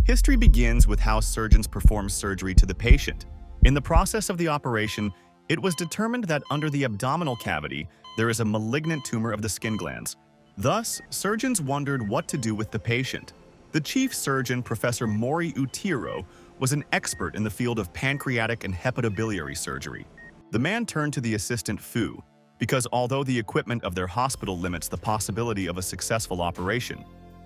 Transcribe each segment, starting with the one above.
History begins with how surgeons perform surgery to the patient. In the process of the operation, it was determined that under the abdominal cavity, there is a malignant tumor of the skin glands. Thus, surgeons wondered what to do with the patient. The chief surgeon, Professor Mori Utiro, was an expert in the field of pancreatic and hepatobiliary surgery. The man turned to the assistant Fu, because although the equipment of their hospital limits the possibility of a successful operation,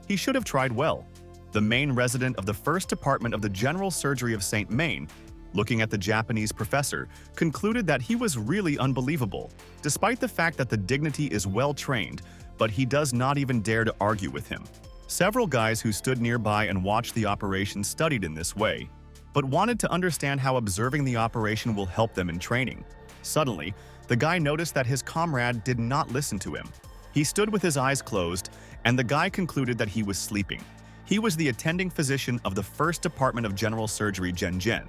he should have tried well. The main resident of the first department of the general surgery of St. Main, looking at the Japanese professor, concluded that he was really unbelievable, despite the fact that the dignity is well trained, but he does not even dare to argue with him. Several guys who stood nearby and watched the operation studied in this way, but wanted to understand how observing the operation will help them in training. Suddenly, the guy noticed that his comrade did not listen to him. He stood with his eyes closed, and the guy concluded that he was sleeping. He was the attending physician of the first department of general surgery, Zhen.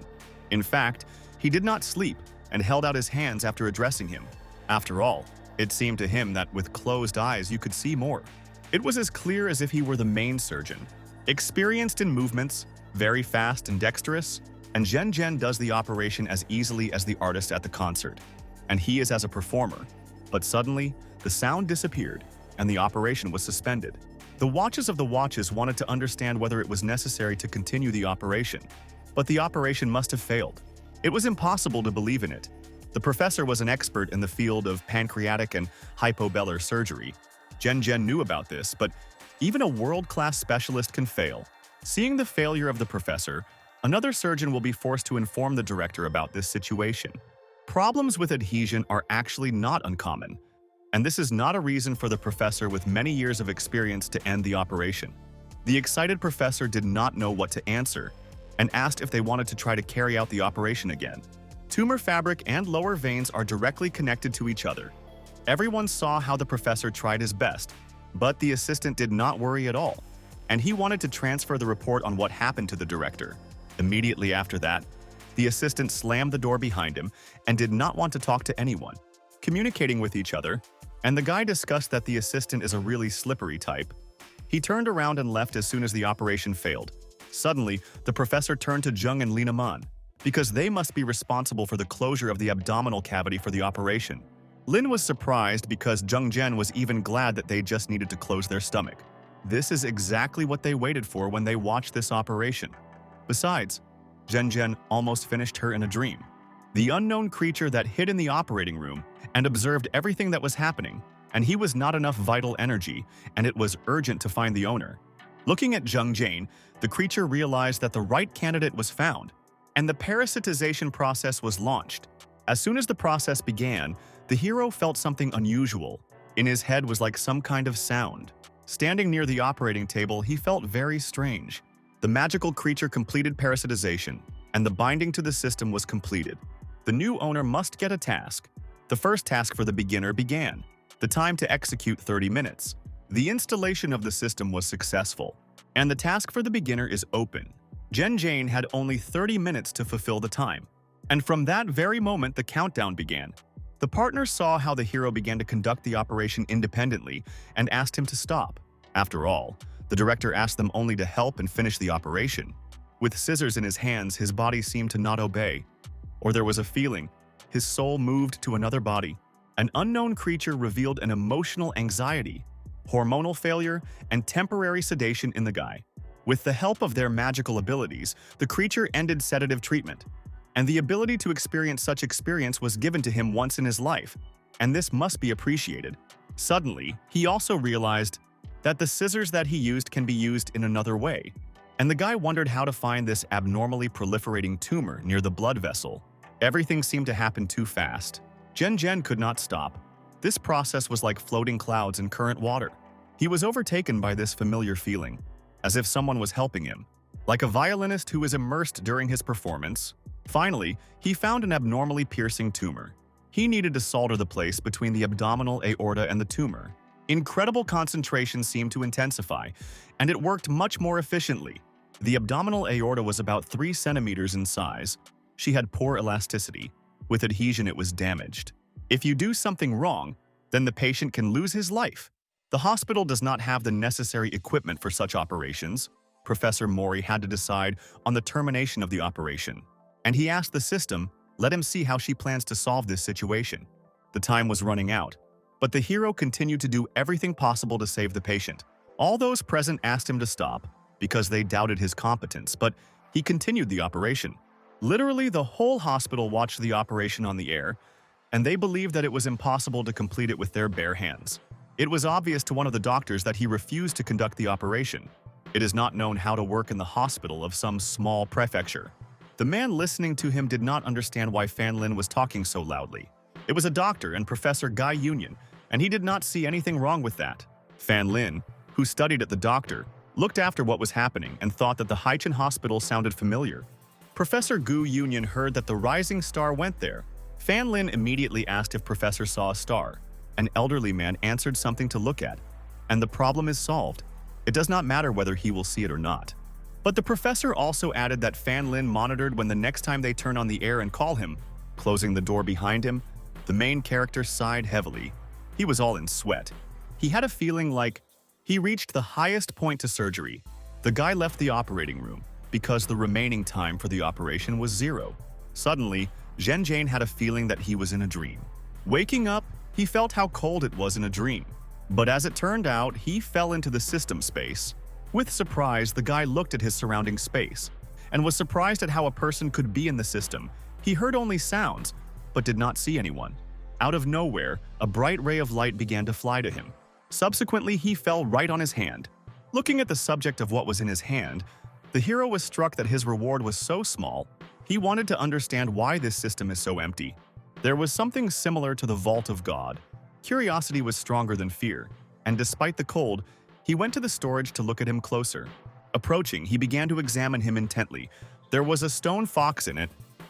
In fact, he did not sleep and held out his hands after addressing him. After all, it seemed to him that with closed eyes you could see more. It was as clear as if he were the main surgeon. Experienced in movements, very fast and dexterous, and Zhen does the operation as easily as the artist at the concert. And he is as a performer. But suddenly, the sound disappeared, and the operation was suspended. The watches of the watches wanted to understand whether it was necessary to continue the operation. But the operation must have failed. It was impossible to believe in it. The professor was an expert in the field of pancreatic and hypobellar surgery. Zhen knew about this, but even a world-class specialist can fail. Seeing the failure of the professor, another surgeon will be forced to inform the director about this situation. Problems with adhesion are actually not uncommon, and this is not a reason for the professor with many years of experience to end the operation. The excited professor did not know what to answer and asked if they wanted to try to carry out the operation again. Tumor fabric and lower veins are directly connected to each other. Everyone saw how the professor tried his best, but the assistant did not worry at all, and he wanted to transfer the report on what happened to the director. Immediately after that, the assistant slammed the door behind him and did not want to talk to anyone. Communicating with each other, and the guy discussed that the assistant is a really slippery type. He turned around and left as soon as the operation failed. Suddenly, the professor turned to Zheng and Lina Man, because they must be responsible for the closure of the abdominal cavity for the operation. Lin was surprised because Zheng was even glad that they just needed to close their stomach. This is exactly what they waited for when they watched this operation. Besides, Zhen almost finished her in a dream. The unknown creature that hid in the operating room and observed everything that was happening, and he was not enough vital energy, and it was urgent to find the owner. Looking at Zheng, the creature realized that the right candidate was found, and the parasitization process was launched. As soon as the process began, the hero felt something unusual. In his head was like some kind of sound. Standing near the operating table, he felt very strange. The magical creature completed parasitization, and the binding to the system was completed. The new owner must get a task. The first task for the beginner began. The time to execute 30 minutes. The installation of the system was successful, and the task for the beginner is open. Zhen had only 30 minutes to fulfill the time, and from that very moment the countdown began. The partners saw how the hero began to conduct the operation independently and asked him to stop. After all, the director asked them only to help and finish the operation. With scissors in his hands, his body seemed to not obey. Or there was a feeling. His soul moved to another body. An unknown creature revealed an emotional anxiety, hormonal failure, and temporary sedation in the guy. With the help of their magical abilities, the creature ended sedative treatment, and the ability to experience such experience was given to him once in his life, and this must be appreciated. Suddenly, he also realized that the scissors that he used can be used in another way, and the guy wondered how to find this abnormally proliferating tumor near the blood vessel. Everything seemed to happen too fast. Zhen could not stop. This process was like floating clouds in current water. He was overtaken by this familiar feeling, as if someone was helping him, like a violinist who is immersed during his performance. Finally, he found an abnormally piercing tumor. He needed to solder the place between the abdominal aorta and the tumor. Incredible concentration seemed to intensify, and it worked much more efficiently. The abdominal aorta was about 3 centimeters in size. She had poor elasticity. With adhesion, it was damaged. If you do something wrong, then the patient can lose his life. The hospital does not have the necessary equipment for such operations. Professor Mori had to decide on the termination of the operation, and he asked the system, let him see how she plans to solve this situation. The time was running out, but the hero continued to do everything possible to save the patient. All those present asked him to stop because they doubted his competence, but he continued the operation. Literally, the whole hospital watched the operation on the air, and they believed that it was impossible to complete it with their bare hands. It was obvious to one of the doctors that he refused to conduct the operation. It is not known how to work in the hospital of some small prefecture. The man listening to him did not understand why Fan Lin was talking so loudly. It was a doctor and Professor Guy Union, and he did not see anything wrong with that. Fan Lin, who studied at the doctor, looked after what was happening and thought that the Haichin hospital sounded familiar. Professor Gu Union heard that the rising star went there. Fan Lin immediately asked if Professor saw a star. An elderly man answered something to look at, and the problem is solved. It does not matter whether he will see it or not. But the professor also added that Fan Lin monitored when the next time they turn on the air and call him. Closing the door behind him, the main character sighed heavily. He was all in sweat. He had a feeling like he reached the highest point to surgery. The guy left the operating room because the remaining time for the operation was 0. Suddenly, Zhen Jane had a feeling that he was in a dream. Waking up, he felt how cold it was in a dream. But as it turned out, he fell into the system space. With surprise, the guy looked at his surrounding space and was surprised at how a person could be in the system. He heard only sounds, but did not see anyone. Out of nowhere, a bright ray of light began to fly to him. Subsequently, he fell right on his hand. Looking at the subject of what was in his hand, the hero was struck that his reward was so small. He wanted to understand why this system is so empty. There was something similar to the Vault of God. Curiosity was stronger than fear, and despite the cold, he went to the storage to look at him closer. Approaching, he began to examine him intently. There was a stone fox in it.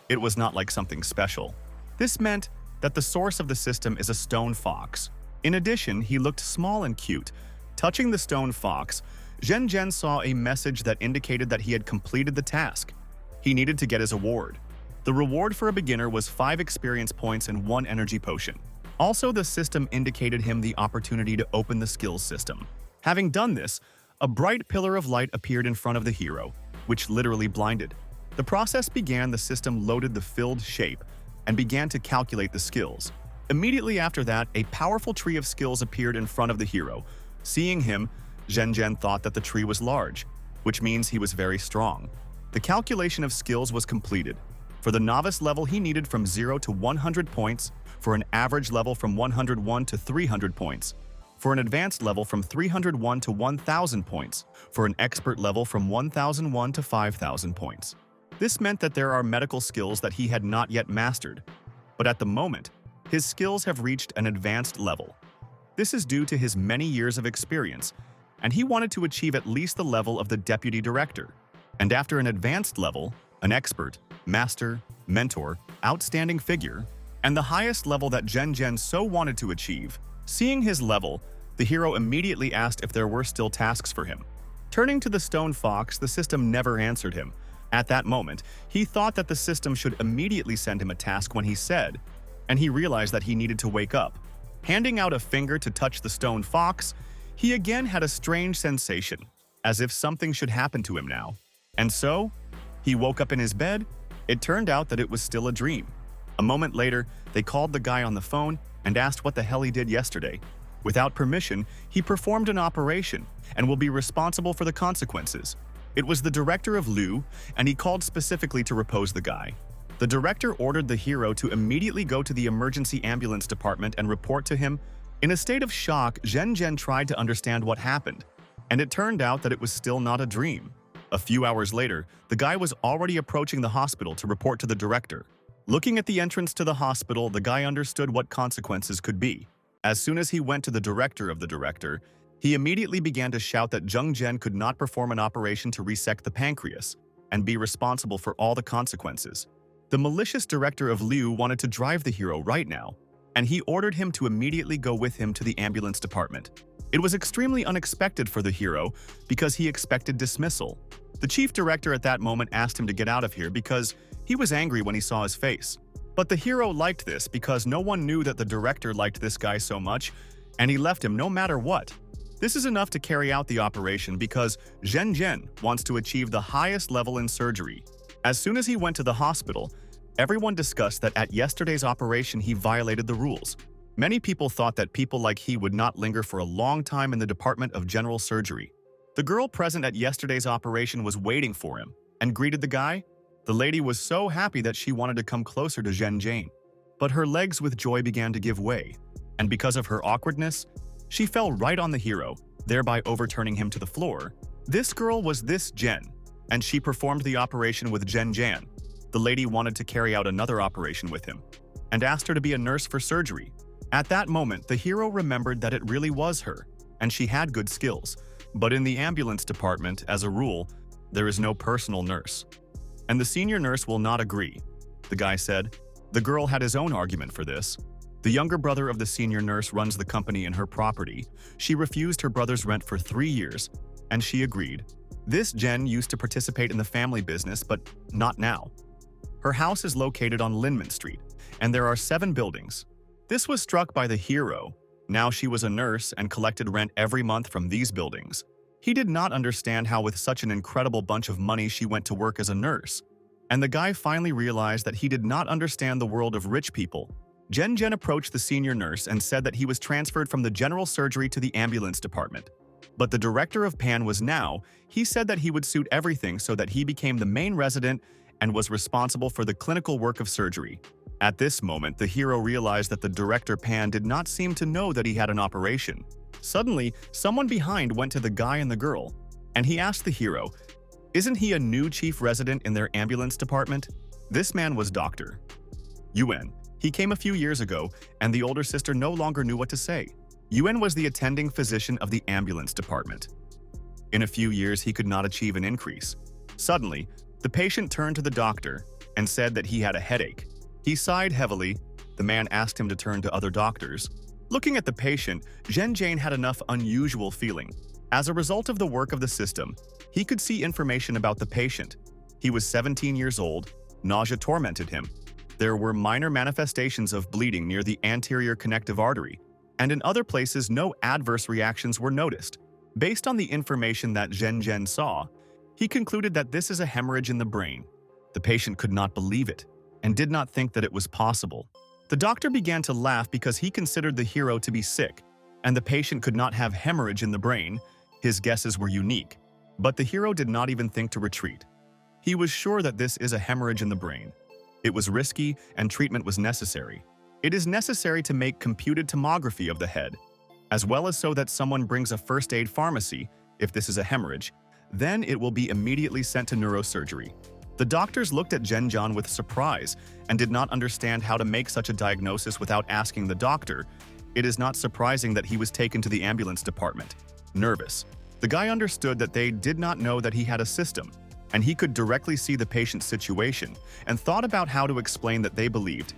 It was not like something special. This meant that the source of the system is a stone fox. In addition, he looked small and cute. Touching the stone fox, Zhen Zhen saw a message that indicated that he had completed the task. He needed to get his award. The reward for a beginner was 5 experience points and 1 energy potion. Also, the system indicated him the opportunity to open the skills system. Having done this, a bright pillar of light appeared in front of the hero, which literally blinded. The process began. The system loaded the filled shape and began to calculate the skills. Immediately after that, a powerful tree of skills appeared in front of the hero. Seeing him, Zhen Zhen thought that the tree was large, which means he was very strong. The calculation of skills was completed. For the novice level, he needed from 0 to 100 points, for an average level from 101 to 300 points, for an advanced level from 301 to 1,000 points, for an expert level from 1,001 to 5,000 points. This meant that there are medical skills that he had not yet mastered, but at the moment, his skills have reached an advanced level. This is due to his many years of experience, and he wanted to achieve at least the level of the deputy director. And after an advanced level, an expert, master, mentor, outstanding figure, and the highest level that Zhen Zhen so wanted to achieve. Seeing his level, the hero immediately asked if there were still tasks for him. Turning to the stone fox, the system never answered him. At that moment, he thought that the system should immediately send him a task when he said, and he realized that he needed to wake up. Handing out a finger to touch the stone fox, he again had a strange sensation, as if something should happen to him now. And so, he woke up in his bed. It turned out that it was still a dream. A moment later, they called the guy on the phone and asked what the hell he did yesterday. Without permission, he performed an operation and will be responsible for the consequences. It was the director of Liu, and he called specifically to repose the guy. The director ordered the hero to immediately go to the emergency ambulance department and report to him. In a state of shock, Zhen Zhen tried to understand what happened, and it turned out that it was still not a dream. A few hours later, the guy was already approaching the hospital to report to the director. Looking at the entrance to the hospital, the guy understood what consequences could be. As soon as he went to the director of the director, he immediately began to shout that Zheng Zhen could not perform an operation to resect the pancreas and be responsible for all the consequences. The malicious director of Liu wanted to drive the hero right now, and he ordered him to immediately go with him to the ambulance department. It was extremely unexpected for the hero because he expected dismissal. The chief director at that moment asked him to get out of here because he was angry when he saw his face. But the hero liked this because no one knew that the director liked this guy so much, and he left him no matter what. This is enough to carry out the operation because Zhen Zhen wants to achieve the highest level in surgery. As soon as he went to the hospital, everyone discussed that at yesterday's operation he violated the rules. Many people thought that people like he would not linger for a long time in the Department of General Surgery. The girl present at yesterday's operation was waiting for him and greeted the guy. The lady was so happy that she wanted to come closer to Zhen Zhen. But her legs with joy began to give way, and because of her awkwardness, she fell right on the hero, thereby overturning him to the floor. This girl was this Zhen, and she performed the operation with Zhen Zhen. The lady wanted to carry out another operation with him, and asked her to be a nurse for surgery. At that moment, the hero remembered that it really was her, and she had good skills. But in the ambulance department, as a rule, there is no personal nurse. And the senior nurse will not agree, the guy said. The girl had his own argument for this. The younger brother of the senior nurse runs the company in her property. She refused her brother's rent for 3 years, and she agreed. This Jen used to participate in the family business, but not now. Her house is located on Linman Street, and there are 7 buildings. This was struck by the hero. Now she was a nurse and collected rent every month from these buildings. He did not understand how with such an incredible bunch of money she went to work as a nurse. And the guy finally realized that he did not understand the world of rich people. Zhen Zhen approached the senior nurse and said that he was transferred from the general surgery to the ambulance department. But the director of PAN was now, he said that he would suit everything so that he became the main resident and was responsible for the clinical work of surgery. At this moment, the hero realized that the director Pan did not seem to know that he had an operation. Suddenly, someone behind went to the guy and the girl, and he asked the hero, "Isn't he a new chief resident in their ambulance department?" This man was Dr. Yuan. He came a few years ago, and the older sister no longer knew what to say. Yuan was the attending physician of the ambulance department. In a few years, he could not achieve an increase. Suddenly, the patient turned to the doctor and said that he had a headache. He sighed heavily. The man asked him to turn to other doctors. Looking at the patient, Zhen Zhen had enough unusual feeling. As a result of the work of the system, he could see information about the patient. He was 17 years old. Nausea tormented him. There were minor manifestations of bleeding near the anterior connective artery, and in other places no adverse reactions were noticed. Based on the information that Zhen Zhen saw, he concluded that this is a hemorrhage in the brain. The patient could not believe it and did not think that it was possible. The doctor began to laugh because he considered the hero to be sick, and the patient could not have hemorrhage in the brain. His guesses were unique, but the hero did not even think to retreat. He was sure that this is a hemorrhage in the brain. It was risky and treatment was necessary. It is necessary to make computed tomography of the head, as well as so that someone brings a first aid pharmacy if this is a hemorrhage. Then it will be immediately sent to neurosurgery. The doctors looked at Zhen Zhen with surprise and did not understand how to make such a diagnosis without asking the doctor. It is not surprising that he was taken to the ambulance department. Nervous. The guy understood that they did not know that he had a system, and he could directly see the patient's situation and thought about how to explain that they believed.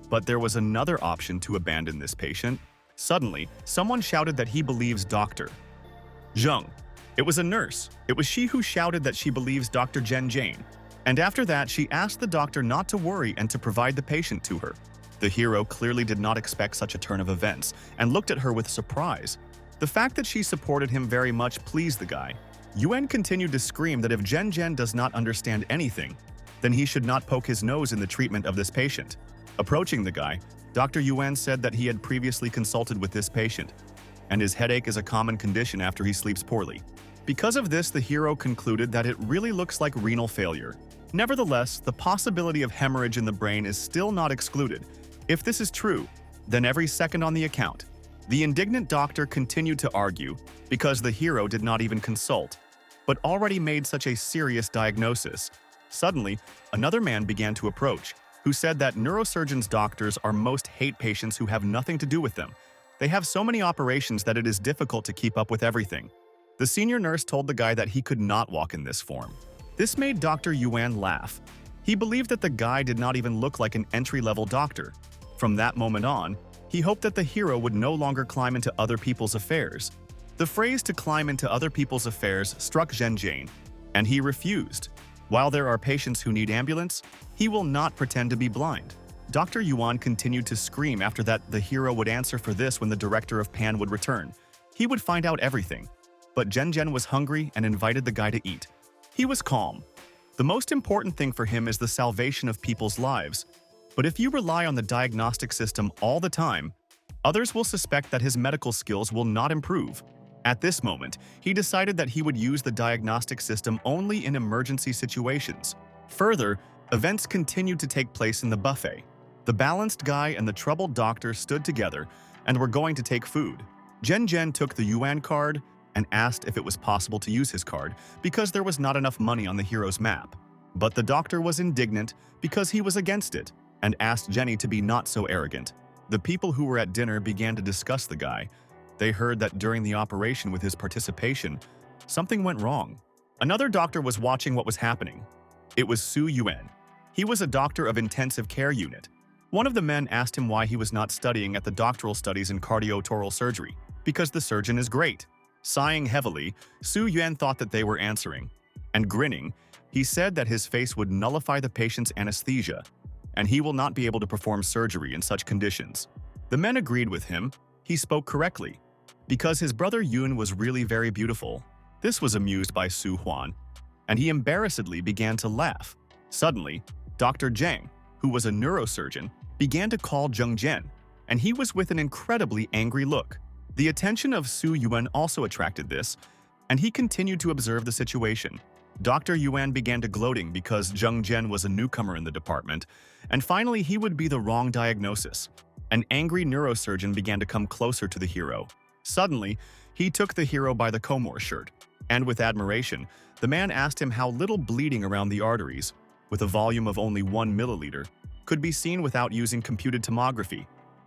But there was another option to abandon this patient. Suddenly, someone shouted that he believes Dr. Zheng. It was a nurse. It was she who shouted that she believes Dr. Zhen Zhen. And after that, she asked the doctor not to worry and to provide the patient to her. The hero clearly did not expect such a turn of events and looked at her with surprise. The fact that she supported him very much pleased the guy. Yuan continued to scream that if Zhen Zhen does not understand anything, then he should not poke his nose in the treatment of this patient. Approaching the guy, Dr. Yuan said that he had previously consulted with this patient, and his headache is a common condition after he sleeps poorly. Because of this, the hero concluded that it really looks like renal failure. Nevertheless, the possibility of hemorrhage in the brain is still not excluded. If this is true, then every second on the account. The indignant doctor continued to argue because the hero did not even consult, but already made such a serious diagnosis. Suddenly, another man began to approach, who said that neurosurgeons' doctors are most hate patients who have nothing to do with them. They have so many operations that it is difficult to keep up with everything. The senior nurse told the guy that he could not walk in this form. This made Dr. Yuan laugh. He believed that the guy did not even look like an entry-level doctor. From that moment on, he hoped that the hero would no longer climb into other people's affairs. The phrase to climb into other people's affairs struck Zhen Zhen, and he refused. While there are patients who need ambulance, he will not pretend to be blind. Dr. Yuan continued to scream after that the hero would answer for this when the director of PAN would return. he would find out everything. But Jen was hungry and invited the guy to eat. He was calm. The most important thing for him is the salvation of people's lives. But if you rely on the diagnostic system all the time, others will suspect that his medical skills will not improve. At this moment, he decided that he would use the diagnostic system only in emergency situations. Further, events continued to take place in the buffet. The balanced guy and the troubled doctor stood together and were going to take food. Jen took the yuan card and asked if it was possible to use his card because there was not enough money on the hero's map. But the doctor was indignant because he was against it and asked Jenny to be not so arrogant. The people who were at dinner began to discuss the guy. They heard that during the operation with his participation, something went wrong. Another doctor was watching what was happening. It was Su Yuan. He was a doctor of intensive care unit. One of the men asked him why he was not studying at the doctoral studies in cardiotoral surgery, because the surgeon is great. Sighing heavily, Su Yuan thought that they were answering. And grinning, he said that his face would nullify the patient's anesthesia, and he will not be able to perform surgery in such conditions. The men agreed with him. He spoke correctly. Because his brother Yun was really very beautiful. This was amused by Su Huan, and he embarrassedly began to laugh. Suddenly, Dr. Zhang, who was a neurosurgeon, began to call Zheng Jian, and he was with an incredibly angry look. The attention of Su Yuan also attracted this, and he continued to observe the situation. Dr. Yuan began to gloating because Zheng Jian was a newcomer in the department, and finally he would be the wrong diagnosis. An angry neurosurgeon began to come closer to the hero. Suddenly, he took the hero by the comor shirt, and with admiration, the man asked him how little bleeding around the arteries, with a volume of only 1 milliliter, could be seen without using computed tomography.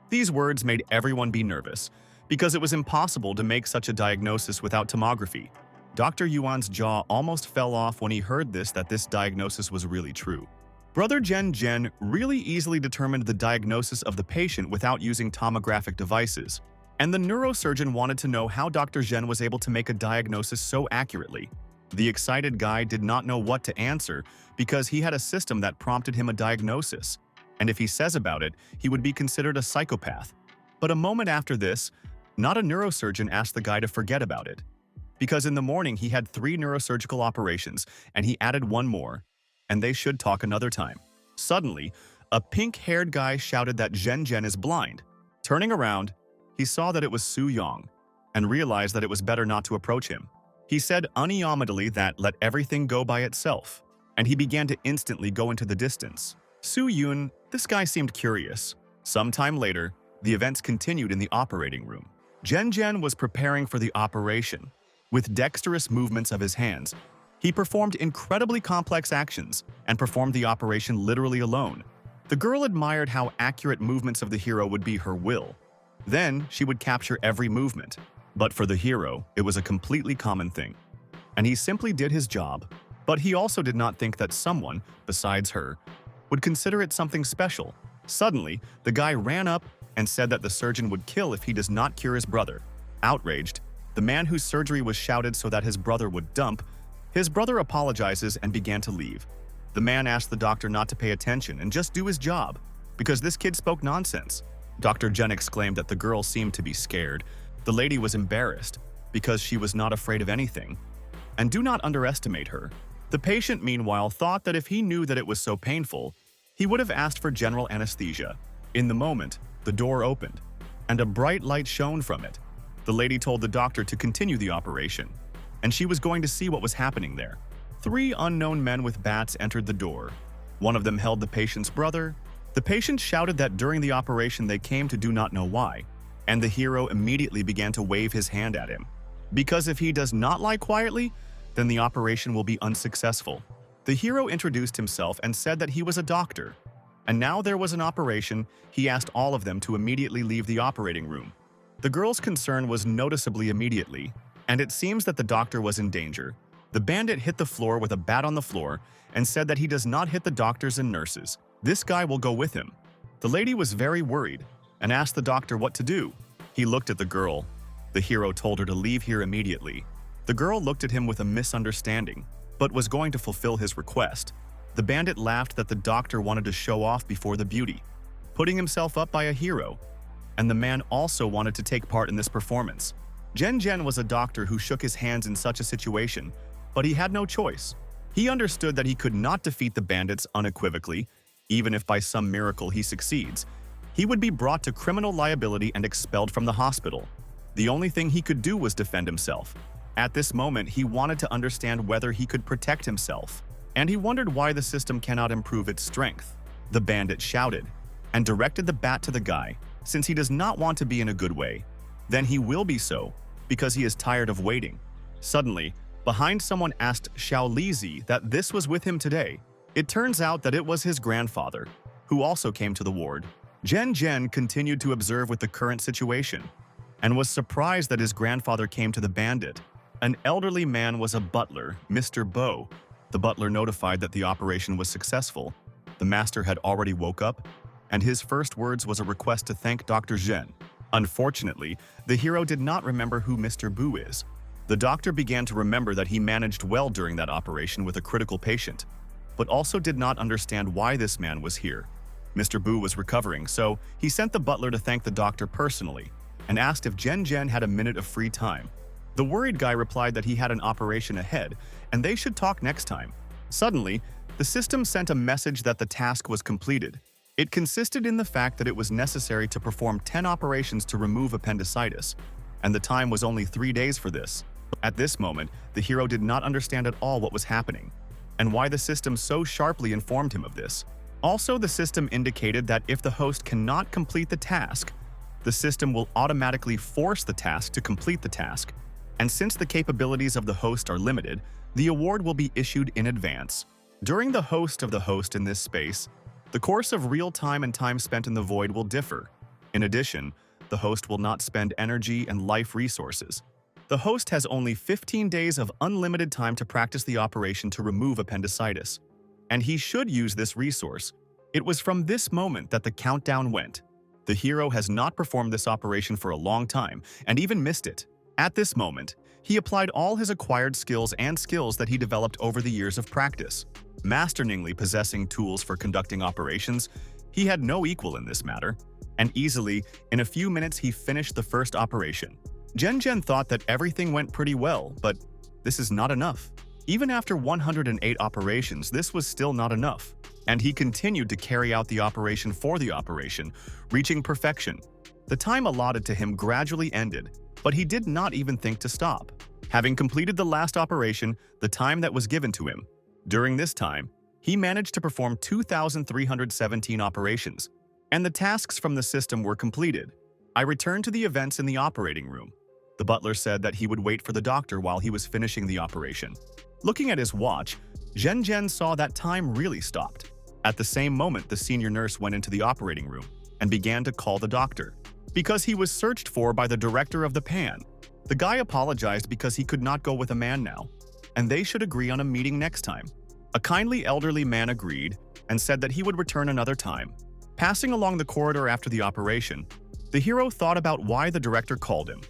These words made everyone be nervous, because it was impossible to make such a diagnosis without tomography. Dr. Yuan's jaw almost fell off when he heard that this diagnosis was really true. Brother Jen really easily determined the diagnosis of the patient without using tomographic devices, and the neurosurgeon wanted to know how Dr. Zhen was able to make a diagnosis so accurately. The excited guy did not know what to answer because he had a system that prompted him a diagnosis, and if he says about it, he would be considered a psychopath. But a moment after this, not a neurosurgeon asked the guy to forget about it, because in the morning he had 3 neurosurgical operations and he added 1 more, and they should talk another time. Suddenly, a pink-haired guy shouted that Jen is blind. Turning around, he saw that it was Su Yang and realized that it was better not to approach him. He said unironically that let everything go by itself, and he began to instantly go into the distance. Su Yun, this guy seemed curious. Sometime later, the events continued in the operating room. Jen was preparing for the operation. With dexterous movements of his hands, he performed incredibly complex actions and performed the operation literally alone. The girl admired how accurate movements of the hero would be her will. Then she would capture every movement. But for the hero, it was a completely common thing. And he simply did his job. But he also did not think that someone, besides her, would consider it something special. Suddenly, the guy ran up and said that the surgeon would kill if he does not cure his brother. Outraged, the man whose surgery was shouted so that his brother would dump, his brother apologizes and began to leave. The man asked the doctor not to pay attention and just do his job, because this kid spoke nonsense. Dr. Jen exclaimed that the girl seemed to be scared. The lady was embarrassed, because she was not afraid of anything. And do not underestimate her. The patient, meanwhile, thought that if he knew that it was so painful, he would have asked for general anesthesia. In the moment, the door opened, and a bright light shone from it. The lady told the doctor to continue the operation, and she was going to see what was happening there. 3 unknown men with bats entered the door. One of them held the patient's brother. The patient shouted that during the operation they came to do not know why, and the hero immediately began to wave his hand at him. Because if he does not lie quietly, then the operation will be unsuccessful. The hero introduced himself and said that he was a doctor. And now there was an operation, he asked all of them to immediately leave the operating room. The girl's concern was noticeably immediately, and it seems that the doctor was in danger. The bandit hit the floor with a bat on the floor and said that he does not hit the doctors and nurses. This guy will go with him. The lady was very worried and asked the doctor what to do. He looked at the girl. The hero told her to leave here immediately. The girl looked at him with a misunderstanding, but was going to fulfill his request. The bandit laughed that the doctor wanted to show off before the beauty, putting himself up by a hero, and the man also wanted to take part in this performance. Jen was a doctor who shook his hands in such a situation, but he had no choice. He understood that he could not defeat the bandits unequivocally, even if by some miracle he succeeds. He would be brought to criminal liability and expelled from the hospital. The only thing he could do was defend himself. At this moment, he wanted to understand whether he could protect himself, and he wondered why the system cannot improve its strength. The bandit shouted and directed the bat to the guy, since he does not want to be in a good way. Then he will be so, because he is tired of waiting. Suddenly, behind someone asked Xiao Lizi that this was with him today. It turns out that it was his grandfather, who also came to the ward. Jen continued to observe with the current situation, and was surprised that his grandfather came to the bandit. An elderly man was a butler, Mr. Bo. The butler notified that the operation was successful. The master had already woke up, and his first words was a request to thank Dr. Zhen. Unfortunately, the hero did not remember who Mr. Bu is. The doctor began to remember that he managed well during that operation with a critical patient, but also did not understand why this man was here. Mr. Bu was recovering, so he sent the butler to thank the doctor personally and asked if Jen had a minute of free time. The worried guy replied that he had an operation ahead and they should talk next time. Suddenly, the system sent a message that the task was completed. It consisted in the fact that it was necessary to perform 10 operations to remove appendicitis, and the time was only 3 days for this. At this moment, the hero did not understand at all what was happening, and why the system so sharply informed him of this. Also, the system indicated that if the host cannot complete the task, the system will automatically force the task to complete the task, and since the capabilities of the host are limited, the award will be issued in advance. During the host of the host in this space, the course of real time and time spent in the void will differ. In addition, the host will not spend energy and life resources. The host has only 15 days of unlimited time to practice the operation to remove appendicitis, and he should use this resource. It was from this moment that the countdown went. The hero has not performed this operation for a long time and even missed it. At this moment, he applied all his acquired skills and skills that he developed over the years of practice. Masteringly possessing tools for conducting operations, he had no equal in this matter, and easily, in a few minutes he finished the first operation. Jen thought that everything went pretty well, but this is not enough. Even after 108 operations, this was still not enough, and he continued to carry out the operation for the operation, reaching perfection. The time allotted to him gradually ended, but he did not even think to stop. Having completed the last operation, the time that was given to him, during this time, he managed to perform 2,317 operations, and the tasks from the system were completed. I returned to the events in the operating room. The butler said that he would wait for the doctor while he was finishing the operation. Looking at his watch, Jen saw that time really stopped. At the same moment, the senior nurse went into the operating room and began to call the doctor, because he was searched for by the director of the PAN. The guy apologized because he could not go with a man now, and they should agree on a meeting next time. A kindly elderly man agreed and said that he would return another time. Passing along the corridor after the operation, the hero thought about why the director called him.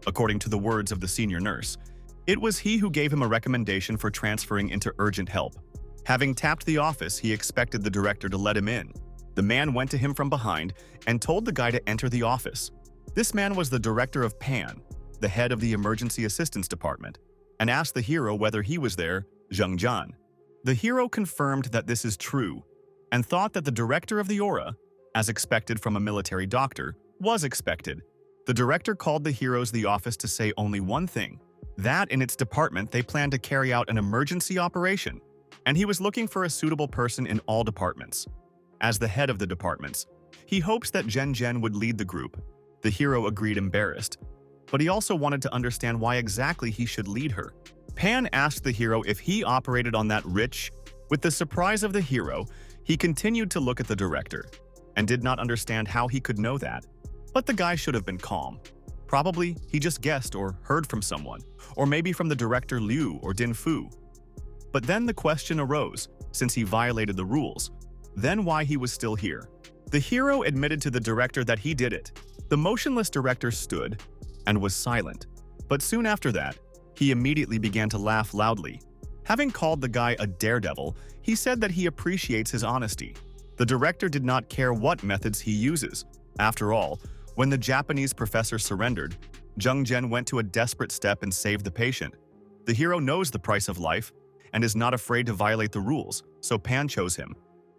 According to the words of the senior nurse, it was he who gave him a recommendation for transferring into urgent help. Having tapped the office, he expected the director to let him in. The man went to him from behind and told the guy to enter the office. This man was the director of PAN, the head of the Emergency Assistance Department, and asked the hero whether he was there, Zheng Zhan. The hero confirmed that this is true, and thought that the director of the aura, as expected from a military doctor, was expected. The director called the heroes the office to say only one thing, that in its department they planned to carry out an emergency operation, and he was looking for a suitable person in all departments. As the head of the departments, he hopes that Jen would lead the group. The hero agreed embarrassed, but he also wanted to understand why exactly he should lead her. Pan asked the hero if he operated on that rich. With the surprise of the hero, he continued to look at the director, and did not understand how he could know that. But the guy should have been calm. Probably he just guessed or heard from someone, or maybe from the director Liu or Din Fu. But then the question arose, since he violated the rules, then why he was still here. The hero admitted to the director that he did it. The motionless director stood and was silent, but soon after that, he immediately began to laugh loudly. Having called the guy a daredevil, he said that he appreciates his honesty. The director did not care what methods he uses. After all, when the Japanese professor surrendered, Jung Jen went to a desperate step and saved the patient. The hero knows the price of life and is not afraid to violate the rules, so Pan chose him.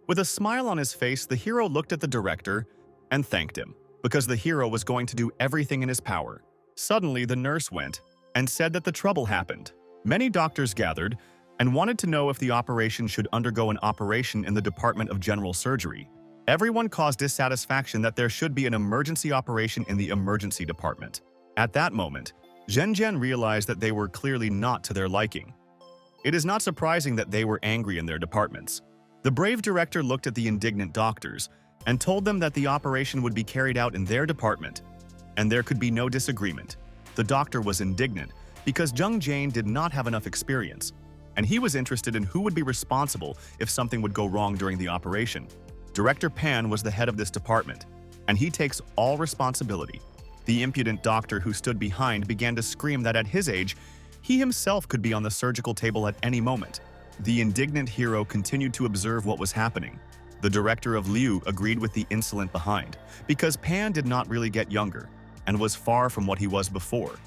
With a smile on his face, the hero looked at the director and thanked him, because the hero was going to do everything in his power. Suddenly, the nurse went and said that the trouble happened. Many doctors gathered and wanted to know if the operation should undergo an operation in the Department of General Surgery. Everyone caused dissatisfaction that there should be an emergency operation in the emergency department. At that moment, Zhen Zhen realized that they were clearly not to their liking. It is not surprising that they were angry in their departments. The brave director looked at the indignant doctors and told them that the operation would be carried out in their department, and there could be no disagreement. The doctor was indignant because Jung Jane did not have enough experience, and he was interested in who would be responsible if something would go wrong during the operation. Director Pan was the head of this department, and he takes all responsibility. The impudent doctor who stood behind began to scream that at his age, he himself could be on the surgical table at any moment. The indignant hero continued to observe what was happening. The director of Liu agreed with the insolent behind, because Pan did not really get younger, and was far from what he was before.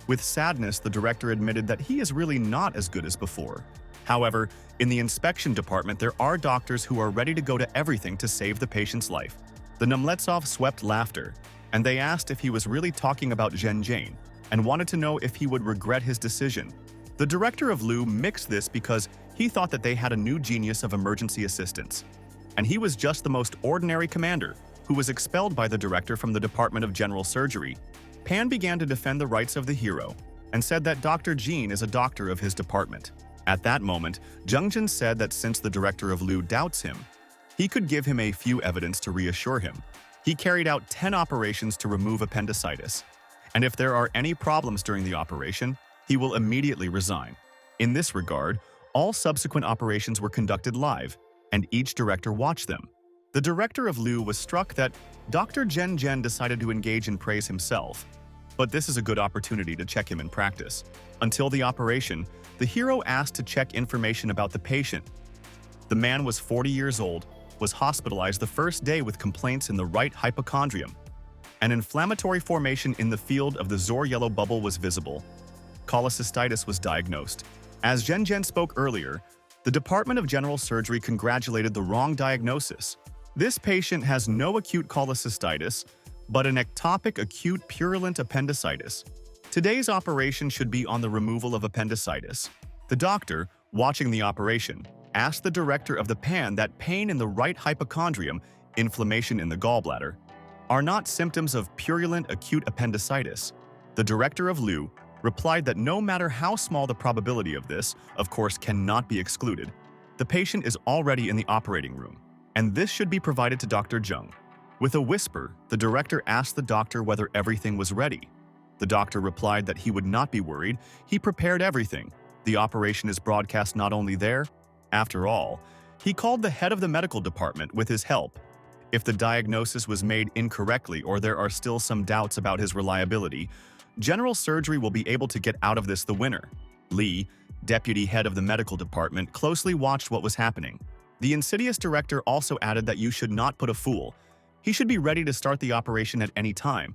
With sadness, the director admitted that he is really not as good as before. However, in the inspection department, there are doctors who are ready to go to everything to save the patient's life. The Numletsov swept laughter, and they asked if he was really talking about Zhen Jane, and wanted to know if he would regret his decision. The director of Liu mixed this because he thought that they had a new genius of emergency assistance, and he was just the most ordinary commander who was expelled by the director from the Department of General Surgery. Pan began to defend the rights of the hero and said that Dr. Jean is a doctor of his department. At that moment, Jung Jin said that since the director of Liu doubts him, he could give him a few evidence to reassure him. He carried out 10 operations to remove appendicitis, and if there are any problems during the operation, he will immediately resign. In this regard, all subsequent operations were conducted live, and each director watched them. The director of Liu was struck that Dr. Zhen Zhen decided to engage in praise himself, but this is a good opportunity to check him in practice. Until the operation, the hero asked to check information about the patient. The man was 40 years old, was hospitalized the first day with complaints in the right hypochondrium. An inflammatory formation in the field of the Zor yellow bubble was visible. Cholangitis was diagnosed. As Zhen Zhen spoke earlier, the Department of General Surgery congratulated the wrong diagnosis. This patient has no acute cholangitis, but an ectopic acute purulent appendicitis. Today's operation should be on the removal of appendicitis. The doctor, watching the operation, asked the director of the Pan that pain in the right hypochondrium, inflammation in the gallbladder, are not symptoms of purulent acute appendicitis. The director of Liu replied that no matter how small the probability of this, of course, cannot be excluded. The patient is already in the operating room, and this should be provided to Dr. Zheng. With a whisper, the director asked the doctor whether everything was ready. The doctor replied that he would not be worried. He prepared everything. The operation is broadcast not only there. After all, he called the head of the medical department with his help. If the diagnosis was made incorrectly or there are still some doubts about his reliability, General Surgery will be able to get out of this the winner. Li, deputy head of the medical department, closely watched what was happening. The insidious director also added that you should not put a fool. He should be ready to start the operation at any time,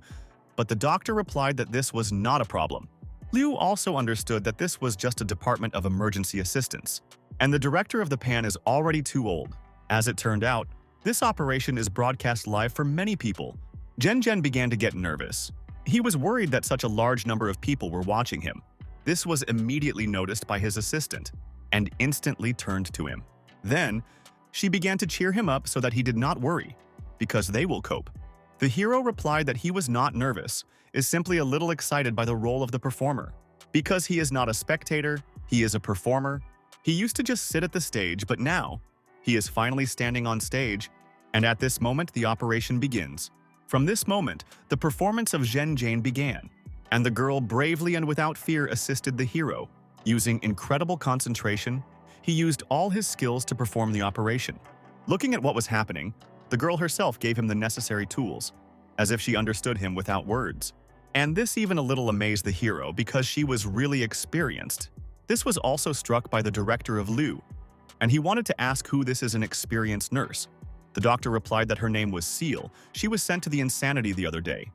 but the doctor replied that this was not a problem. Liu also understood that this was just a department of emergency assistance, and the director of the Pan is already too old. As it turned out, this operation is broadcast live for many people. Zhen Zhen began to get nervous. He was worried that such a large number of people were watching him. This was immediately noticed by his assistant, and instantly turned to him. Then, she began to cheer him up so that he did not worry, because they will cope. The hero replied that he was not nervous, is simply a little excited by the role of the performer. Because he is not a spectator, he is a performer. He used to just sit at the stage, but now, he is finally standing on stage, and at this moment the operation begins. From this moment, the performance of Zhen Jane began, and the girl bravely and without fear assisted the hero. Using incredible concentration, he used all his skills to perform the operation. Looking at what was happening, the girl herself gave him the necessary tools, as if she understood him without words. And this even a little amazed the hero because she was really experienced. This was also struck by the director of Liu, and he wanted to ask who this is an experienced nurse. The doctor replied that her name was Seal. She was sent to the insanity the other day.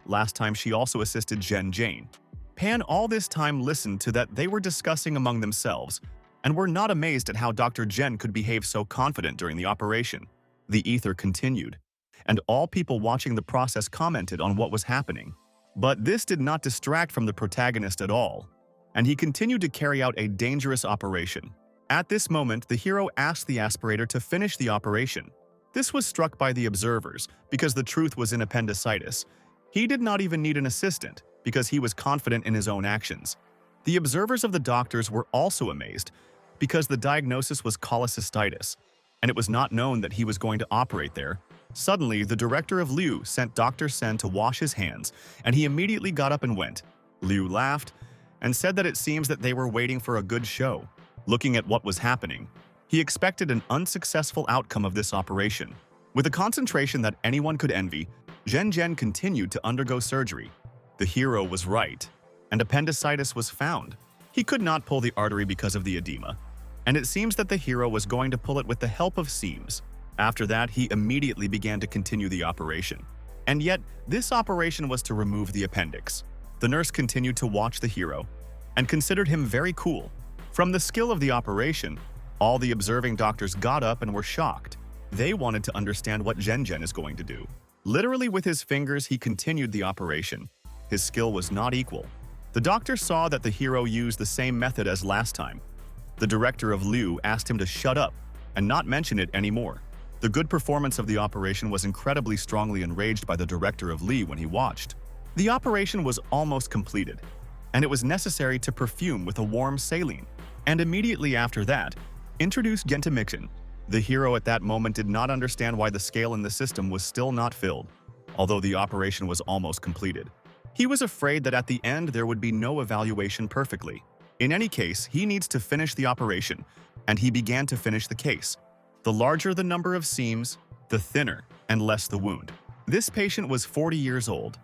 last time she also assisted Jane. Pan all this time listened to that they were discussing among themselves and were not amazed at how Dr. Jen could behave so confident during the operation. The ether continued, and all people watching the process commented on what was happening. But this did not distract from the protagonist at all, and he continued to carry out a dangerous operation. At this moment, the hero asked the aspirator to finish the operation. This was struck by the observers because the truth was in appendicitis. He did not even need an assistant because he was confident in his own actions. The observers of the doctors were also amazed because the diagnosis was cholangitis, and it was not known that he was going to operate there. Suddenly, the director of Liu sent Dr. Sen to wash his hands, and he immediately got up and went. Liu laughed and said that it seems that they were waiting for a good show. Looking at what was happening, he expected an unsuccessful outcome of this operation. With a concentration that anyone could envy, Jen continued to undergo surgery. The hero was right, and appendicitis was found. He could not pull the artery because of the edema, and it seems that the hero was going to pull it with the help of seams. After that, he immediately began to continue the operation. And yet, this operation was to remove the appendix. The nurse continued to watch the hero and considered him very cool. From the skill of the operation, all the observing doctors got up and were shocked. They wanted to understand what Jen is going to do. Literally with his fingers, he continued the operation. His skill was not equal. The doctor saw that the hero used the same method as last time. The director of Liu asked him to shut up and not mention it anymore. The good performance of the operation was incredibly strongly enraged by the director of Li when he watched. The operation was almost completed, and it was necessary to perfume with a warm saline. And immediately after that, introduce gentamicin. The hero at that moment did not understand why the scale in the system was still not filled, although the operation was almost completed. He was afraid that at the end there would be no evaluation perfectly. In any case, he needs to finish the operation, and he began to finish the case. The larger the number of seams, the thinner and less the wound. This patient was 40 years old,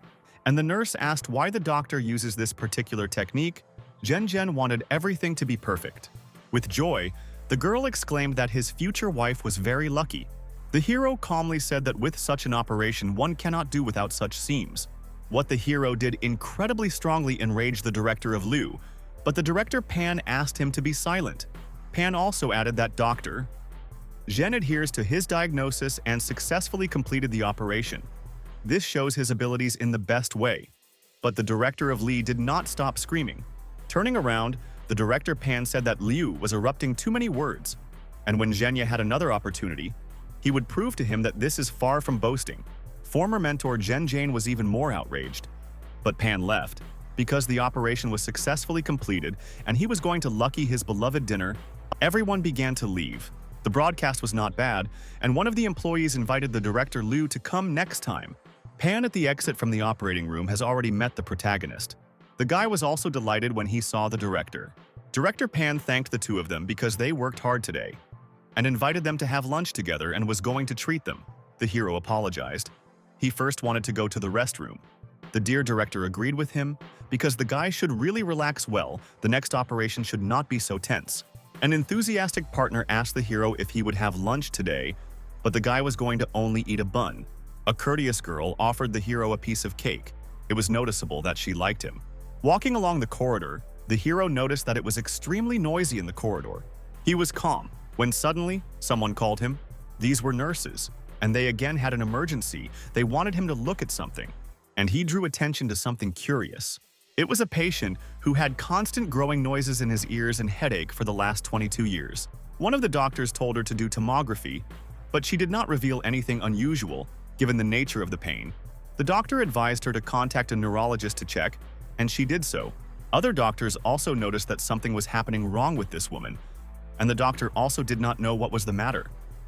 and the nurse asked why the doctor uses this particular technique. Jen wanted everything to be perfect. With joy, the girl exclaimed that his future wife was very lucky. The hero calmly said that with such an operation one cannot do without such seams. What the hero did incredibly strongly enraged the director of Liu, but the director Pan asked him to be silent. Pan also added that Dr. Jen adheres to his diagnosis and successfully completed the operation. This shows his abilities in the best way. But the director of Li did not stop screaming. Turning around, the director Pan said that Liu was erupting too many words, and when Zhenya had another opportunity, he would prove to him that this is far from boasting. Former mentor Jane was even more outraged. But Pan left, because the operation was successfully completed and he was going to lucky his beloved dinner. Everyone began to leave. The broadcast was not bad, and one of the employees invited the director Liu to come next time. Pan at the exit from the operating room has already met the protagonist. The guy was also delighted when he saw the director. Director Pan thanked the two of them because they worked hard today, and invited them to have lunch together and was going to treat them. The hero apologized. He first wanted to go to the restroom. The dear director agreed with him because the guy should really relax well. The next operation should not be so tense. An enthusiastic partner asked the hero if he would have lunch today, but the guy was going to only eat a bun. A courteous girl offered the hero a piece of cake. It was noticeable that she liked him. Walking along the corridor, the hero noticed that it was extremely noisy in the corridor. He was calm when suddenly someone called him. These were nurses, and they again had an emergency. They wanted him to look at something, and he drew attention to something curious. It was a patient who had constant growing noises in his ears and headache for the last 22 years. One of the doctors told her to do tomography, but she did not reveal anything unusual, given the nature of the pain. The doctor advised her to contact a neurologist to check, and she did so. Other doctors also noticed that something was happening wrong with this woman, and the doctor also did not know what was the matter.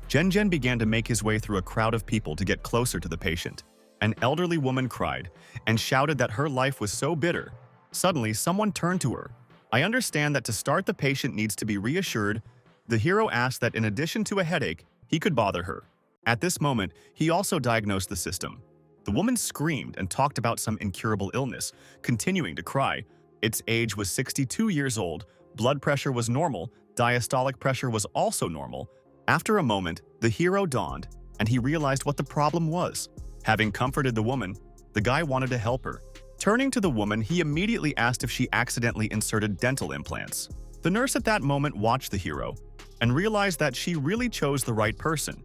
Jen began to make his way through a crowd of people to get closer to the patient. An elderly woman cried and shouted that her life was so bitter. Suddenly, someone turned to her. I understand that to start the patient needs to be reassured. The hero asked that in addition to a headache, he could bother her. At this moment, he also diagnosed the system. The woman screamed and talked about some incurable illness, continuing to cry. Its age was 62 years old, blood pressure was normal, diastolic pressure was also normal. After a moment, the hero dawned, and he realized what the problem was. Having comforted the woman, The guy wanted to help her. Turning to the woman, he immediately asked if she accidentally inserted dental implants. The nurse at that moment watched the hero and realized that she really chose the right person.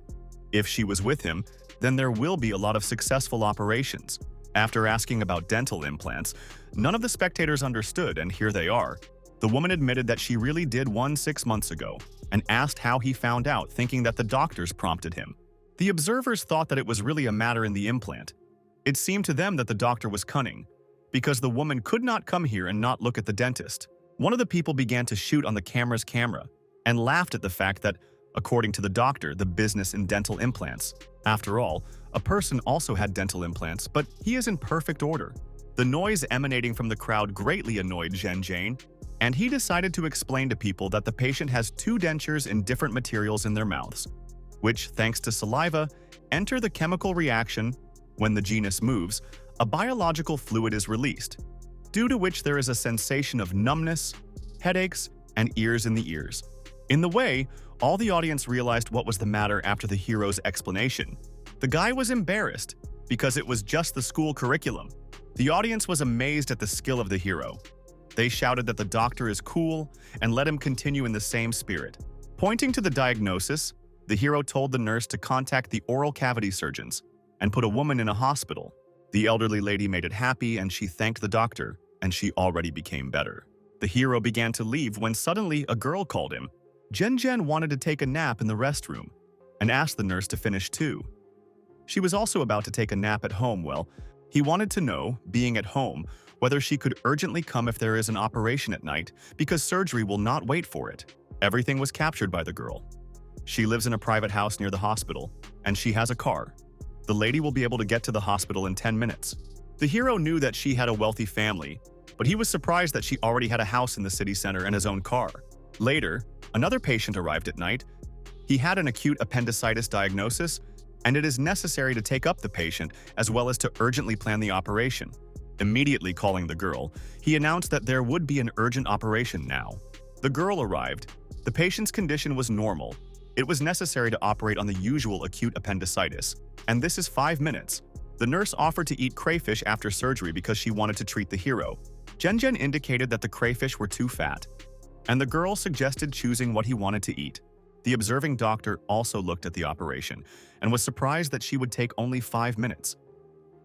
If she was with him, then there will be a lot of successful operations. After asking about dental implants, none of the spectators understood, and here they are. The woman admitted that she really did one 6 months ago and asked how he found out, thinking that the doctors prompted him. The observers thought that it was really a matter in the implant. It seemed to them that the doctor was cunning, because the woman could not come here and not look at the dentist. One of the people began to shoot on the camera's camera and laughed at the fact that, according to the doctor, the business in dental implants. After all, a person also had dental implants, but he is in perfect order. The noise emanating from the crowd greatly annoyed Zhen, and he decided to explain to people that the patient has 2 dentures in different materials in their mouths, which, thanks to saliva, enter the chemical reaction. When the genus moves, a biological fluid is released, due to which there is a sensation of numbness, headaches, and ears in the ears. In the way, all the audience realized what was the matter after the hero's explanation. The guy was embarrassed because it was just the school curriculum. The audience was amazed at the skill of the hero. They shouted that the doctor is cool and let him continue in the same spirit. Pointing to the diagnosis, the hero told the nurse to contact the oral cavity surgeons and put a woman in a hospital. The elderly lady made it happy and she thanked the doctor, and she already became better. The hero began to leave when suddenly a girl called him. Zhen wanted to take a nap in the restroom and asked the nurse to finish too. She was also about to take a nap at home. Well, he wanted to know, being at home, whether she could urgently come if there is an operation at night, because surgery will not wait for it. Everything was captured by the girl. She lives in a private house near the hospital, and she has a car. The lady will be able to get to the hospital in 10 minutes. The hero knew that she had a wealthy family, but he was surprised that she already had a house in the city center and his own car. Later, another patient arrived at night. He had an acute appendicitis diagnosis, and it is necessary to take up the patient as well as to urgently plan the operation. Immediately calling the girl, he announced that there would be an urgent operation now. The girl arrived. The patient's condition was normal. It was necessary to operate on the usual acute appendicitis, and this is 5 minutes. The nurse offered to eat crayfish after surgery because she wanted to treat the hero. Zhen indicated that the crayfish were too fat, and the girl suggested choosing what he wanted to eat. The observing doctor also looked at the operation and was surprised that she would take only 5 minutes.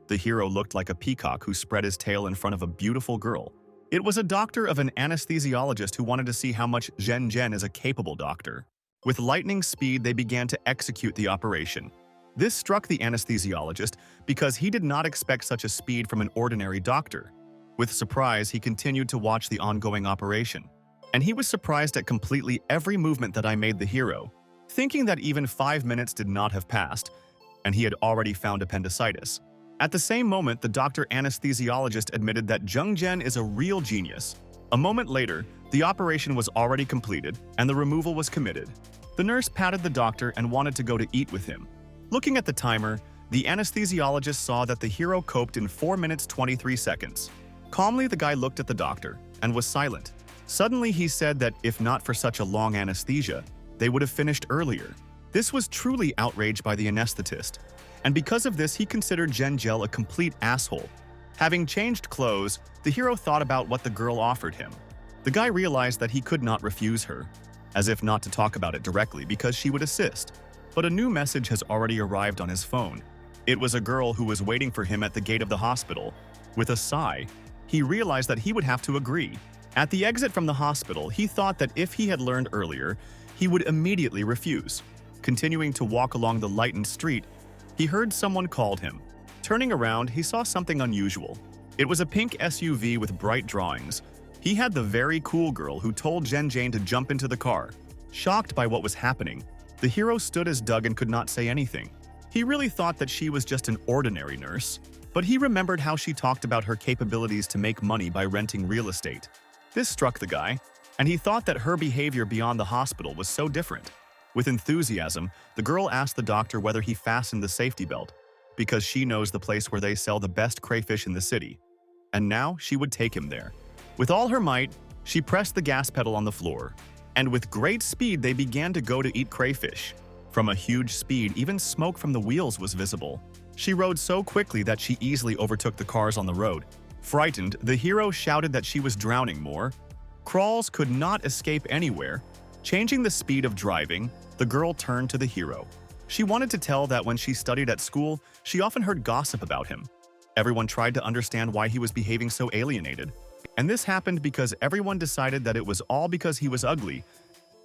The hero looked like a peacock who spread his tail in front of a beautiful girl. It was a doctor of an anesthesiologist who wanted to see how much Zhen is a capable doctor. With lightning speed, they began to execute the operation. This struck the anesthesiologist because he did not expect such a speed from an ordinary doctor. With surprise, he continued to watch the ongoing operation. And he was surprised at completely every movement that I made the hero, thinking that even 5 minutes did not have passed, and he had already found appendicitis. At the same moment, the doctor anesthesiologist admitted that Zhen is a real genius. A moment later, the operation was already completed, and the removal was committed. The nurse patted the doctor and wanted to go to eat with him. Looking at the timer, the anesthesiologist saw that the hero coped in 4 minutes 23 seconds. Calmly, the guy looked at the doctor and was silent. Suddenly, he said that if not for such a long anesthesia, they would have finished earlier. This was truly outraged by the anesthetist, and because of this, he considered Zhen a complete asshole. Having changed clothes, the hero thought about what the girl offered him. The guy realized that he could not refuse her, as if not to talk about it directly because she would assist. But a new message has already arrived on his phone. It was a girl who was waiting for him at the gate of the hospital. With a sigh, he realized that he would have to agree. At the exit from the hospital, he thought that if he had learned earlier, he would immediately refuse. Continuing to walk along the lightened street, he heard someone called him. Turning around, he saw something unusual. It was a pink SUV with bright drawings. He had the very cool girl who told Zhen to jump into the car. Shocked by what was happening, the hero stood as Doug and could not say anything. He really thought that she was just an ordinary nurse, but he remembered how she talked about her capabilities to make money by renting real estate. This struck the guy, and he thought that her behavior beyond the hospital was so different. With enthusiasm, the girl asked the doctor whether he fastened the safety belt, because she knows the place where they sell the best crayfish in the city. And now she would take him there. With all her might, she pressed the gas pedal on the floor, and with great speed they began to go to eat crayfish. From a huge speed, even smoke from the wheels was visible. She rode so quickly that she easily overtook the cars on the road. Frightened, the hero shouted that she was drowning more. Crawls could not escape anywhere. Changing the speed of driving, the girl turned to the hero. She wanted to tell that when she studied at school, she often heard gossip about him. Everyone tried to understand why he was behaving so alienated. And this happened because everyone decided that it was all because he was ugly,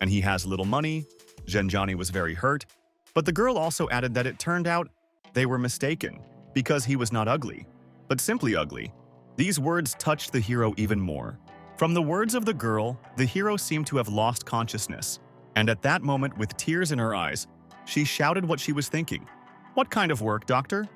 and he has little money. Zhenjiani was very hurt, but the girl also added that it turned out they were mistaken, because he was not ugly, but simply ugly. These words touched the hero even more. From the words of the girl, the hero seemed to have lost consciousness, and at that moment, with tears in her eyes, she shouted what she was thinking. "What kind of work, doctor?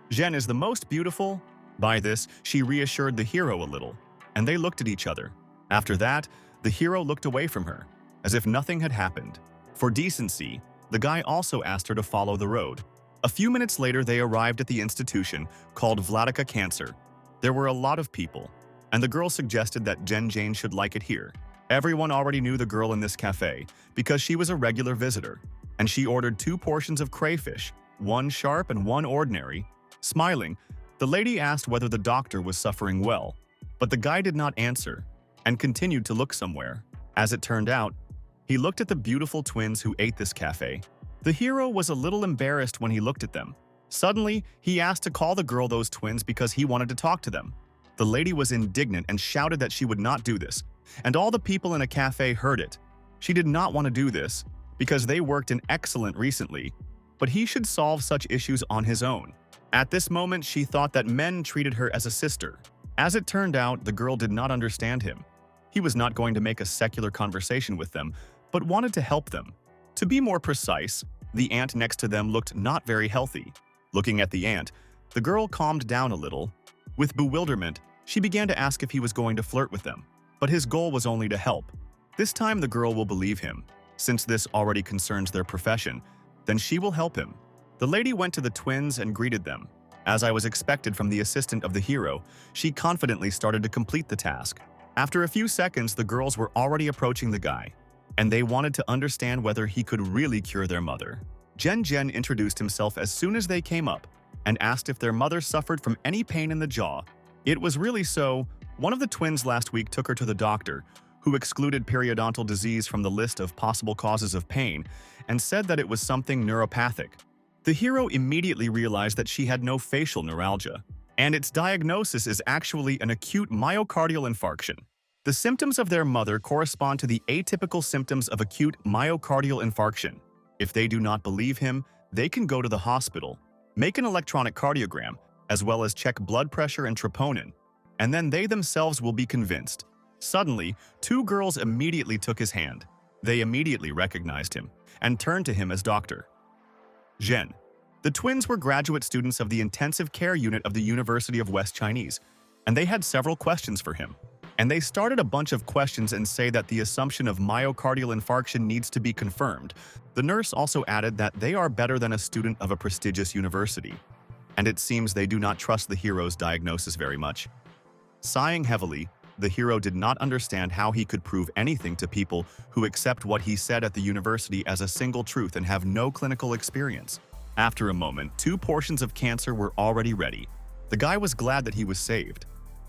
Zhen is the most beautiful." By this, she reassured the hero a little, and they looked at each other. After that, the hero looked away from her, as if nothing had happened. For decency, the guy also asked her to follow the road. A few minutes later, they arrived at the institution called Vladika Cancer. There were a lot of people, and the girl suggested that Jen Jane should like it here. Everyone already knew the girl in this cafe because she was a regular visitor, and she ordered 2 portions of crayfish, 1 sharp and 1 ordinary. Smiling, the lady asked whether the doctor was suffering well, but the guy did not answer and continued to look somewhere. As it turned out, he looked at the beautiful twins who ate this cafe. The hero was a little embarrassed when he looked at them. Suddenly, he asked to call the girl those twins because he wanted to talk to them. The lady was indignant and shouted that she would not do this, and all the people in a cafe heard it. She did not want to do this because they worked in Excellent recently, but he should solve such issues on his own. At this moment, she thought that men treated her as a sister. As it turned out, the girl did not understand him. He was not going to make a secular conversation with them, but wanted to help them. To be more precise, the ant next to them looked not very healthy. Looking at the ant, the girl calmed down a little. With bewilderment, she began to ask if he was going to flirt with them, but his goal was only to help. This time the girl will believe him. Since this already concerns their profession, then she will help him. The lady went to the twins and greeted them. As I was expected from the assistant of the hero, she confidently started to complete the task. After a few seconds, the girls were already approaching the guy, and they wanted to understand whether he could really cure their mother. Jen introduced himself as soon as they came up and asked if their mother suffered from any pain in the jaw. It was really so. One of the twins last week took her to the doctor, who excluded periodontal disease from the list of possible causes of pain and said that it was something neuropathic. The hero immediately realized that she had no facial neuralgia, and its diagnosis is actually an acute myocardial infarction. The symptoms of their mother correspond to the atypical symptoms of acute myocardial infarction. If they do not believe him, they can go to the hospital, make an electronic cardiogram, as well as check blood pressure and troponin, and then they themselves will be convinced. Suddenly, 2 girls immediately took his hand. They immediately recognized him and turned to him as Dr. Zhen. The twins were graduate students of the intensive care unit of the University of West Chinese, and they had several questions for him. And they started a bunch of questions and say that the assumption of myocardial infarction needs to be confirmed. The nurse also added that they are better than a student of a prestigious university, and it seems they do not trust the hero's diagnosis very much. Sighing heavily, the hero did not understand how he could prove anything to people who accept what he said at the university as a single truth and have no clinical experience. After a moment, 2 portions of cancer were already ready. The guy was glad that he was saved,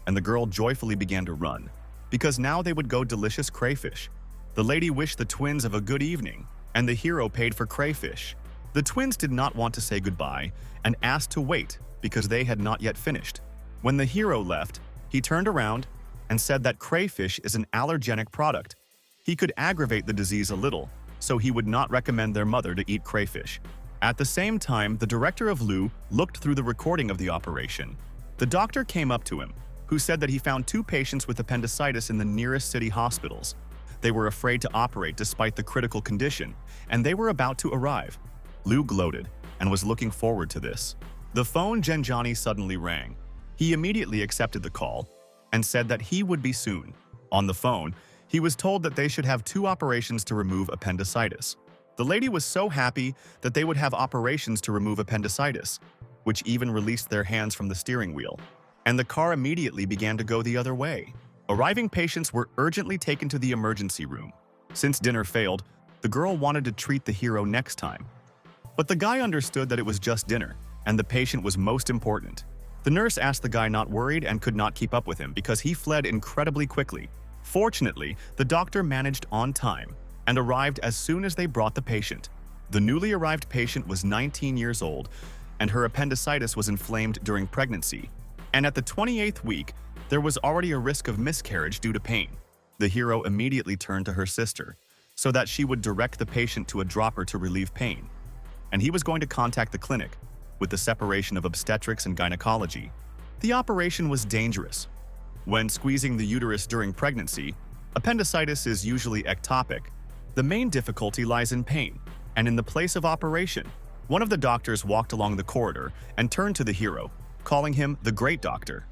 and the girl joyfully began to run, because now they would go delicious crayfish. The lady wished the twins of a good evening, and the hero paid for crayfish. The twins did not want to say goodbye and asked to wait because they had not yet finished. When the hero left, he turned around and said that crayfish is an allergenic product. He could aggravate the disease a little, so he would not recommend their mother to eat crayfish. At the same time, the director of Lu looked through the recording of the operation. The doctor came up to him, who said that he found 2 patients with appendicitis in the nearest city hospitals. They were afraid to operate despite the critical condition, and they were about to arrive. Lu gloated and was looking forward to this. The phone Zhenjiani suddenly rang. He immediately accepted the call and said that he would be soon. On the phone, he was told that they should have 2 operations to remove appendicitis. The lady was so happy that they would have operations to remove appendicitis, which even released their hands from the steering wheel, and the car immediately began to go the other way. Arriving patients were urgently taken to the emergency room. Since dinner failed, the girl wanted to treat the hero next time. But the guy understood that it was just dinner, and the patient was most important. The nurse asked the guy not worried and could not keep up with him because he fled incredibly quickly. Fortunately, the doctor managed on time and arrived as soon as they brought the patient. The newly arrived patient was 19 years old, and her appendicitis was inflamed during pregnancy. And at the 28th week, there was already a risk of miscarriage due to pain. The hero immediately turned to her sister so that she would direct the patient to a dropper to relieve pain. And he was going to contact the clinic with the separation of obstetrics and gynecology. The operation was dangerous. When squeezing the uterus during pregnancy, appendicitis is usually ectopic. The main difficulty lies in pain, and in the place of operation, one of the doctors walked along the corridor and turned to the hero, calling him the Great Doctor,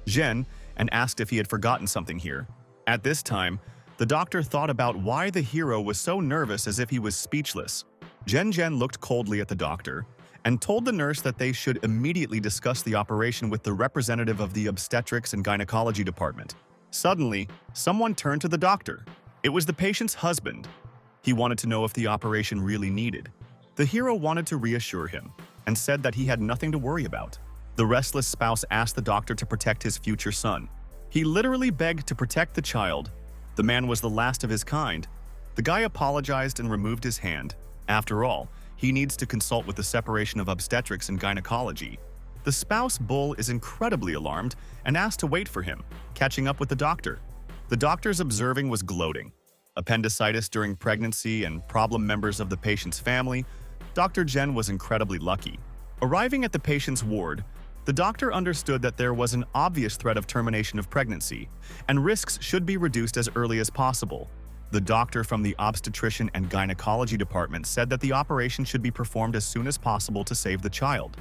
Zhen, and asked if he had forgotten something here. At this time, the doctor thought about why the hero was so nervous as if he was speechless. Zhen looked coldly at the doctor and told the nurse that they should immediately discuss the operation with the representative of the obstetrics and gynecology department. Suddenly, someone turned to the doctor. It was the patient's husband. He wanted to know if the operation really needed. The hero wanted to reassure him and said that he had nothing to worry about. The restless spouse asked the doctor to protect his future son. He literally begged to protect the child. The man was the last of his kind. The guy apologized and removed his hand. After all, he needs to consult with the separation of obstetrics and gynecology. The spouse bull is incredibly alarmed and asked to wait for him, catching up with the doctor. The doctor's observing was gloating. Appendicitis during pregnancy and problem members of the patient's family. Dr. Zhen was incredibly lucky. Arriving at the patient's ward, the doctor understood that there was an obvious threat of termination of pregnancy, and risks should be reduced as early as possible. The doctor from the obstetrician and gynecology department said that the operation should be performed as soon as possible to save the child.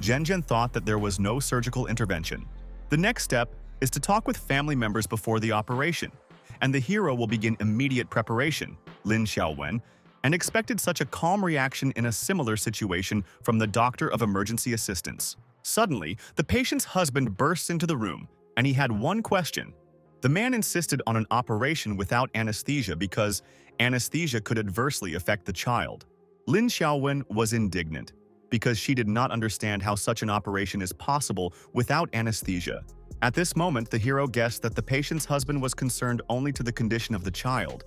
Zhen thought that there was no surgical intervention. The next step is to talk with family members before the operation, and the hero will begin immediate preparation, Lin Xiaowen, and expected such a calm reaction in a similar situation from the doctor of emergency assistance. Suddenly, the patient's husband bursts into the room, and he had one question. The man insisted on an operation without anesthesia because anesthesia could adversely affect the child. Lin Xiaowen was indignant because she did not understand how such an operation is possible without anesthesia. At this moment, the hero guessed that the patient's husband was concerned only to the condition of the child.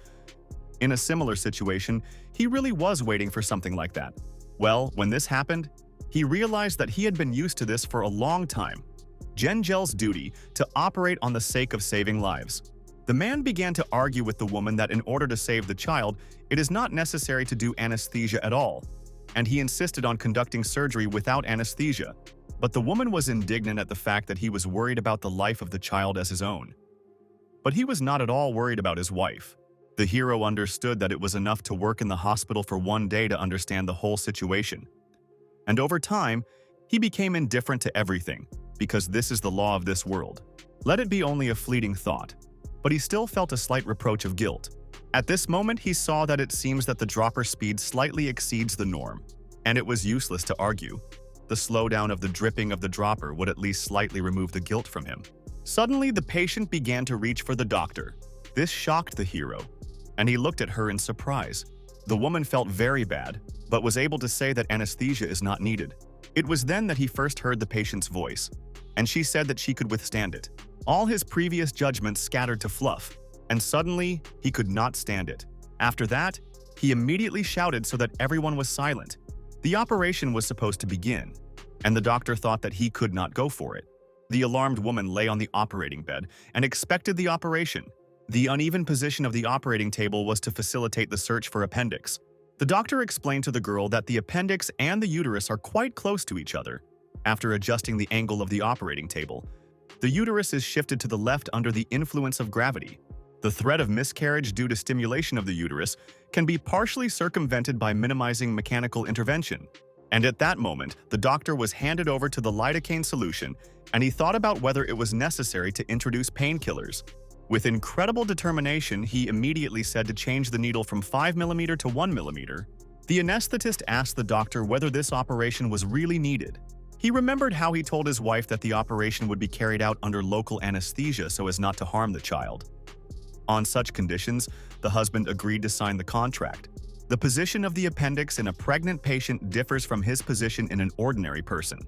In a similar situation, he really was waiting for something like that. Well, when this happened, he realized that he had been used to this for a long time. Zhen's duty to operate on the sake of saving lives. The man began to argue with the woman that in order to save the child, it is not necessary to do anesthesia at all, and he insisted on conducting surgery without anesthesia. But the woman was indignant at the fact that he was worried about the life of the child as his own. But he was not at all worried about his wife. The hero understood that it was enough to work in the hospital for one day to understand the whole situation. And over time, he became indifferent to everything, because this is the law of this world. Let it be only a fleeting thought. But he still felt a slight reproach of guilt. At this moment, he saw that it seems that the dropper speed slightly exceeds the norm, and it was useless to argue. The slowdown of the dripping of the dropper would at least slightly remove the guilt from him. Suddenly, the patient began to reach for the doctor. This shocked the hero, and he looked at her in surprise. The woman felt very bad, but was able to say that anesthesia is not needed. It was then that he first heard the patient's voice, and she said that she could withstand it. All his previous judgments scattered to fluff, and suddenly, he could not stand it. After that, he immediately shouted so that everyone was silent. The operation was supposed to begin, and the doctor thought that he could not go for it. The alarmed woman lay on the operating bed and expected the operation. The uneven position of the operating table was to facilitate the search for appendix. The doctor explained to the girl that the appendix and the uterus are quite close to each other. After adjusting the angle of the operating table, the uterus is shifted to the left under the influence of gravity. The threat of miscarriage due to stimulation of the uterus can be partially circumvented by minimizing mechanical intervention. And at that moment, the doctor was handed over to the lidocaine solution, and he thought about whether it was necessary to introduce painkillers. With incredible determination, he immediately said to change the needle from 5 mm to 1 mm. The anesthetist asked the doctor whether this operation was really needed. He remembered how he told his wife that the operation would be carried out under local anesthesia so as not to harm the child. On such conditions, the husband agreed to sign the contract. The The position of the appendix in a pregnant patient differs from his position in an ordinary person.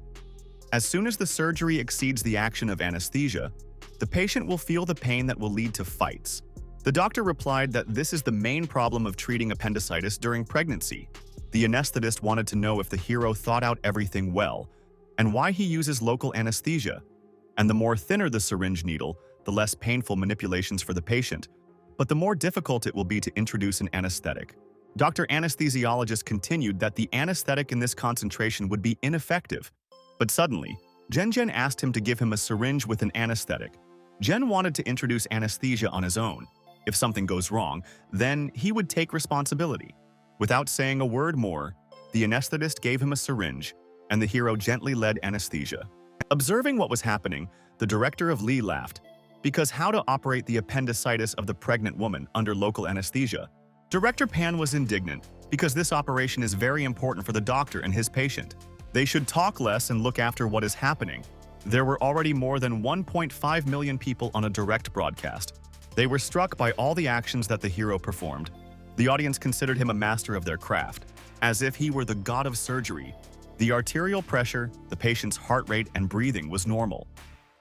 As soon as the surgery exceeds the action of anesthesia, the patient will feel the pain that will lead to fights. The doctor replied that this is the main problem of treating appendicitis during pregnancy. The anesthetist wanted to know if the hero thought out everything well, and why he uses local anesthesia. And the more thinner the syringe needle, the less painful manipulations for the patient, but the more difficult it will be to introduce an anesthetic. Dr. Anesthesiologist continued that the anesthetic in this concentration would be ineffective. But suddenly, Jen asked him to give him a syringe with an anesthetic. Jen wanted to introduce anesthesia on his own. If something goes wrong, then he would take responsibility. Without saying a word more, the anesthetist gave him a syringe, and the hero gently led anesthesia. Observing what was happening, the director of Lee laughed, because how to operate the appendicitis of the pregnant woman under local anesthesia? Director Pan was indignant, because this operation is very important for the doctor and his patient. They should talk less and look after what is happening. There were already more than 1.5 million people on a direct broadcast. They were struck by all the actions that the hero performed. The audience considered him a master of their craft, as if he were the god of surgery. The arterial pressure, the patient's heart rate, and breathing was normal.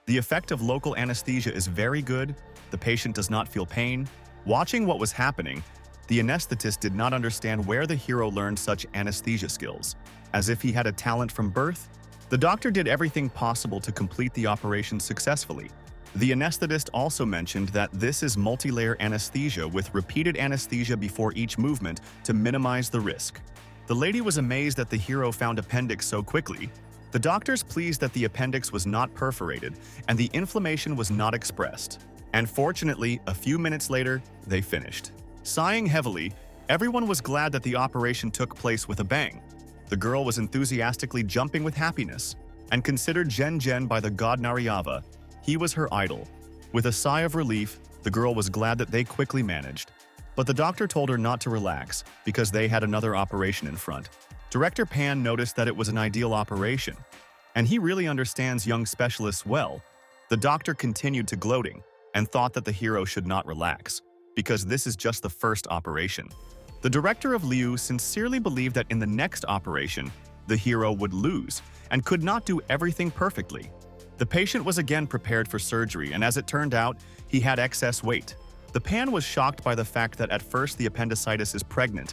The effect of local anesthesia is very good. The patient does not feel pain. Watching what was happening, the anesthetist did not understand where the hero learned such anesthesia skills. As if he had a talent from birth, the doctor did everything possible to complete the operation successfully. The anesthetist also mentioned that this is multi-layer anesthesia with repeated anesthesia before each movement to minimize the risk. The lady was amazed that the hero found appendix so quickly. The doctors pleased that the appendix was not perforated and the inflammation was not expressed. And fortunately, a few minutes later, they finished. Sighing heavily, everyone was glad that the operation took place with a bang. The girl was enthusiastically jumping with happiness and considered Jen by the god Naryava. He was her idol. With a sigh of relief, the girl was glad that they quickly managed. But the doctor told her not to relax because they had another operation in front. Director Pan noticed that it was an ideal operation, and he really understands young specialists well. The doctor continued to gloating and thought that the hero should not relax, because this is just the first operation. The director of Liu sincerely believed that in the next operation, the hero would lose and could not do everything perfectly. The patient was again prepared for surgery, and as it turned out, he had excess weight. The Pan was shocked by the fact that at first the appendicitis is pregnant,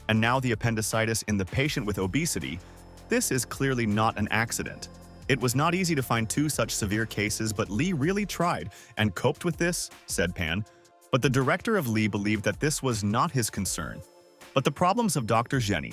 and now the appendicitis in the patient with obesity. This is clearly not an accident. It was not easy to find two such severe cases, but Lee really tried and coped with this, said Pan. But the director of Lee believed that this was not his concern, but the problems of Dr. Jenny.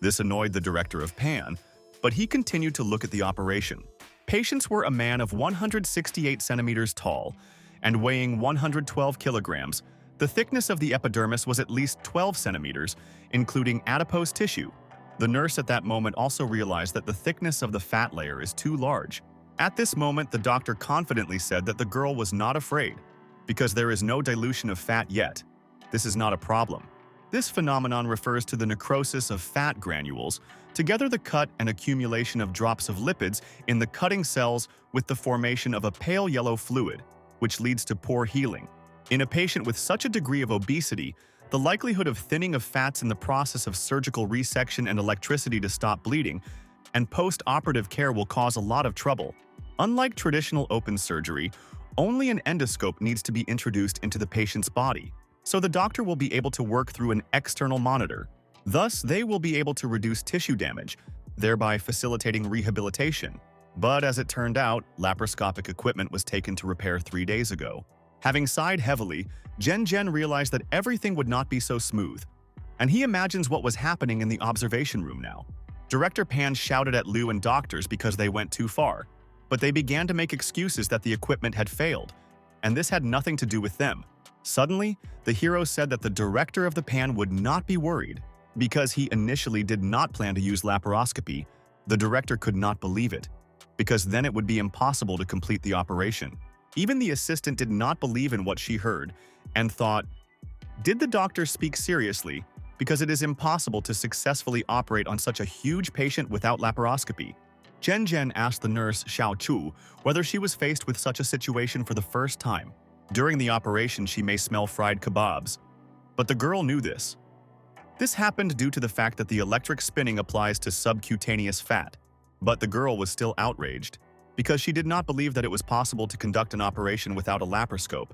This annoyed the director of Pan, but he continued to look at the operation. Patients were a man of 168 centimeters tall and weighing 112 kilograms. The thickness of the epidermis was at least 12 centimeters, including adipose tissue. The nurse at that moment also realized that the thickness of the fat layer is too large. At this moment, the doctor confidently said that the girl was not afraid, because there is no dilution of fat yet. This is not a problem. This phenomenon refers to the necrosis of fat granules, together the cut and accumulation of drops of lipids in the cutting cells with the formation of a pale yellow fluid, which leads to poor healing. In a patient with such a degree of obesity, the likelihood of thinning of fats in the process of surgical resection and electricity to stop bleeding and post-operative care will cause a lot of trouble. Unlike traditional open surgery, only an endoscope needs to be introduced into the patient's body, so the doctor will be able to work through an external monitor. Thus, they will be able to reduce tissue damage, thereby facilitating rehabilitation. But as it turned out, laparoscopic equipment was taken to repair 3 days ago. Having sighed heavily, Jen realized that everything would not be so smooth, and he imagines what was happening in the observation room now. Director Pan shouted at Liu and doctors because they went too far, but they began to make excuses that the equipment had failed, and this had nothing to do with them. Suddenly, the hero said that the director of the Pan would not be worried, because he initially did not plan to use laparoscopy. The director could not believe it, because then it would be impossible to complete the operation. Even the assistant did not believe in what she heard and thought, did the doctor speak seriously? Because it is impossible to successfully operate on such a huge patient without laparoscopy. Jen asked the nurse Xiao Chu whether she was faced with such a situation for the first time. During the operation, she may smell fried kebabs, but the girl knew this. This happened due to the fact that the electric spinning applies to subcutaneous fat. But the girl was still outraged, because she did not believe that it was possible to conduct an operation without a laparoscope.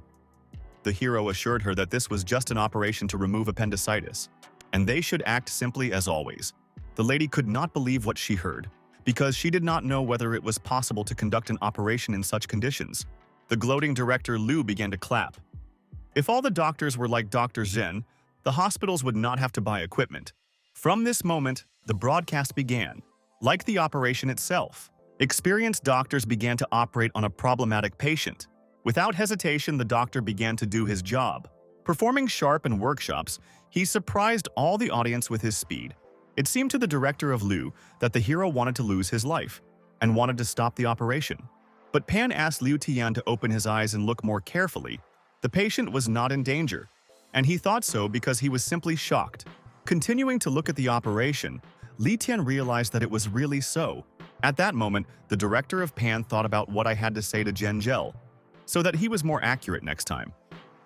The hero assured her that this was just an operation to remove appendicitis, and they should act simply as always. The lady could not believe what she heard, because she did not know whether it was possible to conduct an operation in such conditions. The gloating director Liu began to clap. If all the doctors were like Dr. Zhen, the hospitals would not have to buy equipment. From this moment, the broadcast began. Like the operation itself, experienced doctors began to operate on a problematic patient. Without hesitation, the doctor began to do his job. Performing sharp and workshops, he surprised all the audience with his speed. It seemed to the director of Liu that the hero wanted to lose his life and wanted to stop the operation. But Pan asked Liu Tian to open his eyes and look more carefully. The patient was not in danger, and he thought so because he was simply shocked. Continuing to look at the operation, Li Tian realized that it was really so. At that moment, the director of Pan thought about what I had to say to Zhengzhou, so that he was more accurate next time.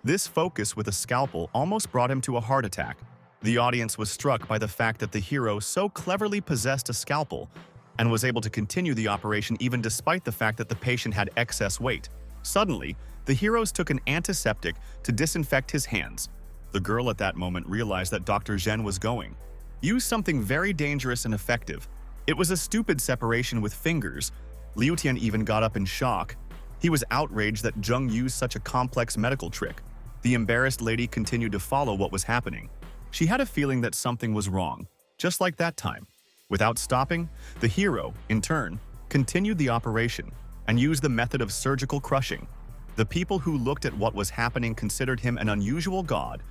This focus with a scalpel almost brought him to a heart attack. The audience was struck by the fact that the hero so cleverly possessed a scalpel and was able to continue the operation even despite the fact that the patient had excess weight. Suddenly, the heroes took an antiseptic to disinfect his hands. The girl at that moment realized that Dr. Zhen was going use something very dangerous and effective. It was a stupid separation with fingers. Liu Tian even got up in shock. He was outraged that Zheng used such a complex medical trick. The embarrassed lady continued to follow what was happening. She had a feeling that something was wrong, just like that time. Without stopping, the hero, in turn, continued the operation and used the method of surgical crushing. The people who looked at what was happening considered him an unusual god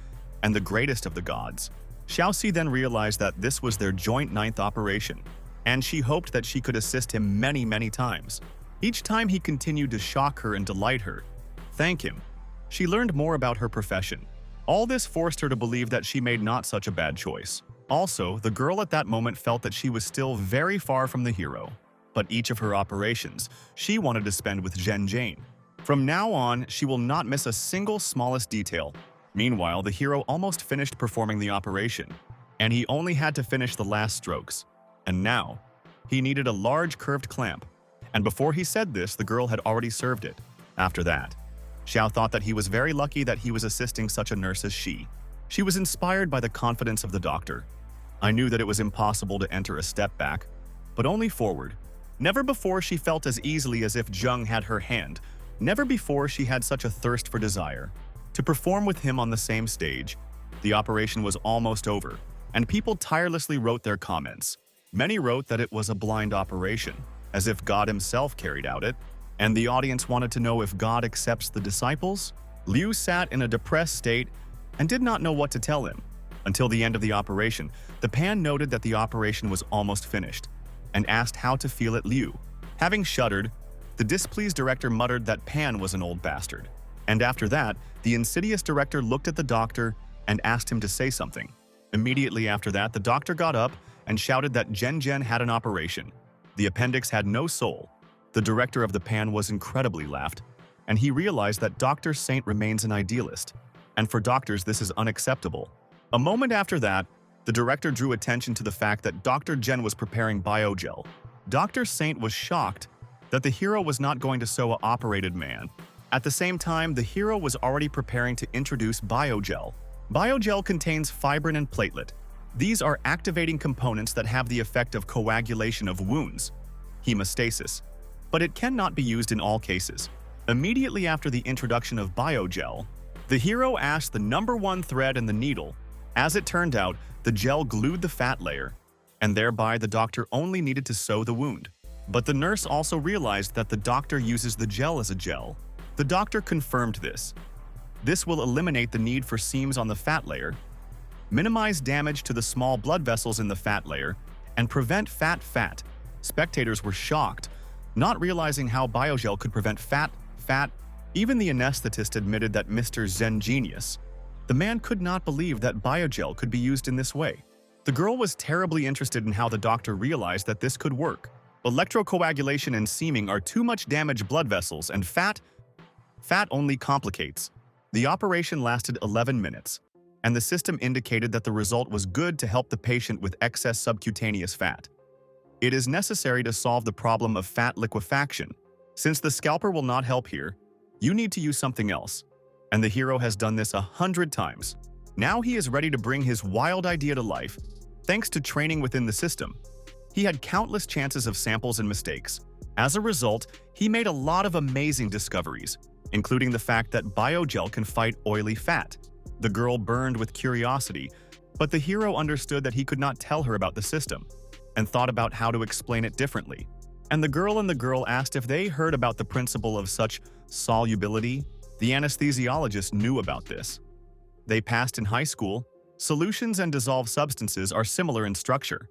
and the greatest of the gods. Xiaoxi then realized that this was their joint 9th operation, and she hoped that she could assist him many times. Each time he continued to shock her and delight her. Thank him. She learned more about her profession. All this forced her to believe that she made not such a bad choice. Also, the girl at that moment felt that she was still very far from the hero. But each of her operations, she wanted to spend with Zhen Jane. From now on, she will not miss a single smallest detail. Meanwhile, the hero almost finished performing the operation, and he only had to finish the last strokes. And now, he needed a large curved clamp. And before he said this, the girl had already served it. After that, Xiao thought that he was very lucky that he was assisting such a nurse as she. She was inspired by the confidence of the doctor. I knew that it was impossible to enter a step back, but only forward. Never before she felt as easily as if Zheng had her hand. Never before she had such a thirst for desire. To perform with him on the same stage, the operation was almost over, and people tirelessly wrote their comments. Many wrote that it was a blind operation, as if God himself carried out it, and the audience wanted to know if God accepts the disciples. Liu sat in a depressed state and did not know what to tell him. Until the end of the operation, the Pan noted that the operation was almost finished, and asked how to feel at Liu. Having shuddered, the displeased director muttered that Pan was an old bastard. And after that, the insidious director looked at the doctor and asked him to say something. Immediately after that, the doctor got up and shouted that Zhen had an operation. The appendix had no soul. The director of the Pan was incredibly laughed, and he realized that Dr. Saint remains an idealist, and for doctors this is unacceptable. A moment after that, the director drew attention to the fact that Dr. Zhen was preparing biogel. Dr. Saint was shocked that the hero was not going to sew an operated man. At the same time, the hero was already preparing to introduce biogel. Biogel contains fibrin and platelet. These are activating components that have the effect of coagulation of wounds, hemostasis, but it cannot be used in all cases. Immediately after the introduction of biogel, the hero asked the #1 thread and the needle. As it turned out, the gel glued the fat layer, and thereby the doctor only needed to sew the wound. But the nurse also realized that the doctor uses the gel as a gel. The doctor confirmed this. This will eliminate the need for seams on the fat layer, minimize damage to the small blood vessels in the fat layer, and prevent fat. Spectators were shocked, not realizing how biogel could prevent fat. Even the anesthetist admitted that Mr. Zhen genius. The man could not believe that biogel could be used in this way. The girl was terribly interested in how the doctor realized that this could work. Electrocoagulation and seaming are too much damaged blood vessels, and fat only complicates. The operation lasted 11 minutes. and the system indicated that the result was good to help the patient with excess subcutaneous fat. It is necessary to solve the problem of fat liquefaction. Since the scalper will not help here, you need to use something else. And the hero has done this 100 times. Now he is ready to bring his wild idea to life, thanks to training within the system. He had countless chances of samples and mistakes. As a result, he made a lot of amazing discoveries, including the fact that biogel can fight oily fat. The girl burned with curiosity, but the hero understood that he could not tell her about the system, and thought about how to explain it differently. And the girl asked if they heard about the principle of such solubility. The anesthesiologist knew about this. They passed in high school. Solutions and dissolved substances are similar in structure,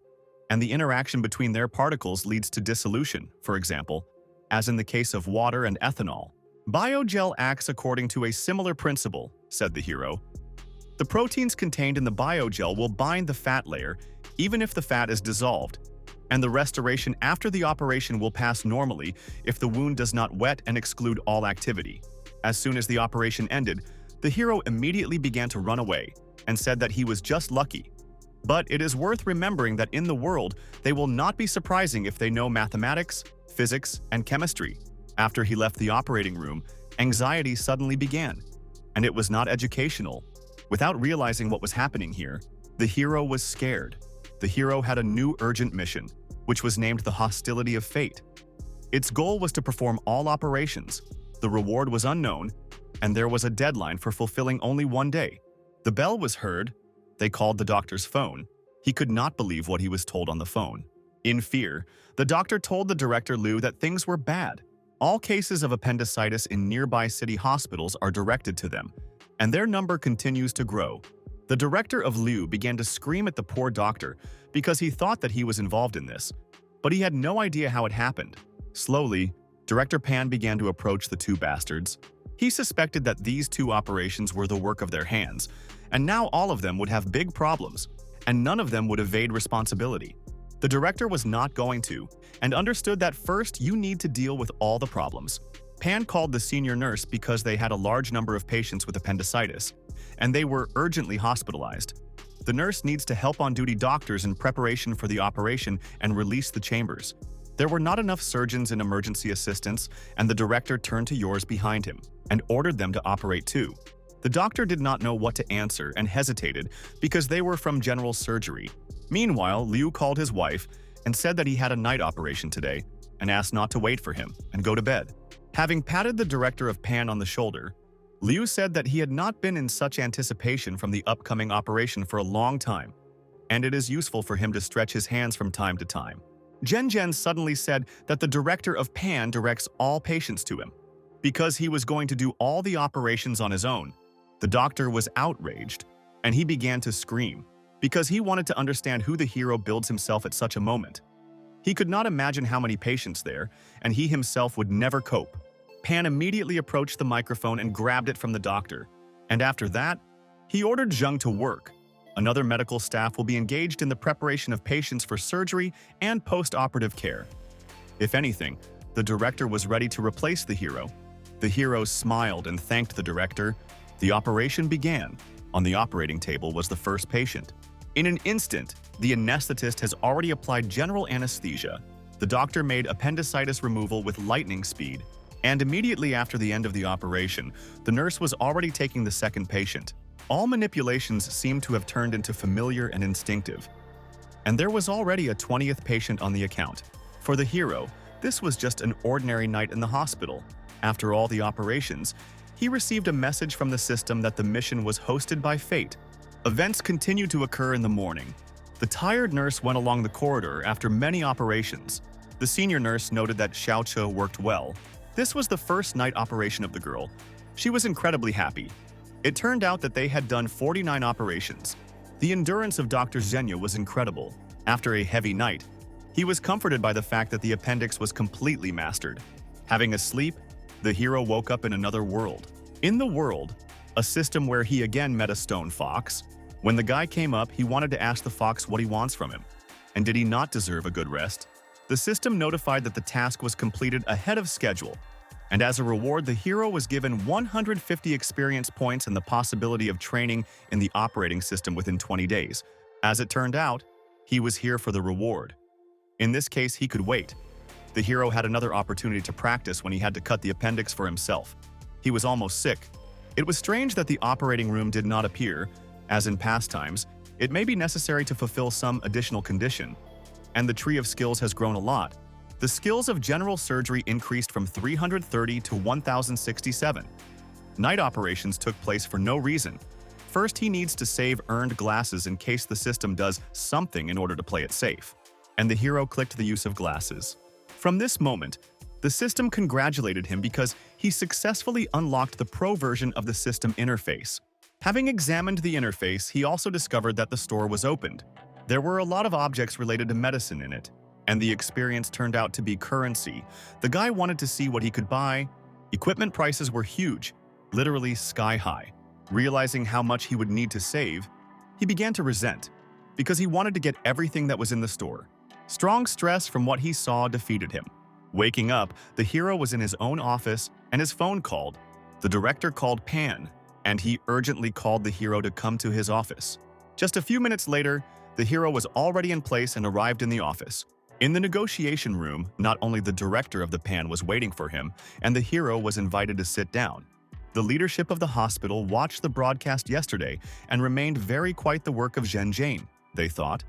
and the interaction between their particles leads to dissolution, for example, as in the case of water and ethanol. Biogel acts according to a similar principle, said the hero. The proteins contained in the biogel will bind the fat layer, even if the fat is dissolved, and the restoration after the operation will pass normally if the wound does not wet and exclude all activity. As soon as the operation ended, the hero immediately began to run away and said that he was just lucky. But it is worth remembering that in the world, they will not be surprising if they know mathematics, physics, and chemistry. After he left the operating room, anxiety suddenly began, and it was not educational. Without realizing what was happening here, the hero was scared. The hero had a new urgent mission, which was named the Hostility of Fate. Its goal was to perform all operations. The reward was unknown, and there was a deadline for fulfilling only one day. The bell was heard. They called the doctor's phone. He could not believe what he was told on the phone. In fear, the doctor told the director Liu that things were bad. All cases of appendicitis in nearby city hospitals are directed to them, and their number continues to grow. The director of Liu began to scream at the poor doctor because he thought that he was involved in this, but he had no idea how it happened. Slowly, Director Pan began to approach the two bastards. He suspected that these two operations were the work of their hands, and now all of them would have big problems, and none of them would evade responsibility. The director was not going to, and understood that first you need to deal with all the problems. Pan called the senior nurse because they had a large number of patients with appendicitis, and they were urgently hospitalized. The nurse needs to help on-duty doctors in preparation for the operation and release the chambers. There were not enough surgeons and emergency assistants, and the director turned to yours behind him and ordered them to operate too. The doctor did not know what to answer and hesitated because they were from general surgery. Meanwhile, Liu called his wife and said that he had a night operation today and asked not to wait for him and go to bed. Having patted the director of Pan on the shoulder, Liu said that he had not been in such anticipation from the upcoming operation for a long time, and it is useful for him to stretch his hands from time to time. Zhen suddenly said that the director of Pan directs all patients to him, because he was going to do all the operations on his own. The doctor was outraged, and he began to scream, because he wanted to understand who the hero builds himself at such a moment. He could not imagine how many patients there, and he himself would never cope. Pan immediately approached the microphone and grabbed it from the doctor, and after that, he ordered Zheng to work. Another medical staff will be engaged in the preparation of patients for surgery and post-operative care. If anything, the director was ready to replace the hero. The hero smiled and thanked the director. The operation began. On the operating table was the first patient. In an instant, the anesthetist has already applied general anesthesia. The doctor made appendicitis removal with lightning speed, and immediately after the end of the operation, the nurse was already taking the second patient. All manipulations seemed to have turned into familiar and instinctive. And there was already a 20th patient on the account. For the hero, this was just an ordinary night in the hospital. After all the operations, he received a message from the system that the mission was hosted by fate. Events continued to occur in the morning. The tired nurse went along the corridor after many operations. The senior nurse noted that Xiaoche worked well. This was the first night operation of the girl. She was incredibly happy. It turned out that they had done 49 operations. The endurance of Dr. Zhenya was incredible. After a heavy night, he was comforted by the fact that the appendix was completely mastered. Having a sleep, the hero woke up in another world. In the world, a system where he again met a stone fox. When the guy came up, he wanted to ask the fox what he wants from him. And did he not deserve a good rest? The system notified that the task was completed ahead of schedule. And as a reward, the hero was given 150 experience points and the possibility of training in the operating system within 20 days. As it turned out, he was here for the reward. In this case, he could wait. The hero had another opportunity to practice when he had to cut the appendix for himself. He was almost sick. It was strange that the operating room did not appear. As in past times, it may be necessary to fulfill some additional condition. And the tree of skills has grown a lot. The skills of general surgery increased from 330 to 1,067. Night operations took place for no reason. First, he needs to save earned glasses in case the system does something in order to play it safe. And the hero clicked the use of glasses. From this moment, the system congratulated him because he successfully unlocked the pro version of the system interface. Having examined the interface, he also discovered that the store was opened. There were a lot of objects related to medicine in it, and the experience turned out to be currency. The guy wanted to see what he could buy. Equipment prices were huge, literally sky high. Realizing how much he would need to save, he began to resent, because he wanted to get everything that was in the store. Strong stress from what he saw defeated him. Waking up, the hero was in his own office and his phone called. The director called Pan, and he urgently called the hero to come to his office. Just a few minutes later, the hero was already in place and arrived in the office. In the negotiation room, not only the director of the Pan was waiting for him, and the hero was invited to sit down. The leadership of the hospital watched the broadcast yesterday and remained very quite the work of Zhen Jane, they thought,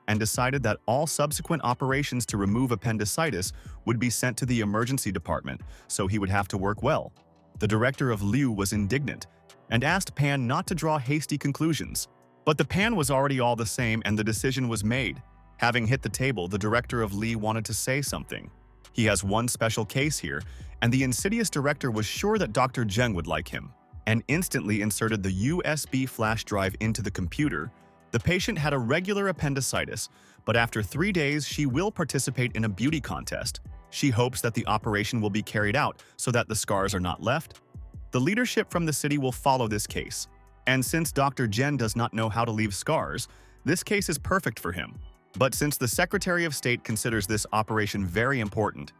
and decided that all subsequent operations to remove appendicitis would be sent to the emergency department, so he would have to work well. The director of Liu was indignant and asked Pan not to draw hasty conclusions. But the Pan was already all the same and the decision was made. Having hit the table, the director of Li wanted to say something. He has one special case here, and the insidious director was sure that Dr. Zheng would like him, and instantly inserted the USB flash drive into the computer. The patient had a regular appendicitis, but after 3 days she will participate in a beauty contest. She hopes that the operation will be carried out so that the scars are not left. The leadership from the city will follow this case, and since Dr. Zhen does not know how to leave scars, this case is perfect for him. But since the Secretary of State considers this operation very important,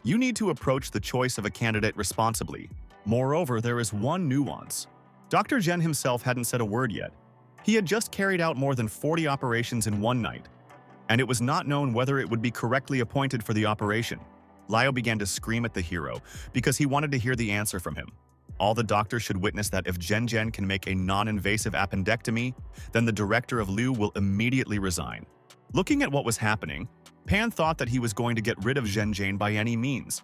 you need to approach the choice of a candidate responsibly. Moreover, there is one nuance. Dr. Zhen himself hadn't said a word yet. He had just carried out more than 40 operations in one night, and it was not known whether it would be correctly appointed for the operation. Liu began to scream at the hero because he wanted to hear the answer from him. All the doctors should witness that if Zhen Zhen can make a non-invasive appendectomy, then the director of Liu will immediately resign. Looking at what was happening, Pan thought that he was going to get rid of Zhen Zhen by any means,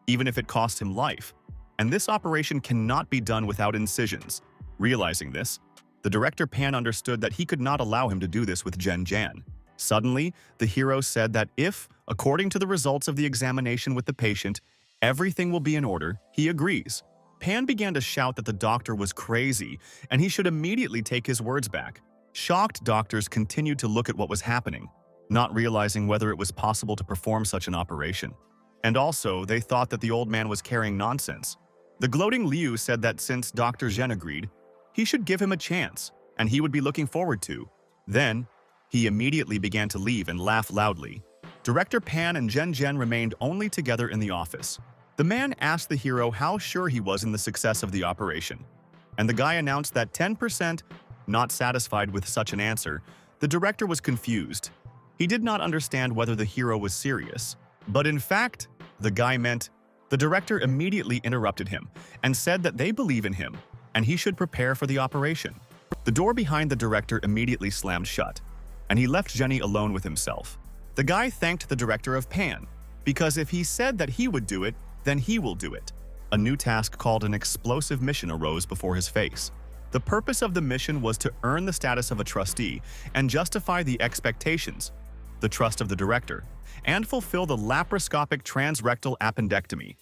even if it cost him life. And this operation cannot be done without incisions. Realizing this, the director Pan understood that he could not allow him to do this with Zhen Zhen. Suddenly, the hero said that if, according to the results of the examination with the patient, everything will be in order, he agrees. Pan began to shout that the doctor was crazy and he should immediately take his words back. Shocked doctors continued to look at what was happening, not realizing whether it was possible to perform such an operation. And also, they thought that the old man was carrying nonsense. The gloating Liu said that since Dr. Zhen agreed, he should give him a chance, and he would be looking forward to. Then, he immediately began to leave and laugh loudly. Director Pan and Zhen Zhen remained only together in the office. The man asked the hero how sure he was in the success of the operation, and the guy announced that 10%. Not satisfied with such an answer, the director was confused. He did not understand whether the hero was serious, but in fact, the guy meant. The director immediately interrupted him and said that they believe in him and he should prepare for the operation. The door behind the director immediately slammed shut, and he left Jenny alone with himself. The guy thanked the director of Pan, because if he said that he would do it, then he will do it. A new task called an explosive mission arose before his face. The purpose of the mission was to earn the status of a trustee and justify the expectations, the trust of the director, and fulfill the laparoscopic transrectal appendectomy.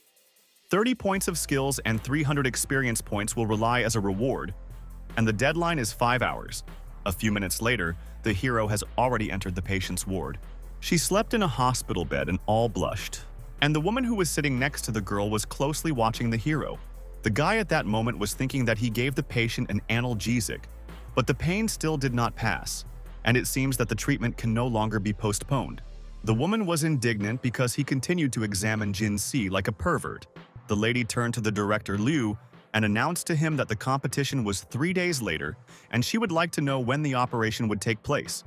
30 points of skills and 300 experience points will rely as a reward, and the deadline is 5 hours. A few minutes later, the hero has already entered the patient's ward. She slept in a hospital bed and all blushed, and the woman who was sitting next to the girl was closely watching the hero. The guy at that moment was thinking that he gave the patient an analgesic, but the pain still did not pass, and it seems that the treatment can no longer be postponed. The woman was indignant because he continued to examine Jin Si like a pervert. the lady turned to the director Liu and announced to him that the competition was 3 days later and she would like to know when the operation would take place.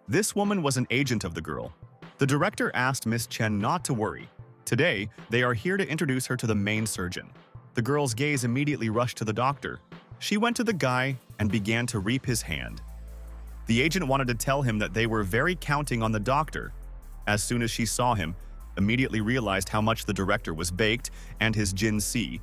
This woman was an agent of the girl. The director asked Miss Chen not to worry. Today, they are here to introduce her to the main surgeon. The girl's gaze immediately rushed to the doctor. She went to the guy and began to reap his hand. The agent wanted to tell him that they were very counting on the doctor. As soon as she saw him, immediately realized how much the director was baked and his Jin C,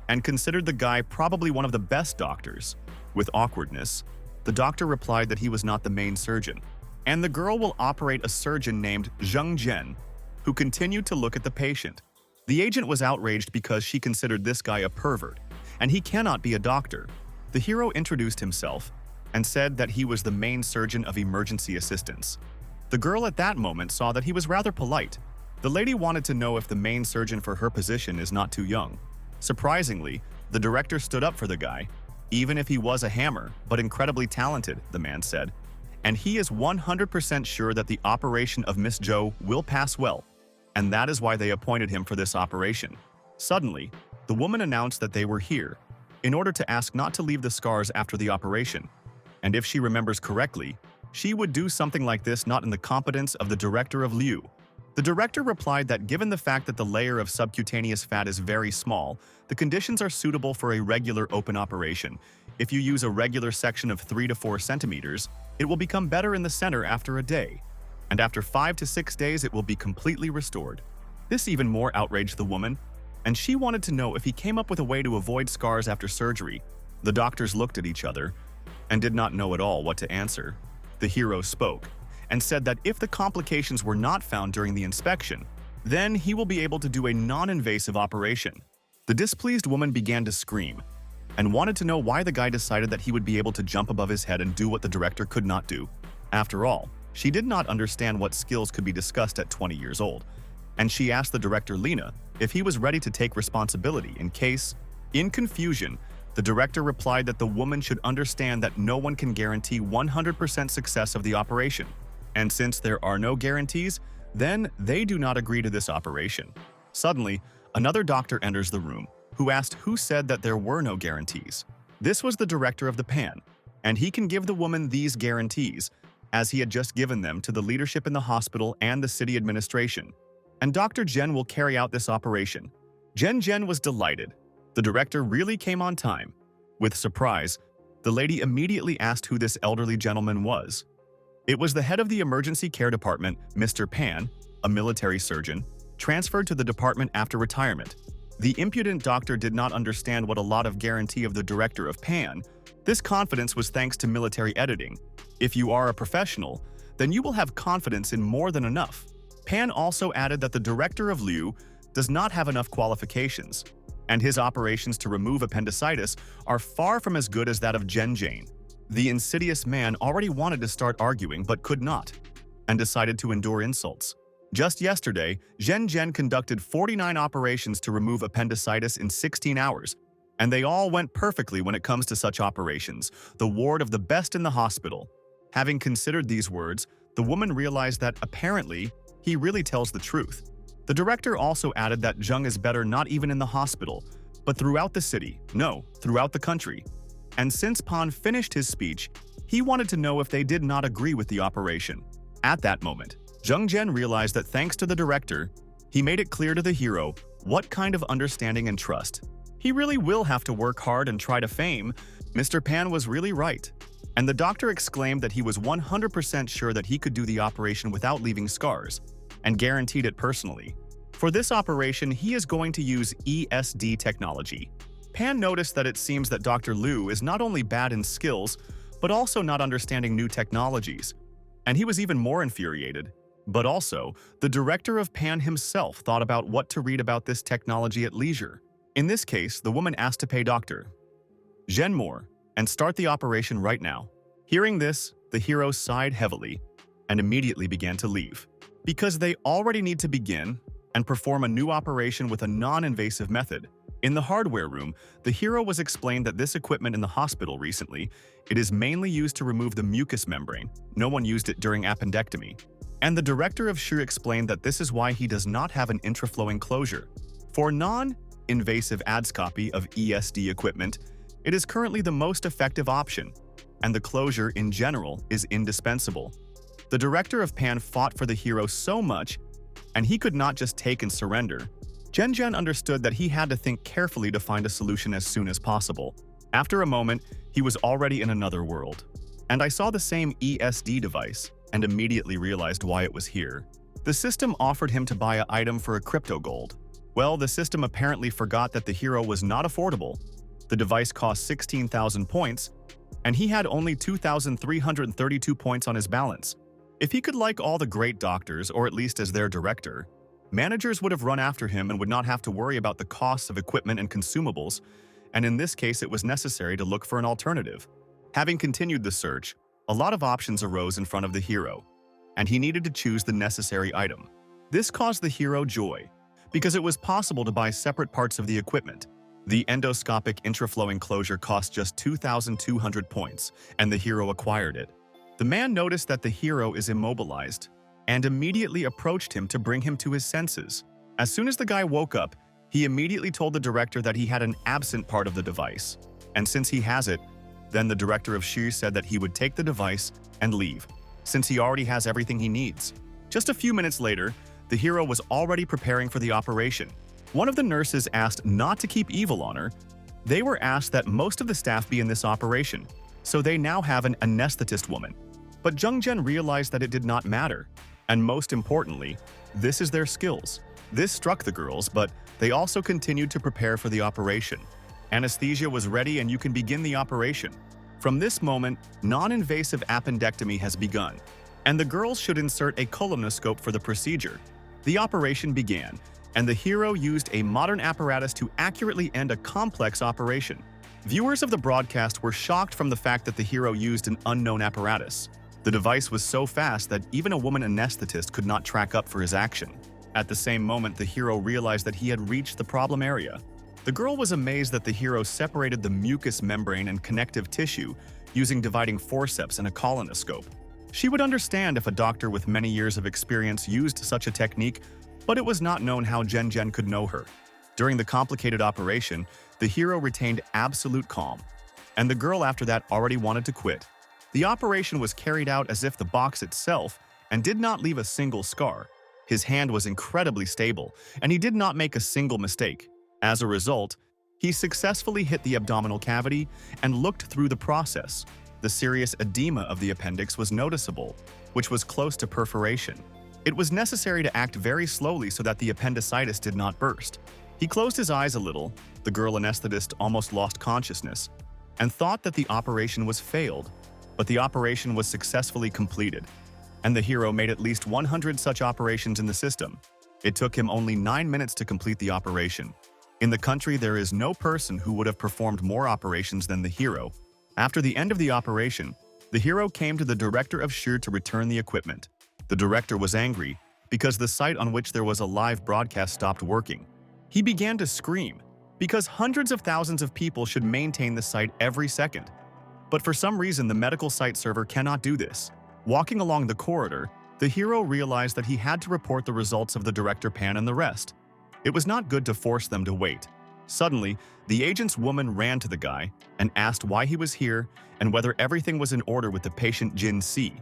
and considered the guy probably one of the best doctors. With awkwardness, the doctor replied that he was not the main surgeon, and the girl will operate a surgeon named Zheng Zhen, who continued to look at the patient. The agent was outraged because she considered this guy a pervert, and he cannot be a doctor. The hero introduced himself and said that he was the main surgeon of emergency assistance. The girl at that moment saw that he was rather polite. The lady wanted to know if the main surgeon for her position is not too young. Surprisingly, the director stood up for the guy, even if he was a hammer, but incredibly talented, the man said. And he is 100% sure that the operation of Miss Zhou will pass well, and that is why they appointed him for this operation. Suddenly, the woman announced that they were here in order to ask not to leave the scars after the operation. And if she remembers correctly, she would do something like this not in the competence of the director of Liu. The director replied that given the fact that the layer of subcutaneous fat is very small, the conditions are suitable for a regular open operation. If you use a regular section of 3 to 4 centimeters, it will become better in the center after a day, and after 5 to 6 days it will be completely restored. This even more outraged the woman, and she wanted to know if he came up with a way to avoid scars after surgery. The doctors looked at each other and did not know at all what to answer. The hero spoke and said that if the complications were not found during the inspection, then he will be able to do a non-invasive operation. The displeased woman began to scream and wanted to know why the guy decided that he would be able to jump above his head and do what the director could not do. After all, she did not understand what skills could be discussed at 20 years old, and she asked the director Lena if he was ready to take responsibility in case. In confusion, the director replied that the woman should understand that no one can guarantee 100% success of the operation, and since there are no guarantees, then they do not agree to this operation. Suddenly, another doctor enters the room, who asked who said that there were no guarantees. This was the director of the PAN, and he can give the woman these guarantees, as he had just given them to the leadership in the hospital and the city administration. And Dr. Zhen will carry out this operation. Zhen was delighted. The director really came on time. With surprise, the lady immediately asked who this elderly gentleman was. It was the head of the emergency care department, Mr. Pan, a military surgeon, transferred to the department after retirement. The impudent doctor did not understand what a lot of guarantee of the director of Pan. This confidence was thanks to military editing. If you are a professional, then you will have confidence in more than enough. Pan also added that the director of Liu does not have enough qualifications, and his operations to remove appendicitis are far from as good as that of Zhen. The insidious man already wanted to start arguing but could not, and decided to endure insults. Just yesterday, Zhen conducted 49 operations to remove appendicitis in 16 hours, and they all went perfectly when it comes to such operations, the ward of the best in the hospital. Having considered these words, the woman realized that apparently he really tells the truth. The director also added that Zheng is better not even in the hospital, but throughout the city, no, throughout the country. And since Pan finished his speech, he wanted to know if they did not agree with the operation. At that moment, Zheng realized that thanks to the director, he made it clear to the hero what kind of understanding and trust. He really will have to work hard and try to fame. Mr. Pan was really right. And the doctor exclaimed that he was 100% sure that he could do the operation without leaving scars, and guaranteed it personally. For this operation, he is going to use ESD technology. Pan noticed that it seems that Dr. Liu is not only bad in skills, but also not understanding new technologies. And he was even more infuriated. But also, the director of Pan himself thought about what to read about this technology at leisure. In this case, the woman asked to pay Dr. Zhen more and start the operation right now. Hearing this, the hero sighed heavily and immediately began to leave, because they already need to begin and perform a new operation with a non-invasive method. In the hardware room, the hero was explained that this equipment in the hospital recently, it is mainly used to remove the mucous membrane. No one used it during appendectomy. And the director of Shu explained that this is why he does not have an intraflowing closure. For non-invasive adscopy of ESD equipment, it is currently the most effective option, and the closure in general is indispensable. The director of Pan fought for the hero so much, and he could not just take and surrender. Jen understood that he had to think carefully to find a solution as soon as possible. After a moment, he was already in another world. And I saw the same ESD device, and immediately realized why it was here. The system offered him to buy an item for a crypto gold. Well, the system apparently forgot that the hero was not affordable. The device cost 16,000 points, and he had only 2,332 points on his balance. If he could like all the great doctors, or at least as their director, managers would have run after him and would not have to worry about the costs of equipment and consumables, and in this case it was necessary to look for an alternative. Having continued the search, a lot of options arose in front of the hero, and he needed to choose the necessary item. This caused the hero joy, because it was possible to buy separate parts of the equipment. The endoscopic intraflow enclosure cost just 2,200 points, and the hero acquired it. The man noticed that the hero is immobilized, and immediately approached him to bring him to his senses. As soon as the guy woke up, he immediately told the director that he had an absent part of the device, and since he has it, then the director of SHI said that he would take the device and leave, since he already has everything he needs. Just a few minutes later, the hero was already preparing for the operation. One of the nurses asked not to keep evil on her. They were asked that most of the staff be in this operation, so they now have an anesthetist woman. But Jung-Jen realized that it did not matter, and most importantly, this is their skills. This struck the girls, but they also continued to prepare for the operation. Anesthesia was ready and you can begin the operation. From this moment, non-invasive appendectomy has begun, and the girls should insert a colonoscope for the procedure. The operation began, and the hero used a modern apparatus to accurately end a complex operation. Viewers of the broadcast were shocked from the fact that the hero used an unknown apparatus. The device was so fast that even a woman anesthetist could not track up for his action. At the same moment, the hero realized that he had reached the problem area. The girl was amazed that the hero separated the mucous membrane and connective tissue using dividing forceps and a colonoscope. She would understand if a doctor with many years of experience used such a technique, but it was not known how Jen could know her. During the complicated operation, the hero retained absolute calm, and the girl after that already wanted to quit. The operation was carried out as if the box itself and did not leave a single scar. His hand was incredibly stable, and he did not make a single mistake. As a result, he successfully hit the abdominal cavity and looked through the process. The serious edema of the appendix was noticeable, which was close to perforation. It was necessary to act very slowly so that the appendicitis did not burst. He closed his eyes a little. The girl anesthetist almost lost consciousness and thought that the operation was failed, but the operation was successfully completed, and the hero made at least 100 such operations in the system. It took him only 9 minutes to complete the operation. In the country, there is no person who would have performed more operations than the hero. After the end of the operation, the hero came to the director of SHI to return the equipment. The director was angry because the site on which there was a live broadcast stopped working. He began to scream because hundreds of thousands of people should maintain the site every second. But for some reason, the medical site server cannot do this. Walking along the corridor, the hero realized that he had to report the results of the director Pan and the rest. It was not good to force them to wait. Suddenly, the agent's woman ran to the guy and asked why he was here and whether everything was in order with the patient Jin C.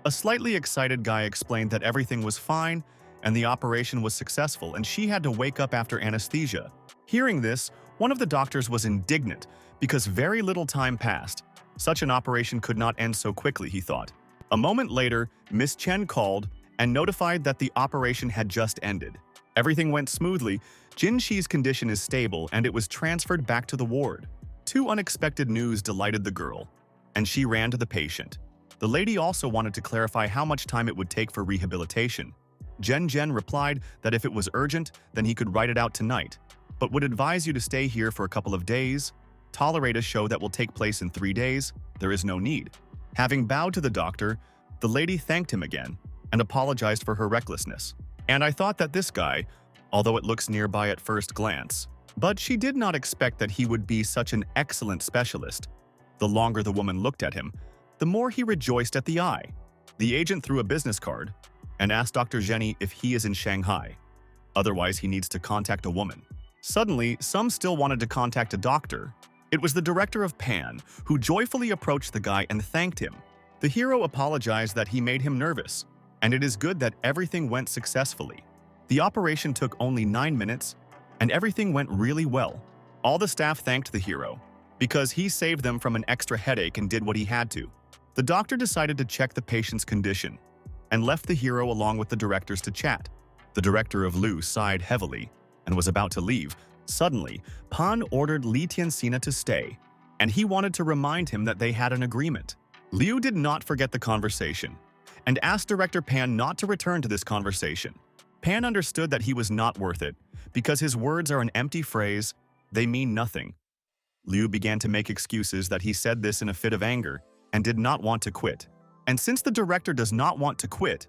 A slightly excited guy explained that everything was fine and the operation was successful and she had to wake up after anesthesia. Hearing this, one of the doctors was indignant because very little time passed. Such an operation could not end so quickly, he thought. A moment later, Miss Chen called and notified that the operation had just ended. Everything went smoothly. Jin Shi's condition is stable and it was transferred back to the ward. Two unexpected news delighted the girl, and she ran to the patient. The lady also wanted to clarify how much time it would take for rehabilitation. Jen replied that if it was urgent, then he could write it out tonight, but would advise you to stay here for a couple of days. Tolerate a show that will take place in 3 days. There is no need. Having bowed to the doctor, the lady thanked him again and apologized for her recklessness. And I thought that this guy, although it looks nearby at first glance, but she did not expect that he would be such an excellent specialist. The longer the woman looked at him, the more he rejoiced at the eye. The agent threw a business card and asked Dr. Jenny if he is in Shanghai. Otherwise, he needs to contact a woman. Suddenly, some still wanted to contact a doctor. It was the director of Pan, who joyfully approached the guy and thanked him. The hero apologized that he made him nervous, and it is good that everything went successfully. The operation took only 9 minutes, and everything went really well. All the staff thanked the hero, because he saved them from an extra headache and did what he had to. The doctor decided to check the patient's condition, and left the hero along with the directors to chat. The director of Lu sighed heavily, and was about to leave. Suddenly, Pan ordered Li Tianxina to stay, and he wanted to remind him that they had an agreement. Liu did not forget the conversation, and asked Director Pan not to return to this conversation. Pan understood that he was not worth it, because his words are an empty phrase, they mean nothing. Liu began to make excuses that he said this in a fit of anger, and did not want to quit. And since the director does not want to quit,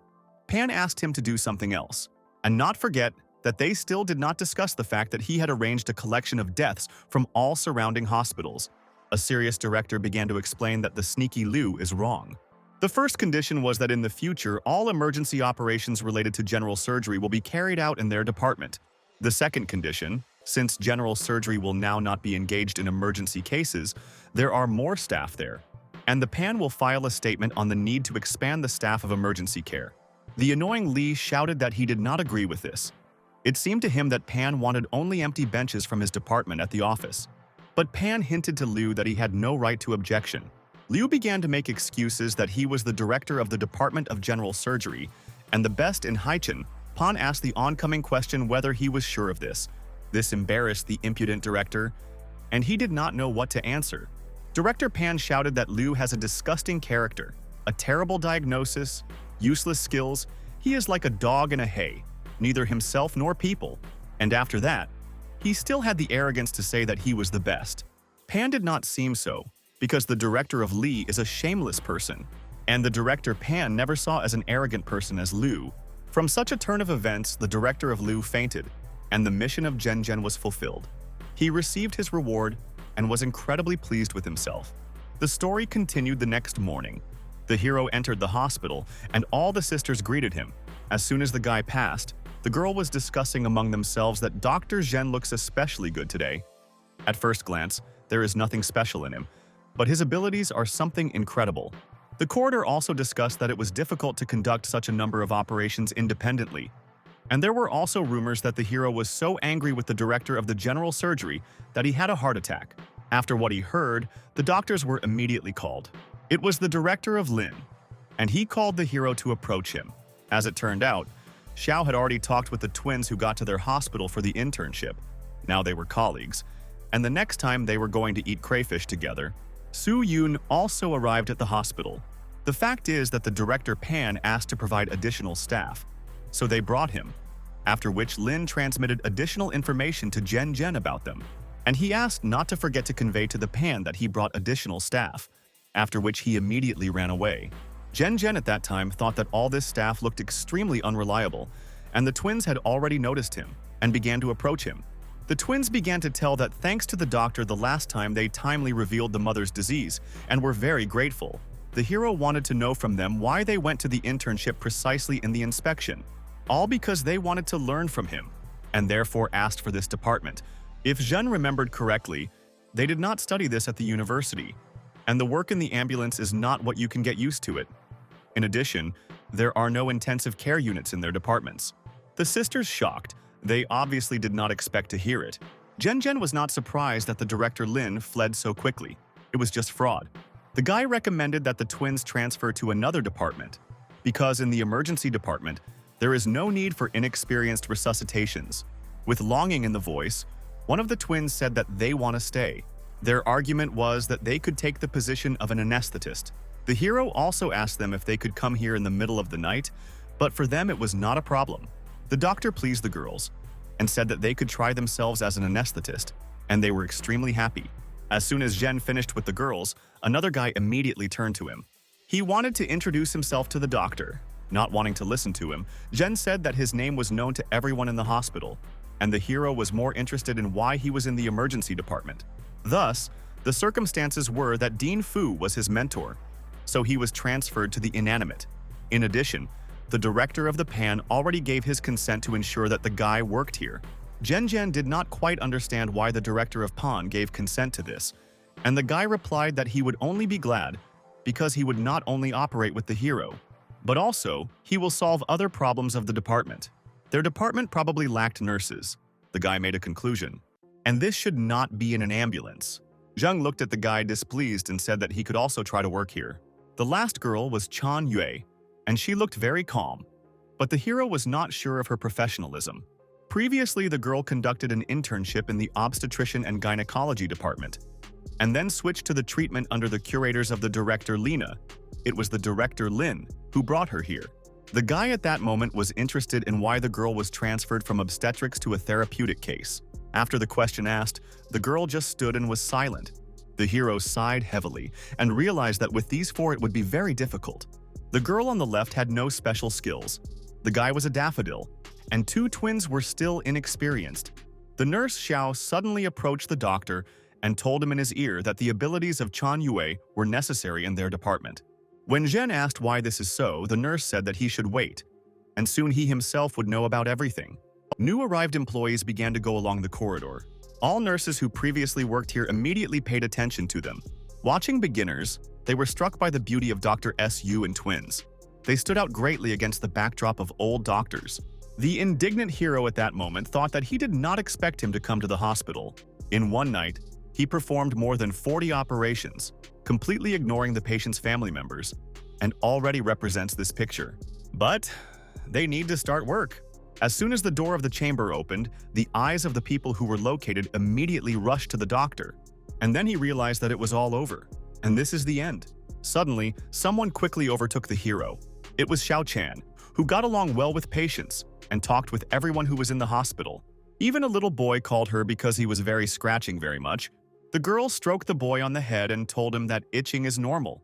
Pan asked him to do something else, and not forget that they still did not discuss the fact that he had arranged a collection of deaths from all surrounding hospitals. A serious director began to explain that the sneaky Liu is wrong. The first condition was that in the future, all emergency operations related to general surgery will be carried out in their department. The second condition, since general surgery will now not be engaged in emergency cases, there are more staff there, and the Pan will file a statement on the need to expand the staff of emergency care. The annoying Li shouted that he did not agree with this. It seemed to him that Pan wanted only empty benches from his department at the office. But Pan hinted to Liu that he had no right to objection. Liu began to make excuses that he was the director of the Department of General Surgery and the best in Haichen. Pan asked the oncoming question whether he was sure of this. This embarrassed the impudent director, and he did not know what to answer. Director Pan shouted that Liu has a disgusting character, a terrible diagnosis, useless skills. He is like a dog in a hay, neither himself nor people. And after that, he still had the arrogance to say that he was the best. Pan did not seem so, because the director of Li is a shameless person, and the director Pan never saw as an arrogant person as Liu. From such a turn of events, the director of Liu fainted, and the mission of Zhen was fulfilled. He received his reward and was incredibly pleased with himself. The story continued the next morning. The hero entered the hospital, and all the sisters greeted him. As soon as the guy passed, the girl was discussing among themselves that Dr. Zhen looks especially good today. At first glance, there is nothing special in him, but his abilities are something incredible. The corridor also discussed that it was difficult to conduct such a number of operations independently. And there were also rumors that the hero was so angry with the director of the general surgery that he had a heart attack. After what he heard, the doctors were immediately called. It was the director of Lin, and he called the hero to approach him. As it turned out, Xiao had already talked with the twins who got to their hospital for the internship. Now they were colleagues, and the next time they were going to eat crayfish together. Su Yun also arrived at the hospital. The fact is that the director Pan asked to provide additional staff, so they brought him, after which Lin transmitted additional information to Zhen about them, and he asked not to forget to convey to the Pan that he brought additional staff, after which he immediately ran away. Zhen at that time thought that all this staff looked extremely unreliable, and the twins had already noticed him and began to approach him. The twins began to tell that thanks to the doctor the last time they timely revealed the mother's disease and were very grateful. The hero wanted to know from them why they went to the internship precisely in the inspection, all because they wanted to learn from him, and therefore asked for this department. If Zhen remembered correctly, they did not study this at the university, and the work in the ambulance is not what you can get used to it. In addition, there are no intensive care units in their departments. The sisters shocked. They obviously did not expect to hear it. Zhen was not surprised that the director Lin fled so quickly. It was just fraud. The guy recommended that the twins transfer to another department, because in the emergency department, there is no need for inexperienced resuscitations. With longing in the voice, one of the twins said that they want to stay. Their argument was that they could take the position of an anesthetist. The hero also asked them if they could come here in the middle of the night, but for them it was not a problem. The doctor pleased the girls and said that they could try themselves as an anesthetist, and they were extremely happy. As soon as Zhen finished with the girls, another guy immediately turned to him. He wanted to introduce himself to the doctor. Not wanting to listen to him, Zhen said that his name was known to everyone in the hospital, and the hero was more interested in why he was in the emergency department. Thus, the circumstances were that Dean Fu was his mentor, so he was transferred to the inanimate. In addition, the director of the Pan already gave his consent to ensure that the guy worked here. Zhen did not quite understand why the director of PON gave consent to this, and the guy replied that he would only be glad because he would not only operate with the hero, but also he will solve other problems of the department. Their department probably lacked nurses, the guy made a conclusion, and this should not be in an ambulance. Zheng looked at the guy displeased and said that he could also try to work here. The last girl was Chan Yue, and she looked very calm, but the hero was not sure of her professionalism. Previously, the girl conducted an internship in the obstetrician and gynecology department, and then switched to the treatment under the curators of the director Lina. It was the director Lin who brought her here. The guy at that moment was interested in why the girl was transferred from obstetrics to a therapeutic case. After the question asked, the girl just stood and was silent. The hero sighed heavily and realized that with these four it would be very difficult. The girl on the left had no special skills. The guy was a daffodil, and two twins were still inexperienced. The nurse Xiao suddenly approached the doctor and told him in his ear that the abilities of Chan Yue were necessary in their department. When Zhen asked why this is so, the nurse said that he should wait, and soon he himself would know about everything. New arrived employees began to go along the corridor. All nurses who previously worked here immediately paid attention to them. Watching beginners, they were struck by the beauty of Dr. Su and twins. They stood out greatly against the backdrop of old doctors. The indignant hero at that moment thought that he did not expect him to come to the hospital. In one night, he performed more than 40 operations, completely ignoring the patient's family members, and already represents this picture. But they need to start work. As soon as the door of the chamber opened, the eyes of the people who were located immediately rushed to the doctor. And then he realized that it was all over. And this is the end. Suddenly, someone quickly overtook the hero. It was Xiao Chan, who got along well with patients and talked with everyone who was in the hospital. Even a little boy called her because he was scratching very much. The girl stroked the boy on the head and told him that itching is normal.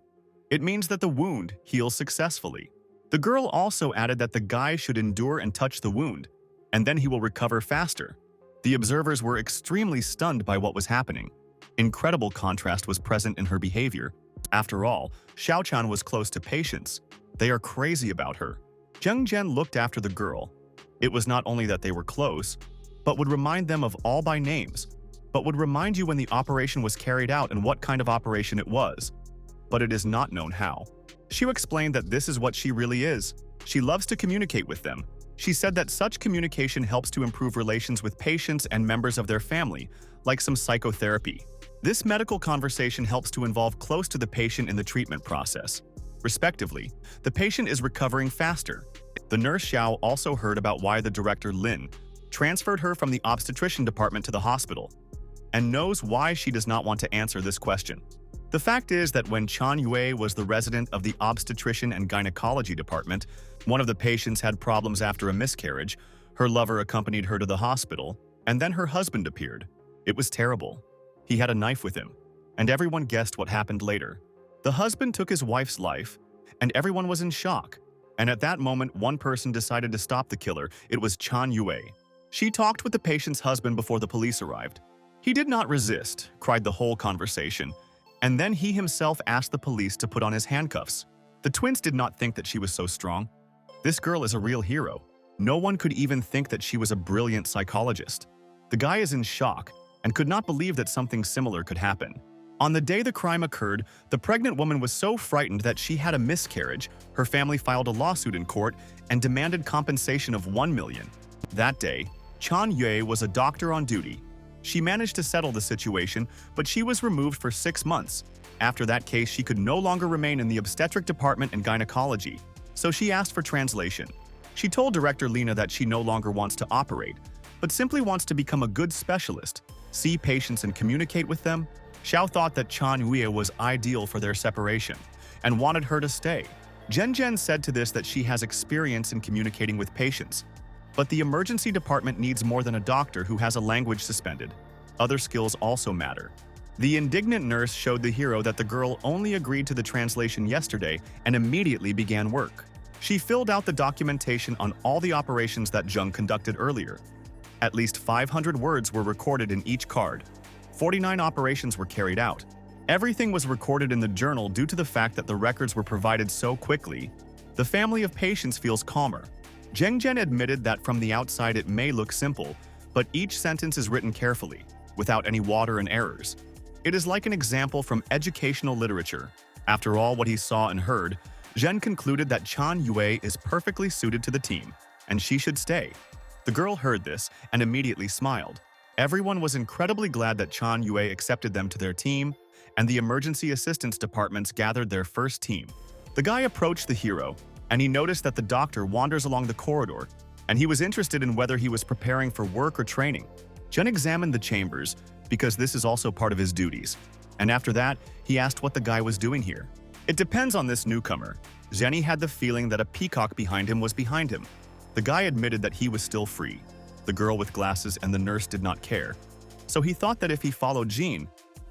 It means that the wound heals successfully. The girl also added that the guy should endure and touch the wound, and then he will recover faster. The observers were extremely stunned by what was happening. Incredible contrast was present in her behavior. After all, Xiaochan was close to patients. They are crazy about her. Zheng Zhen looked after the girl. It was not only that they were close, but would remind them of all by names, but would remind you when the operation was carried out and what kind of operation it was. But it is not known how. Xiu explained that this is what she really is. She loves to communicate with them. She said that such communication helps to improve relations with patients and members of their family, like some psychotherapy. This medical conversation helps to involve close to the patient in the treatment process. Respectively, the patient is recovering faster. The nurse Xiao also heard about why the director Lin transferred her from the obstetrician department to the hospital, and knows why she does not want to answer this question. The fact is that when Chan Yue was the resident of the obstetrician and gynecology department, one of the patients had problems after a miscarriage. Her lover accompanied her to the hospital, and then her husband appeared. It was terrible. He had a knife with him, and everyone guessed what happened later. The husband took his wife's life, and everyone was in shock. And at that moment, one person decided to stop the killer. It was Chan Yue. She talked with the patient's husband before the police arrived. He did not resist, cried the whole conversation, and then he himself asked the police to put on his handcuffs. The twins did not think that she was so strong. This girl is a real hero. No one could even think that she was a brilliant psychologist. The guy is in shock and could not believe that something similar could happen. On the day the crime occurred, the pregnant woman was so frightened that she had a miscarriage. Her family filed a lawsuit in court and demanded compensation of 1 million. That day, Chan Yue was a doctor on duty. She managed to settle the situation, but she was removed for 6 months. After that case, she could no longer remain in the obstetric department and gynecology, so she asked for translation. She told Director Lina that she no longer wants to operate, but simply wants to become a good specialist, see patients and communicate with them. Xiao thought that Chan Yue was ideal for their separation and wanted her to stay. Zhen said to this that she has experience in communicating with patients, but the emergency department needs more than a doctor who has a language suspended. Other skills also matter. The indignant nurse showed the hero that the girl only agreed to the translation yesterday and immediately began work. She filled out the documentation on all the operations that Zheng conducted earlier. At least 500 words were recorded in each card. 49 operations were carried out. Everything was recorded in the journal due to the fact that the records were provided so quickly. The family of patients feels calmer. Zheng admitted that from the outside it may look simple, but each sentence is written carefully, without any water and errors. It is like an example from educational literature. After all what he saw and heard, Zhen concluded that Chan Yue is perfectly suited to the team, and she should stay. The girl heard this and immediately smiled. Everyone was incredibly glad that Chan Yue accepted them to their team, and the emergency assistance departments gathered their first team. The guy approached the hero, and he noticed that the doctor wanders along the corridor, and he was interested in whether he was preparing for work or training. Zhen examined the chambers, because this is also part of his duties, and after that, he asked what the guy was doing here. It depends on this newcomer. Zhenny had the feeling that a peacock behind him was behind him. The guy admitted that he was still free. The girl with glasses and the nurse did not care. So he thought that if he followed Jean,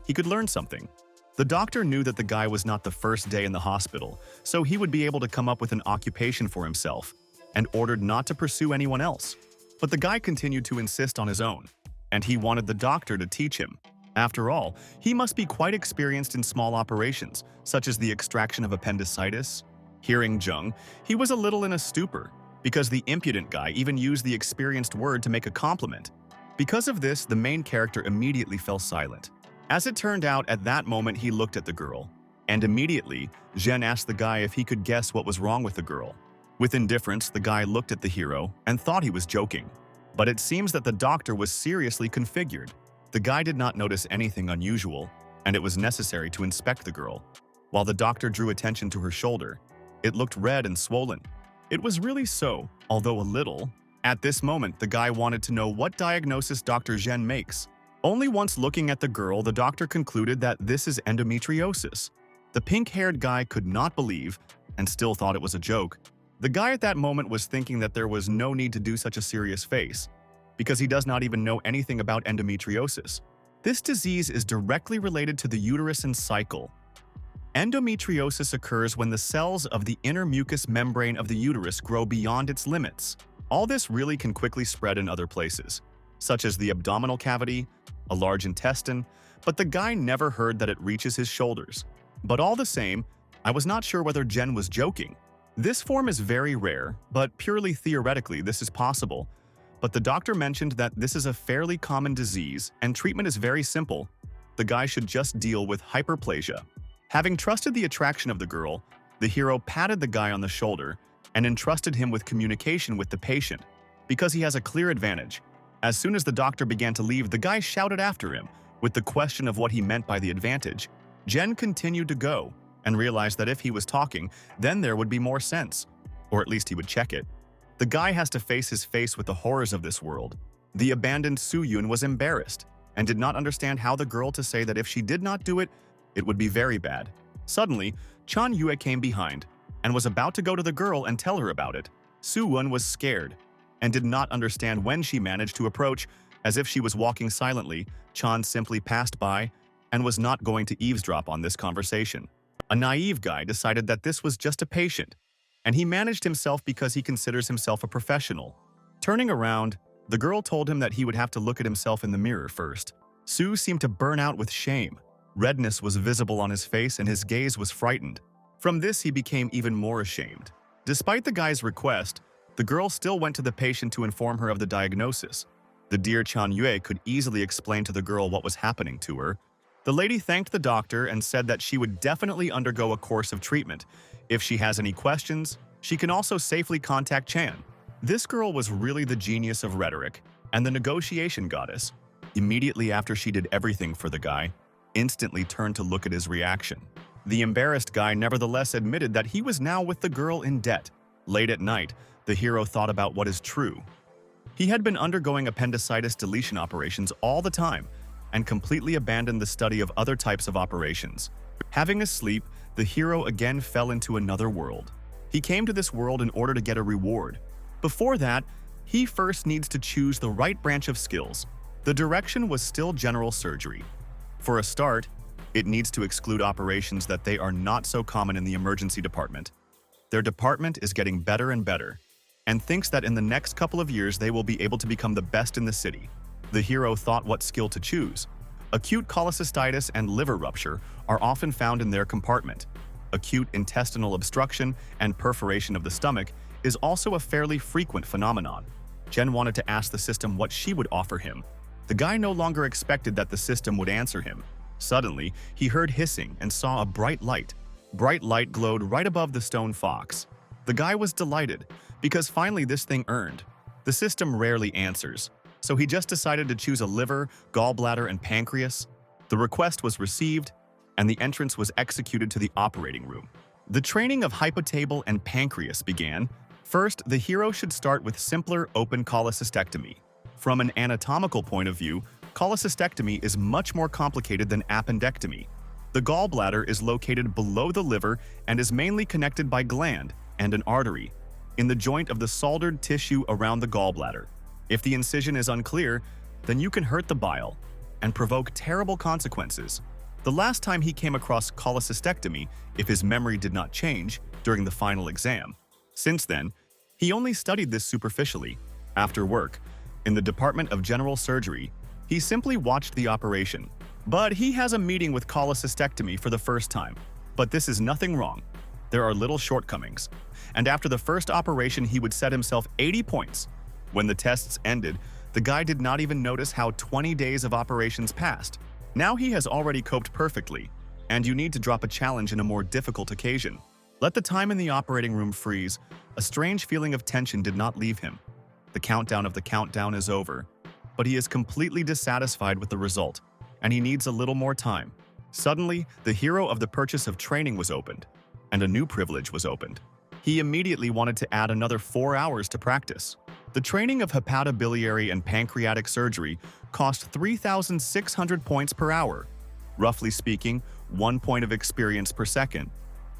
he could learn something. The doctor knew that the guy was not the first day in the hospital, so he would be able to come up with an occupation for himself, and ordered not to pursue anyone else. But the guy continued to insist on his own, and he wanted the doctor to teach him. After all, he must be quite experienced in small operations, such as the extraction of appendicitis. Hearing Zheng, he was a little in a stupor, because the impudent guy even used the experienced word to make a compliment. Because of this, the main character immediately fell silent. As it turned out, at that moment he looked at the girl, and immediately, Zhen asked the guy if he could guess what was wrong with the girl. With indifference, the guy looked at the hero and thought he was joking. But it seems that the doctor was seriously configured. The guy did not notice anything unusual, and it was necessary to inspect the girl. While the doctor drew attention to her shoulder, it looked red and swollen. It was really so, although a little. At this moment, the guy wanted to know what diagnosis Dr. Zhen makes. Only once looking at the girl, the doctor concluded that this is endometriosis. The pink-haired guy could not believe, and still thought it was a joke. The guy at that moment was thinking that there was no need to do such a serious face, because he does not even know anything about endometriosis. This disease is directly related to the uterus and cycle. Endometriosis occurs when the cells of the inner mucous membrane of the uterus grow beyond its limits. All this really can quickly spread in other places, such as the abdominal cavity, a large intestine, but the guy never heard that it reaches his shoulders. But all the same, I was not sure whether Jen was joking. This form is very rare, but purely theoretically this is possible. But the doctor mentioned that this is a fairly common disease and treatment is very simple. The guy should just deal with hyperplasia. Having trusted the attraction of the girl, the hero patted the guy on the shoulder and entrusted him with communication with the patient, because he has a clear advantage. As soon as the doctor began to leave, the guy shouted after him with the question of what he meant by the advantage. Jen continued to go and realized that if he was talking, then there would be more sense, or at least he would check it. The guy has to face his face with the horrors of this world. The abandoned Su Yun was embarrassed and did not understand how the girl to say that if she did not do it, it would be very bad. Suddenly, Chan Yue came behind and was about to go to the girl and tell her about it. Su Yun was scared and did not understand when she managed to approach. As if she was walking silently, Chan simply passed by and was not going to eavesdrop on this conversation. A naive guy decided that this was just a patient, and he managed himself because he considers himself a professional. Turning around, the girl told him that he would have to look at himself in the mirror first. Su seemed to burn out with shame. Redness was visible on his face and his gaze was frightened. From this, he became even more ashamed. Despite the guy's request, the girl still went to the patient to inform her of the diagnosis. The dear Chan Yue could easily explain to the girl what was happening to her. The lady thanked the doctor and said that she would definitely undergo a course of treatment. If she has any questions, she can also safely contact Chan. This girl was really the genius of rhetoric and the negotiation goddess. Immediately after she did everything for the guy, instantly turned to look at his reaction. The embarrassed guy nevertheless admitted that he was now with the girl in debt. Late at night, the hero thought about what is true. He had been undergoing appendicitis deletion operations all the time and completely abandoned the study of other types of operations. Having a sleep, the hero again fell into another world. He came to this world in order to get a reward. Before that, he first needs to choose the right branch of skills. The direction was still general surgery. For a start, it needs to exclude operations that they are not so common in the emergency department. Their department is getting better and better, and thinks that in the next couple of years they will be able to become the best in the city. The hero thought what skill to choose. Acute cholangitis and liver rupture are often found in their compartment. Acute intestinal obstruction and perforation of the stomach is also a fairly frequent phenomenon. Jen wanted to ask the system what she would offer him. The guy no longer expected that the system would answer him. Suddenly, he heard hissing and saw a bright light. Bright light glowed right above the stone fox. The guy was delighted, because finally this thing earned. The system rarely answers, so he just decided to choose a liver, gallbladder, and pancreas. The request was received, and the entrance was executed to the operating room. The training of hypotable and pancreas began. First, the hero should start with simpler open cholecystectomy. From an anatomical point of view, cholecystectomy is much more complicated than appendectomy. The gallbladder is located below the liver and is mainly connected by gland and an artery in the joint of the soldered tissue around the gallbladder. If the incision is unclear, then you can hurt the bile and provoke terrible consequences. The last time he came across cholecystectomy, if his memory did not change, during the final exam. Since then, he only studied this superficially. After work, in the Department of General Surgery, he simply watched the operation. But he has a meeting with cholecystectomy for the first time. But this is nothing wrong. There are little shortcomings. And after the first operation, he would set himself 80 points. When the tests ended, the guy did not even notice how 20 days of operations passed. Now he has already coped perfectly, and you need to drop a challenge in a more difficult occasion. Let the time in the operating room freeze. A strange feeling of tension did not leave him. The countdown of the countdown is over, but he is completely dissatisfied with the result, and he needs a little more time. Suddenly, the hero of the purchase of training was opened, and a new privilege was opened. He immediately wanted to add another 4 hours to practice. The training of hepatobiliary and pancreatic surgery cost 3,600 points per hour, roughly speaking, 1 point of experience per second.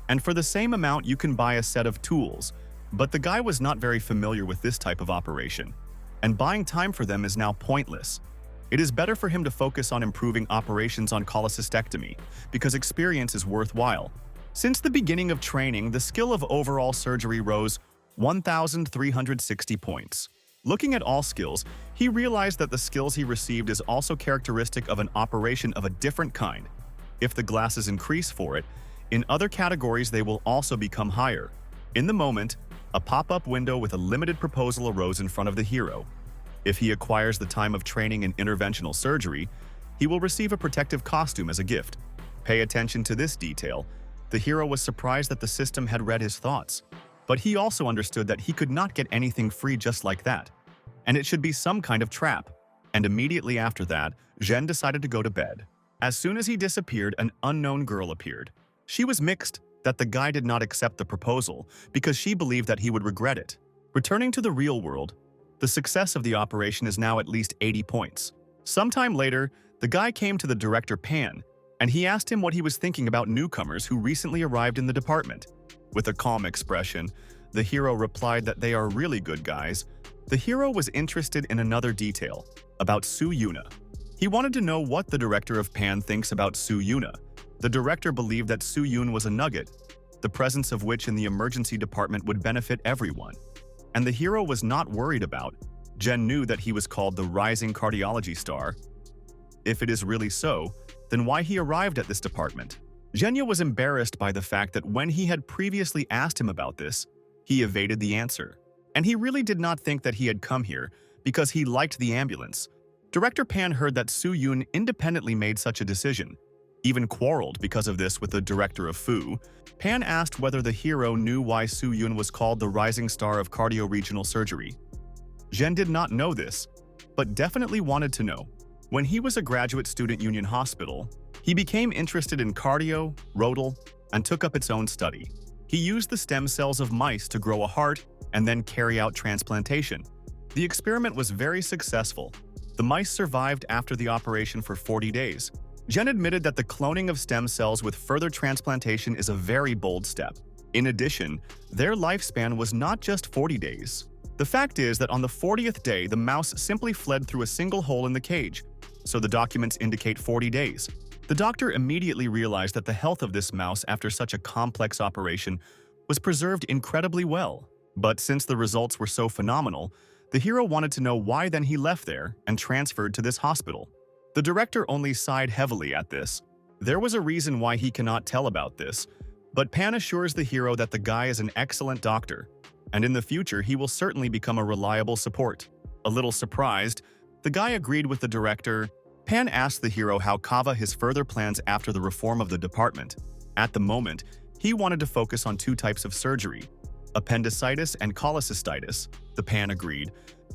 And for the same amount, you can buy a set of tools, but the guy was not very familiar with this type of operation, and buying time for them is now pointless. It is better for him to focus on improving operations on cholecystectomy, because experience is worthwhile. Since the beginning of training, the skill of overall surgery rose 1,360 points. Looking at all skills, he realized that the skills he received is also characteristic of an operation of a different kind. If the glasses increase for it, in other categories they will also become higher. In the moment, a pop-up window with a limited proposal arose in front of the hero. If he acquires the time of training in interventional surgery, he will receive a protective costume as a gift. Pay attention to this detail. The hero was surprised that the system had read his thoughts. But he also understood that he could not get anything free just like that, and it should be some kind of trap. And immediately after that, Zhen decided to go to bed. As soon as he disappeared, an unknown girl appeared. She was mixed that the guy did not accept the proposal because she believed that he would regret it. Returning to the real world, the success of the operation is now at least 80 points. Sometime later, the guy came to the director Pan, and he asked him what he was thinking about newcomers who recently arrived in the department. With a calm expression, the hero replied that they are really good guys. The hero was interested in another detail, about Su Yuna. He wanted to know what the director of Pan thinks about Su Yuna. The director believed that Su Yun was a nugget, the presence of which in the emergency department would benefit everyone. And the hero was not worried about. Jen knew that he was called the rising cardiology star. If it is really so, then why he arrived at this department? Zhenya was embarrassed by the fact that when he had previously asked him about this, he evaded the answer. And he really did not think that he had come here because he liked the ambulance. Director Pan heard that Su Yun independently made such a decision, even quarreled because of this with the director of Fu. Pan asked whether the hero knew why Su Yun was called the rising star of cardio-regional surgery. Zhen did not know this, but definitely wanted to know. When he was a graduate student Union Hospital, he became interested in cardio, rodal, and took up its own study. He used the stem cells of mice to grow a heart and then carry out transplantation. The experiment was very successful. The mice survived after the operation for 40 days. Jen admitted that the cloning of stem cells with further transplantation is a very bold step. In addition, their lifespan was not just 40 days. The fact is that on the 40th day, the mouse simply fled through a single hole in the cage, so the documents indicate 40 days. The doctor immediately realized that the health of this mouse after such a complex operation was preserved incredibly well. But since the results were so phenomenal, the hero wanted to know why then he left there and transferred to this hospital. The director only sighed heavily at this. There was a reason why he cannot tell about this, but Pan assures the hero that the guy is an excellent doctor, and in the future he will certainly become a reliable support. A little surprised, the guy agreed with the director. Pan asked the hero how Kava his further plans after the reform of the department. At the moment, he wanted to focus on two types of surgery, appendicitis and cholecystitis. The Pan agreed,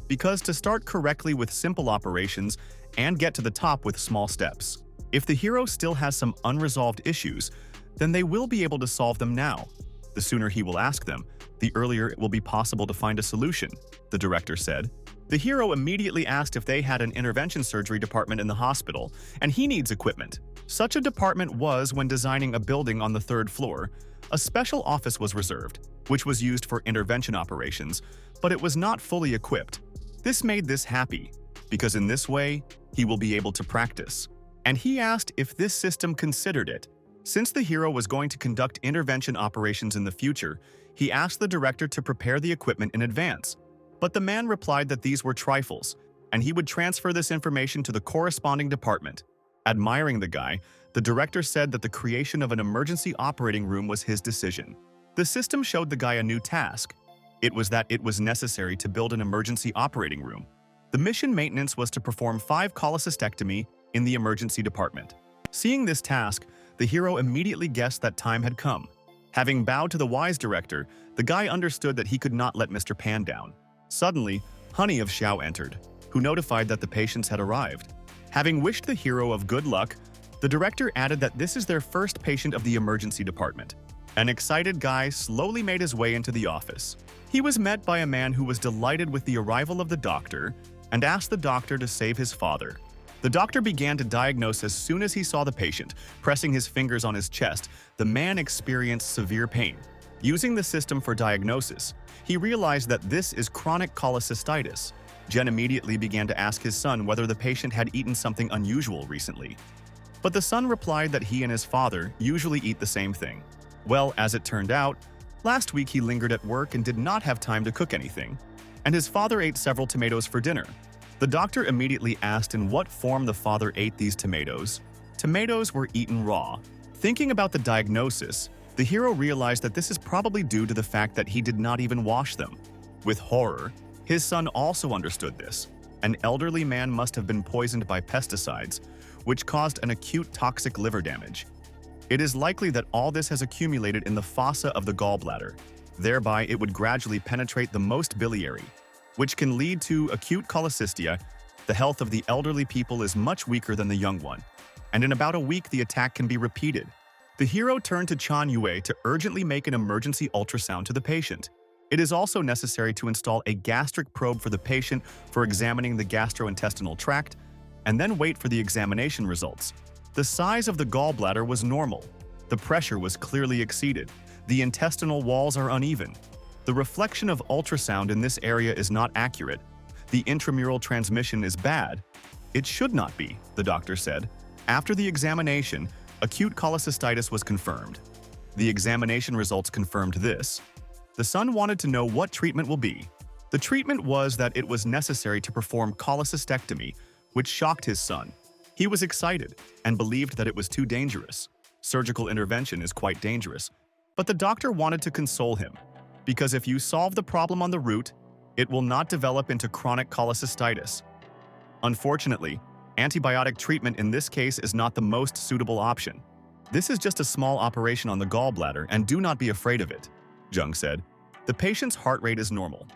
because to start correctly with simple operations and get to the top with small steps. If the hero still has some unresolved issues, then they will be able to solve them now. The sooner he will ask them, the earlier it will be possible to find a solution, the director said. The hero immediately asked if they had an intervention surgery department in the hospital, and he needs equipment. Such a department was when designing a building on the third floor. A special office was reserved, which was used for intervention operations, but it was not fully equipped. This made this happy, because in this way, he will be able to practice. And he asked if this system considered it. Since the hero was going to conduct intervention operations in the future, he asked the director to prepare the equipment in advance. But the man replied that these were trifles, and he would transfer this information to the corresponding department. Admiring the guy, the director said that the creation of an emergency operating room was his decision. The system showed the guy a new task. It was that it was necessary to build an emergency operating room. The mission maintenance was to perform 5 cholecystectomy in the emergency department. Seeing this task, the hero immediately guessed that time had come. Having bowed to the wise director, the guy understood that he could not let Mr. Pan down. Suddenly, Honey of Xiao entered, who notified that the patients had arrived. Having wished the hero of good luck, the director added that this is their first patient of the emergency department. An excited guy slowly made his way into the office. He was met by a man who was delighted with the arrival of the doctor and asked the doctor to save his father. The doctor began to diagnose as soon as he saw the patient. Pressing his fingers on his chest, the man experienced severe pain. Using the system for diagnosis, he realized that this is chronic cholecystitis. Jen immediately began to ask his son whether the patient had eaten something unusual recently. But the son replied that he and his father usually eat the same thing. Well, as it turned out, last week he lingered at work and did not have time to cook anything, and his father ate several tomatoes for dinner. The doctor immediately asked in what form the father ate these tomatoes. Tomatoes were eaten raw. Thinking about the diagnosis, the hero realized that this is probably due to the fact that he did not even wash them. With horror, his son also understood this. An elderly man must have been poisoned by pesticides, which caused an acute toxic liver damage. It is likely that all this has accumulated in the fossa of the gallbladder. Thereby, it would gradually penetrate the most biliary, which can lead to acute cholecystia. The health of the elderly people is much weaker than the young one, and in about a week the attack can be repeated. The hero turned to Chan Yue to urgently make an emergency ultrasound to the patient. It is also necessary to install a gastric probe for the patient for examining the gastrointestinal tract, and then wait for the examination results. The size of the gallbladder was normal. The pressure was clearly exceeded. The intestinal walls are uneven. The reflection of ultrasound in this area is not accurate. The intramural transmission is bad. It should not be, the doctor said. After the examination, acute cholecystitis was confirmed. The examination results confirmed this. The son wanted to know what treatment will be. The treatment was that it was necessary to perform cholecystectomy, which shocked his son. He was excited and believed that it was too dangerous. Surgical intervention is quite dangerous, but the doctor wanted to console him, because if you solve the problem on the root, it will not develop into chronic cholecystitis. Unfortunately, antibiotic treatment in this case is not the most suitable option. This is just a small operation on the gallbladder, and do not be afraid of it, Jung said. The patient's heart rate is normal,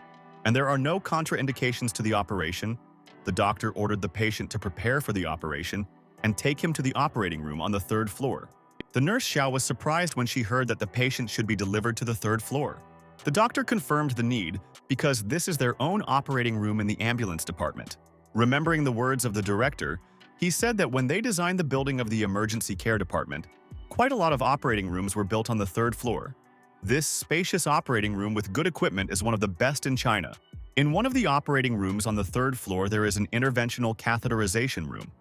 and there are no contraindications to the operation. The doctor ordered the patient to prepare for the operation and take him to the operating room on the 3rd floor. The nurse Xiao was surprised when she heard that the patient should be delivered to the 3rd floor. The doctor confirmed the need because this is their own operating room in the ambulance department. Remembering the words of the director, he said that when they designed the building of the emergency care department, quite a lot of operating rooms were built on the 3rd floor. This spacious operating room with good equipment is one of the best in China. In one of the operating rooms on the 3rd floor, there is an interventional catheterization room.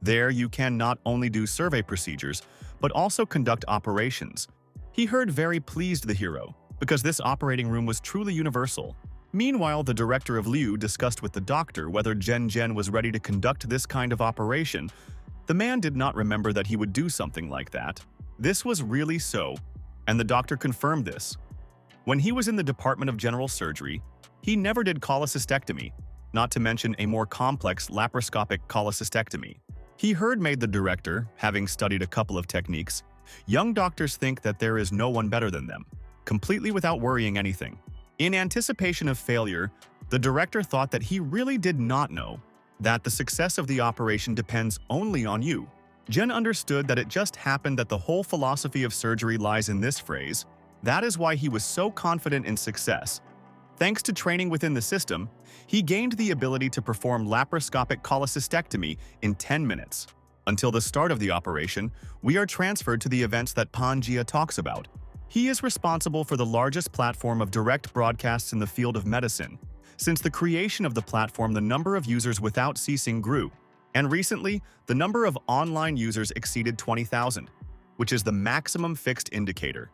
There, you can not only do survey procedures, but also conduct operations. He heard very pleased the hero, because this operating room was truly universal. Meanwhile, the director of Liu discussed with the doctor whether Zhen was ready to conduct this kind of operation. The man did not remember that he would do something like that. This was really so, and the doctor confirmed this. When he was in the Department of General Surgery, he never did cholecystectomy. not to mention a more complex laparoscopic cholecystectomy. He made the director, having studied a couple of techniques. Young doctors think that there is no one better than them, completely without worrying anything. In anticipation of failure, the director thought that he really did not know that the success of the operation depends only on you. Jen understood that it just happened that the whole philosophy of surgery lies in this phrase. That is why he was so confident in success. Thanks to training within the system, he gained the ability to perform laparoscopic cholecystectomy in 10 minutes. Until the start of the operation, we are transferred to the events that Pangaea talks about. He is responsible for the largest platform of direct broadcasts in the field of medicine. Since the creation of the platform, the number of users without ceasing grew, and recently, the number of online users exceeded 20,000, which is the maximum fixed indicator.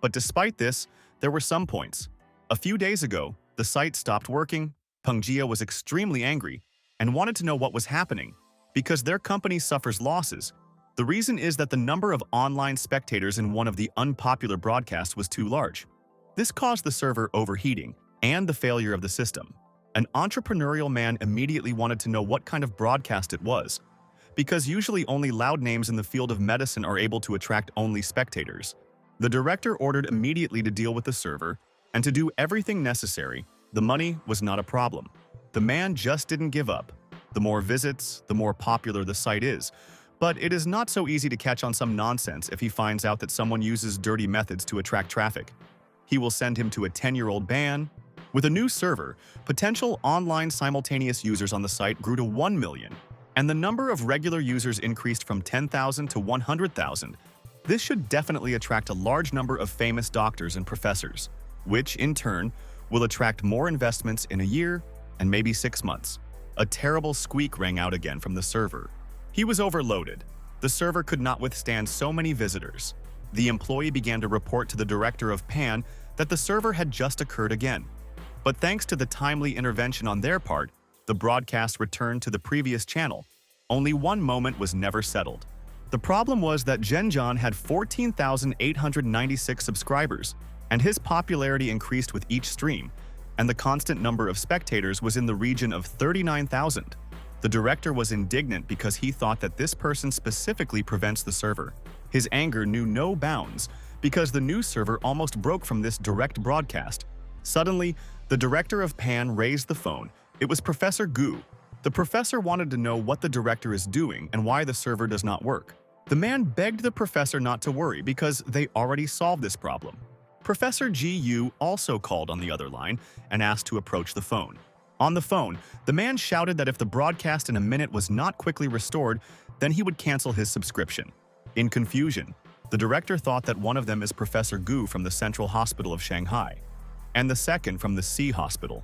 But despite this, there were some points. A few days ago, the site stopped working. Pangaea was extremely angry and wanted to know what was happening, because their company suffers losses. The reason is that the number of online spectators in one of the unpopular broadcasts was too large. This caused the server overheating and the failure of the system. An entrepreneurial man immediately wanted to know what kind of broadcast it was, because usually only loud names in the field of medicine are able to attract only spectators. The director ordered immediately to deal with the server and to do everything necessary. The money was not a problem. The man just didn't give up. The more visits, the more popular the site is. But it is not so easy to catch on some nonsense if he finds out that someone uses dirty methods to attract traffic. He will send him to a 10-year-old ban. With a new server, potential online simultaneous users on the site grew to 1 million, and the number of regular users increased from 10,000 to 100,000. This should definitely attract a large number of famous doctors and professors, which, in turn, will attract more investments in a year and maybe 6 months. A terrible squeak rang out again from the server. He was overloaded. The server could not withstand so many visitors. The employee began to report to the director of PAN that the server had just occurred again. But thanks to the timely intervention on their part, the broadcast returned to the previous channel. Only one moment was never settled. The problem was that Zhenjian had 14,896 subscribers, and his popularity increased with each stream, and the constant number of spectators was in the region of 39,000. The director was indignant because he thought that this person specifically prevents the server. His anger knew no bounds because the new server almost broke from this direct broadcast. Suddenly, the director of PAN raised the phone. It was Professor Gu. The professor wanted to know what the director is doing and why the server does not work. The man begged the professor not to worry because they already solved this problem. Professor Gu also called on the other line and asked to approach the phone. On the phone, the man shouted that if the broadcast in a minute was not quickly restored, then he would cancel his subscription. In confusion, the director thought that one of them is Professor Gu from the Central Hospital of Shanghai, and the second from the Sea Hospital.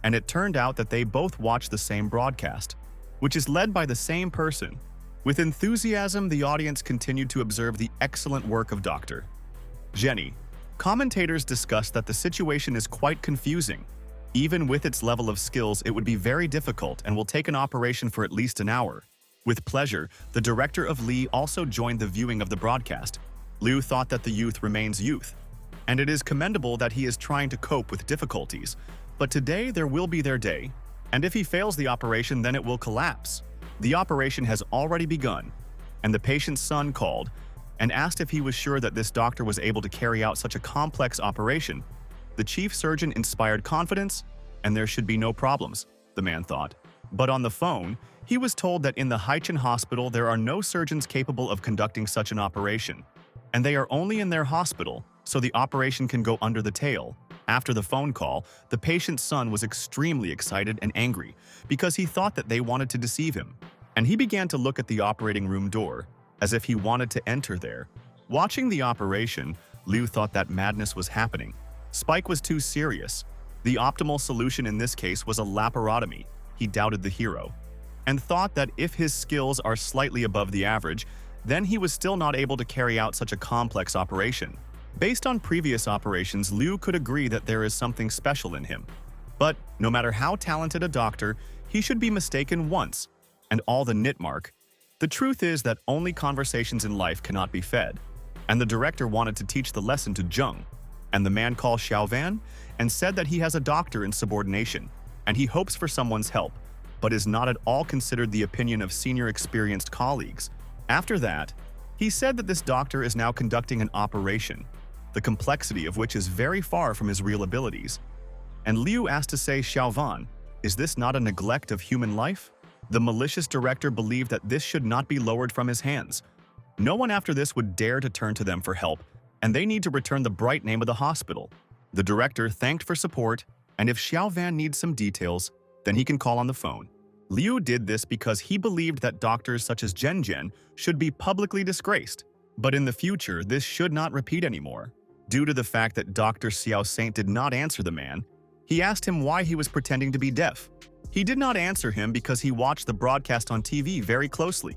And it turned out that they both watched the same broadcast, which is led by the same person. With enthusiasm, the audience continued to observe the excellent work of Dr. Jenny. Commentators discussed that the situation is quite confusing. Even with its level of skills, it would be very difficult and will take an operation for at least an hour. With pleasure, the director of Li also joined the viewing of the broadcast. Liu thought that the youth remains youth, and it is commendable that he is trying to cope with difficulties. But today there will be their day, and if he fails the operation, then it will collapse. The operation has already begun, and the patient's son called and asked if he was sure that this doctor was able to carry out such a complex operation. The chief surgeon inspired confidence, and there should be no problems, the man thought. But on the phone, he was told that in the Haichin hospital there are no surgeons capable of conducting such an operation, and they are only in their hospital, so the operation can go under the tail. After the phone call, the patient's son was extremely excited and angry because he thought that they wanted to deceive him, and he began to look at the operating room door as if he wanted to enter there. Watching the operation, Liu thought that madness was happening. Spike was too serious. The optimal solution in this case was a laparotomy. He doubted the hero, and thought that if his skills are slightly above the average, then he was still not able to carry out such a complex operation. Based on previous operations, Liu could agree that there is something special in him. But no matter how talented a doctor, he should be mistaken once, and all the nitmark. The truth is that only conversations in life cannot be fed, and the director wanted to teach the lesson to Zheng. And the man called Xiaovan and said that he has a doctor in subordination. and he hopes for someone's help, but is not at all considered the opinion of senior experienced colleagues. After that, he said that this doctor is now conducting an operation, the complexity of which is very far from his real abilities. And Liu asked to say, Xiaovan, is this not a neglect of human life? The malicious director believed that this should not be lowered from his hands. No one after this would dare to turn to them for help, and they need to return the bright name of the hospital. The director thanked for support, and if Xiaovan needs some details, then he can call on the phone. Liu did this because he believed that doctors such as Zhen Zhen should be publicly disgraced. But in the future, this should not repeat anymore. Due to the fact that Dr. Xiao Saint did not answer the man, he asked him why he was pretending to be deaf. He did not answer him because he watched the broadcast on TV very closely.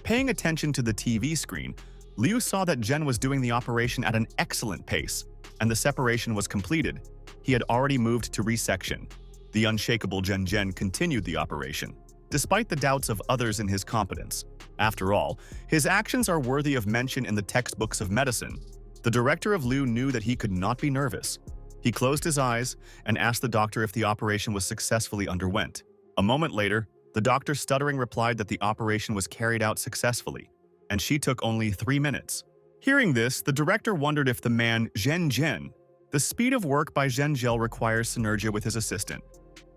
Paying attention to the TV screen, Liu saw that Zhen was doing the operation at an excellent pace, and the separation was completed. He had already moved to resection. The unshakable Zhen Zhen continued the operation, despite the doubts of others in his competence. After all, his actions are worthy of mention in the textbooks of medicine. The director of Liu knew that he could not be nervous. He closed his eyes and asked the doctor if the operation was successfully underwent. A moment later, the doctor stuttering replied that the operation was carried out successfully, and she took only 3 minutes. Hearing this, the director wondered if the man Zhen Zhen. The speed of work by Zhen Zhel requires synergia with his assistant.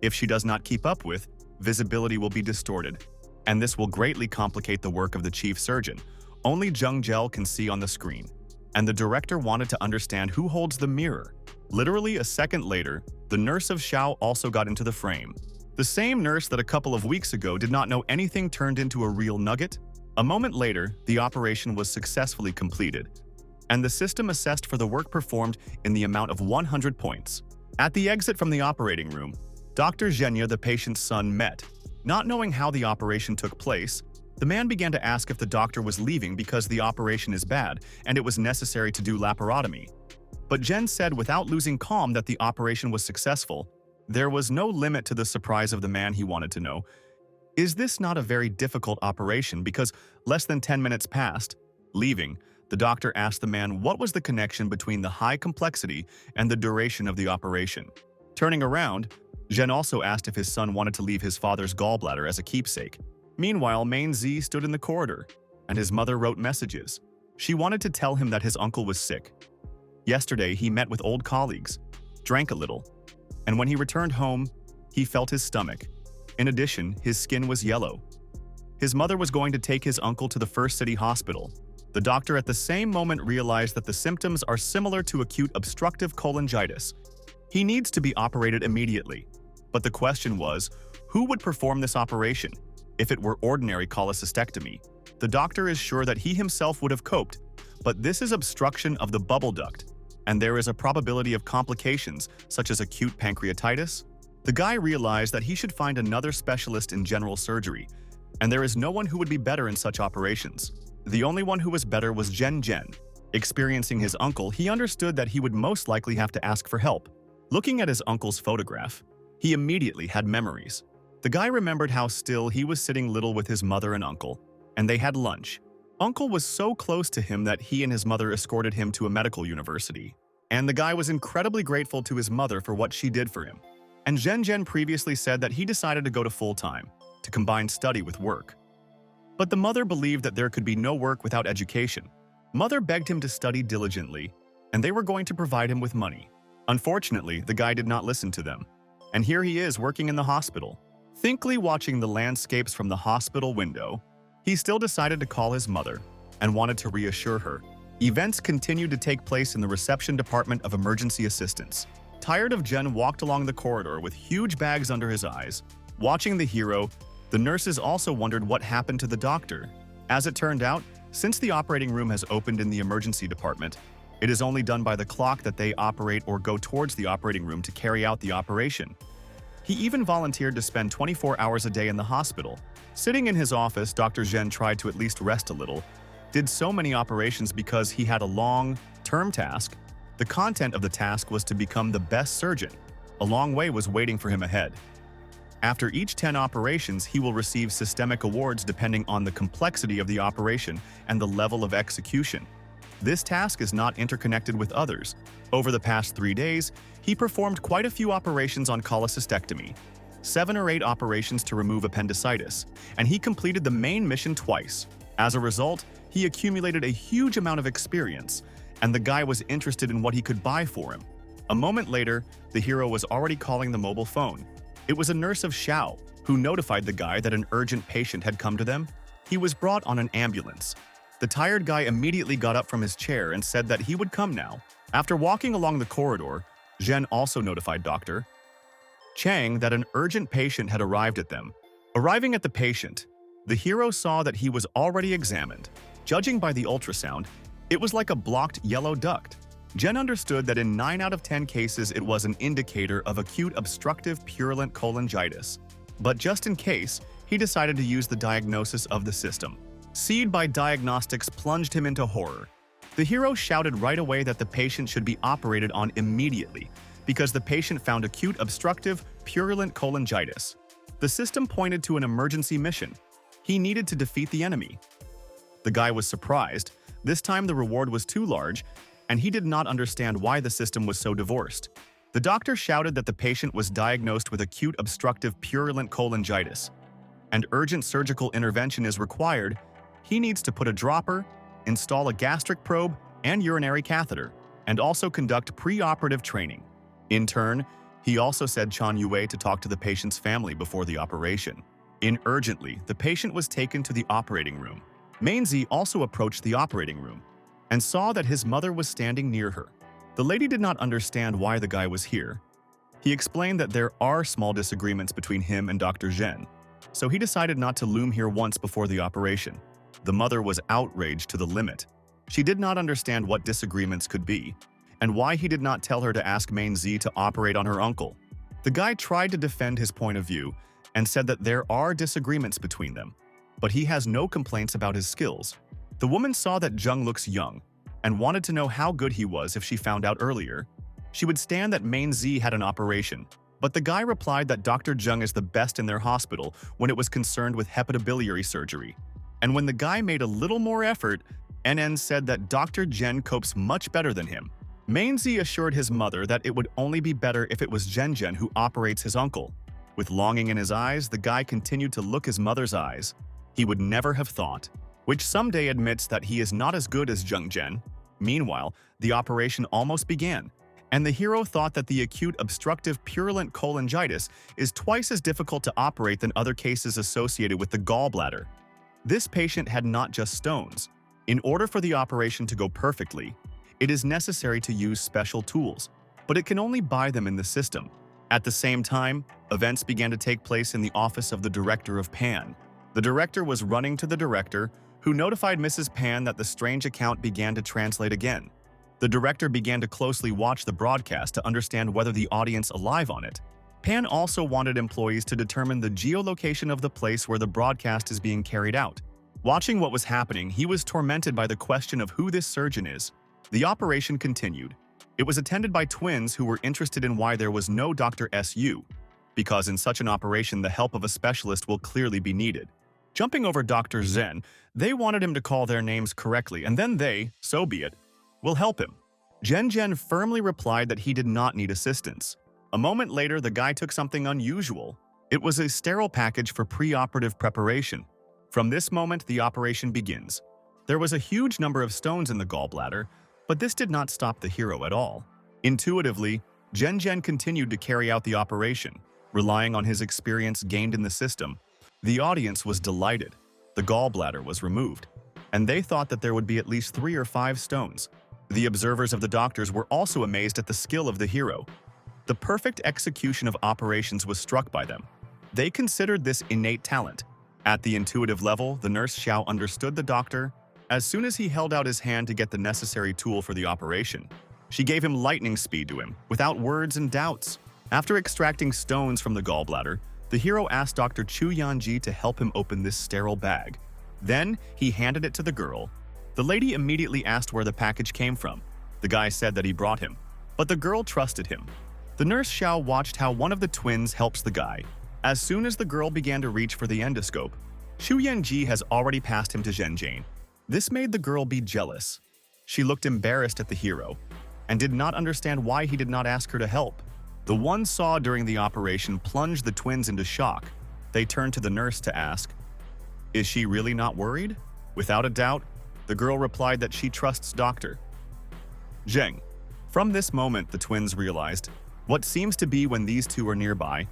If she does not keep up with, visibility will be distorted, and this will greatly complicate the work of the chief surgeon. Only Zheng Zhel can see on the screen, and the director wanted to understand who holds the mirror. Literally a second later, the nurse of Xiao also got into the frame. The same nurse that a couple of weeks ago did not know anything turned into a real nugget. A moment later, the operation was successfully completed, and the system assessed for the work performed in the amount of 100 points. At the exit from the operating room, Dr. Zhenya, the patient's son, met. Not knowing how the operation took place, the man began to ask if the doctor was leaving because the operation is bad and it was necessary to do laparotomy. But Zhen said without losing calm that the operation was successful. There was no limit to the surprise of the man. He wanted to know, is this not a very difficult operation? Because less than 10 minutes passed. Leaving, the doctor asked the man what was the connection between the high complexity and the duration of the operation. Turning around, Zhen also asked if his son wanted to leave his father's gallbladder as a keepsake. Meanwhile, Main Zi stood in the corridor, and his mother wrote messages. She wanted to tell him that his uncle was sick. Yesterday, he met with old colleagues, drank a little, and when he returned home, he felt his stomach. In addition, his skin was yellow. His mother was going to take his uncle to the first city hospital. The doctor at the same moment realized that the symptoms are similar to acute obstructive cholangitis. He needs to be operated immediately. But the question was, who would perform this operation? If it were ordinary cholecystectomy, the doctor is sure that he himself would have coped, but this is obstruction of the bubble duct, and there is a probability of complications such as acute pancreatitis. The guy realized that he should find another specialist in general surgery, and there is no one who would be better in such operations. The only one who was better was Zhen Zhen. Experiencing his uncle, he understood that he would most likely have to ask for help. Looking at his uncle's photograph, he immediately had memories. The guy remembered how still he was sitting little with his mother and uncle, and they had lunch. Uncle was so close to him that he and his mother escorted him to a medical university, and the guy was incredibly grateful to his mother for what she did for him. And Zhen Zhen previously said that he decided to go to full-time, to combine study with work. But the mother believed that there could be no work without education. Mother begged him to study diligently, and they were going to provide him with money. Unfortunately, the guy did not listen to them, and here he is working in the hospital. Thinkly watching the landscapes from the hospital window, he still decided to call his mother and wanted to reassure her. Events continued to take place in the reception department of emergency assistance. Tired of Zhen walked along the corridor with huge bags under his eyes. Watching the hero, the nurses also wondered what happened to the doctor. As it turned out, since the operating room has opened in the emergency department, it is only done by the clock that they operate or go towards the operating room to carry out the operation. He even volunteered to spend 24 hours a day in the hospital. Sitting in his office, Dr. Zhen tried to at least rest a little, did so many operations because he had a long-term task. The content of the task was to become the best surgeon. A long way was waiting for him ahead. After each 10 operations, he will receive systemic awards depending on the complexity of the operation and the level of execution. This task is not interconnected with others. Over the past 3 days, he performed quite a few operations on cholecystectomy. 7 or 8 operations to remove appendicitis, and he completed the main mission twice. As a result, he accumulated a huge amount of experience, and the guy was interested in what he could buy for him. A moment later, the hero was already calling the mobile phone. It was a nurse of Xiao, who notified the guy that an urgent patient had come to them. He was brought on an ambulance. The tired guy immediately got up from his chair and said that he would come now. After walking along the corridor, Zhen also notified Dr. Chang that an urgent patient had arrived at them. Arriving at the patient, the hero saw that he was already examined. Judging by the ultrasound, it was like a blocked yellow duct. Zhen understood that in 9 out of 10 cases it was an indicator of acute obstructive purulent cholangitis. But just in case, he decided to use the diagnosis of the system. Seed by diagnostics plunged him into horror. The hero shouted right away that the patient should be operated on immediately because the patient found acute obstructive purulent cholangitis. The system pointed to an emergency mission. He needed to defeat the enemy. The guy was surprised. This time the reward was too large, and he did not understand why the system was so divorced. The doctor shouted that the patient was diagnosed with acute obstructive purulent cholangitis, and urgent surgical intervention is required. He needs to put a dropper, install a gastric probe and urinary catheter, and also conduct pre-operative training. In turn, he also said Chan Yue to talk to the patient's family before the operation. Urgently, the patient was taken to the operating room. Mainzi also approached the operating room and saw that his mother was standing near her. The lady did not understand why the guy was here. He explained that there are small disagreements between him and Dr. Zhen, so he decided not to loom here once before the operation. The mother was outraged to the limit. She did not understand what disagreements could be, and why he did not tell her to ask Mainzi to operate on her uncle. The guy tried to defend his point of view and said that there are disagreements between them, but he has no complaints about his skills. The woman saw that Zheng looks young and wanted to know how good he was if she found out earlier. She would stand that Mainzi had an operation, but the guy replied that Dr. Zheng is the best in their hospital when it was concerned with hepatobiliary surgery. And when the guy made a little more effort, NN said that Dr. Zhen copes much better than him. Mainzi assured his mother that it would only be better if it was Zhen who operates his uncle. With longing in his eyes, the guy continued to look his mother's eyes. He would never have thought, which someday admits that he is not as good as Zheng Zhen. Meanwhile, the operation almost began, and the hero thought that the acute obstructive purulent cholangitis is twice as difficult to operate than other cases associated with the gallbladder. This patient had not just stones. In order for the operation to go perfectly, it is necessary to use special tools, but it can only buy them in the system. At the same time, events began to take place in the office of the director of Pan. The director was running to the director, who notified Mrs. Pan that the strange account began to translate again. The director began to closely watch the broadcast to understand whether the audience alive on it. Pan also wanted employees to determine the geolocation of the place where the broadcast is being carried out. Watching what was happening, he was tormented by the question of who this surgeon is. The operation continued. It was attended by twins who were interested in why there was no Dr. S.U., because in such an operation the help of a specialist will clearly be needed. Jumping over Dr. Zhen, they wanted him to call their names correctly, and then they, so be it, will help him. Zhen firmly replied that he did not need assistance. A moment later, the guy took something unusual. It was a sterile package for pre-operative preparation. From this moment, the operation begins. There was a huge number of stones in the gallbladder, but this did not stop the hero at all. Intuitively, Zhen continued to carry out the operation, relying on his experience gained in the system. The audience was delighted. The gallbladder was removed, and they thought that there would be at least 3 or 5 stones. The observers of the doctors were also amazed at the skill of the hero. The perfect execution of operations was struck by them. They considered this innate talent. At the intuitive level, the nurse Xiao understood the doctor. As soon as he held out his hand to get the necessary tool for the operation, she gave him lightning speed to him, without words and doubts. After extracting stones from the gallbladder, the hero asked Dr. Chu Yanji to help him open this sterile bag. Then, he handed it to the girl. The lady immediately asked where the package came from. The guy said that he brought him, but the girl trusted him. The nurse Xiao watched how one of the twins helps the guy. As soon as the girl began to reach for the endoscope, Xu Yanji has already passed him to Zhen. This made the girl be jealous. She looked embarrassed at the hero and did not understand why he did not ask her to help. The one saw during the operation plunged the twins into shock. They turned to the nurse to ask, "Is she really not worried?" Without a doubt, the girl replied that she trusts Dr. Zheng. From this moment, the twins realized, what seems to be when these two are nearby,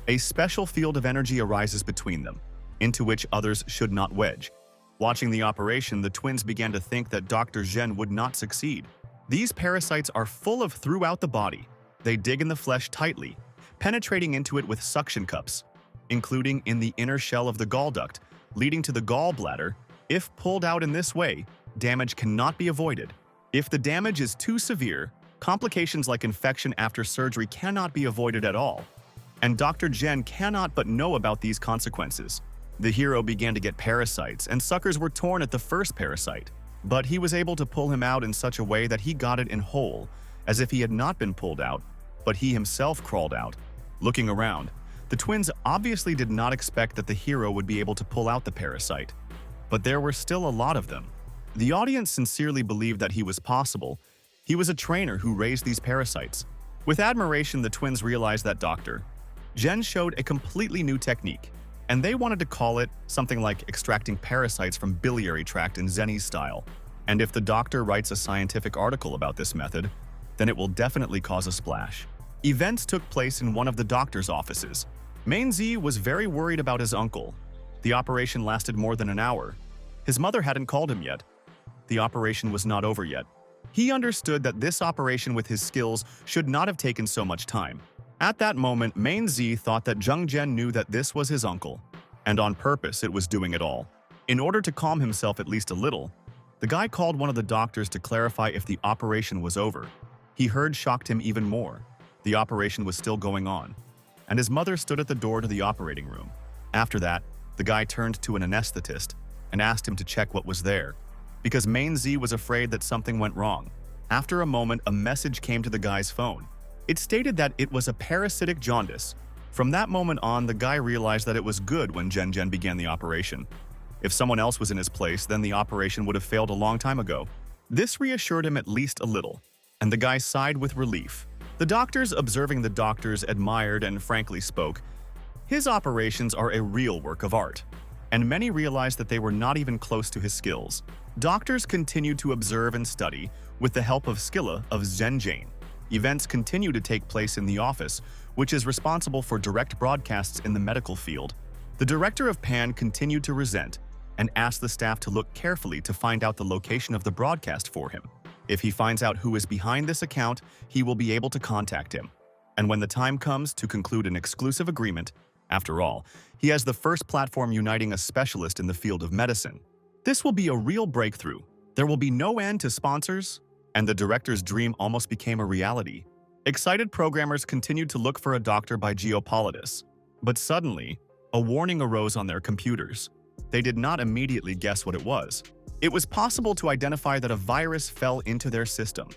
a special field of energy arises between them, into which others should not wedge. Watching the operation, the twins began to think that Dr. Zhen would not succeed. These parasites are full of throughout the body. They dig in the flesh tightly, penetrating into it with suction cups, including in the inner shell of the gall duct, leading to the gallbladder. If pulled out in this way, damage cannot be avoided. If the damage is too severe, complications like infection after surgery cannot be avoided at all. And Dr. Zhen cannot but know about these consequences. The hero began to get parasites, and suckers were torn at the first parasite. But he was able to pull him out in such a way that he got it in whole, as if he had not been pulled out, but he himself crawled out. Looking around, the twins obviously did not expect that the hero would be able to pull out the parasite. But there were still a lot of them. The audience sincerely believed that he was possible. He was a trainer who raised these parasites. With admiration, the twins realized that Dr. Zhen showed a completely new technique, and they wanted to call it something like extracting parasites from biliary tract in Zhenny's style. And if the doctor writes a scientific article about this method, then it will definitely cause a splash. Events took place in one of the doctor's offices. Mainzi was very worried about his uncle. The operation lasted more than an hour. His mother hadn't called him yet. The operation was not over yet. He understood that this operation with his skills should not have taken so much time. At that moment, Mainzi thought that Zheng Zhen knew that this was his uncle, and on purpose it was doing it all. In order to calm himself at least a little, the guy called one of the doctors to clarify if the operation was over. He heard shocked him even more. The operation was still going on, and his mother stood at the door to the operating room. After that, the guy turned to an anesthetist and asked him to check what was there, because Mainzi was afraid that something went wrong. After a moment, a message came to the guy's phone. It stated that it was a parasitic jaundice. From that moment on, the guy realized that it was good when Zhen Zhen began the operation. If someone else was in his place, then the operation would have failed a long time ago. This reassured him at least a little, and the guy sighed with relief. The doctors, observing the doctors, admired and frankly spoke, "His operations are a real work of art." And many realized that they were not even close to his skills. Doctors continued to observe and study with the help of Skilla of Zhen Zhen. Events continue to take place in the office, which is responsible for direct broadcasts in the medical field. The director of PAN continued to resent and asked the staff to look carefully to find out the location of the broadcast for him. If he finds out who is behind this account, he will be able to contact him. And when the time comes to conclude an exclusive agreement, after all, he has the first platform uniting a specialist in the field of medicine. This will be a real breakthrough. There will be no end to sponsors, and the director's dream almost became a reality. Excited programmers continued to look for a doctor by Geopolitis, but suddenly, a warning arose on their computers. They did not immediately guess what it was. It was possible to identify that a virus fell into their system.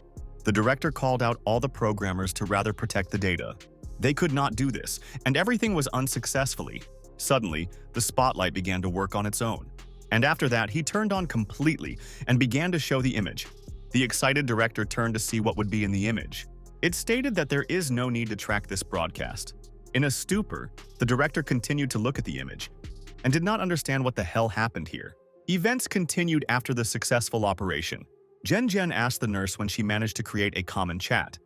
The director called out all the programmers to rather protect the data. They could not do this, and everything was unsuccessfully. Suddenly, the spotlight began to work on its own. And after that, he turned on completely and began to show the image. The excited director turned to see what would be in the image. It stated that there is no need to track this broadcast. In a stupor, the director continued to look at the image and did not understand what the hell happened here. Events continued after the successful operation. Zhen Zhen asked the nurse when she managed to create a common chat.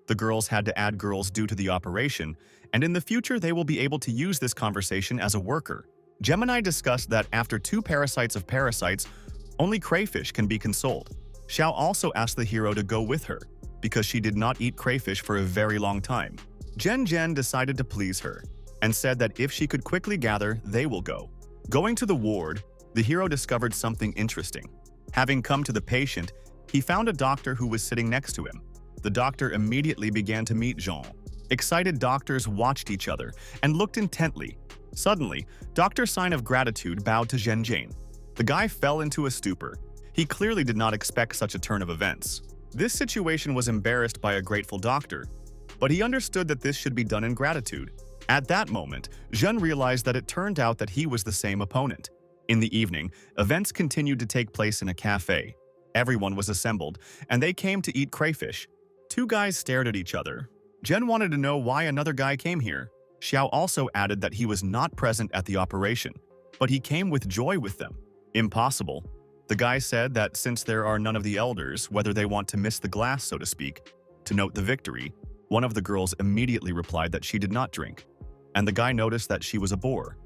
The girls had to add girls due to the operation, and in the future they will be able to use this conversation as a worker. Gemini discussed that after 2 parasites of parasites, only crayfish can be consoled. Xiao also asked the hero to go with her, because she did not eat crayfish for a very long time. Zhen Zhen decided to please her, and said that if she could quickly gather, they will go. Going to the ward, the hero discovered something interesting. Having come to the patient, he found a doctor who was sitting next to him. The doctor immediately began to meet Jean. Excited doctors watched each other and looked intently. Suddenly, Dr. Sign of Gratitude bowed to Zhen Zhen. The guy fell into a stupor. He clearly did not expect such a turn of events. This situation was embarrassed by a grateful doctor, but he understood that this should be done in gratitude. At that moment, Zhen realized that it turned out that he was the same opponent. In the evening, events continued to take place in a cafe. Everyone was assembled, and they came to eat crayfish. 2 guys stared at each other. Jen wanted to know why another guy came here. Xiao also added that he was not present at the operation, but he came with joy with them. Impossible. The guy said that since there are none of the elders, whether they want to miss the glass, so to speak, to note the victory, one of the girls immediately replied that she did not drink. And the guy noticed that she was a bore.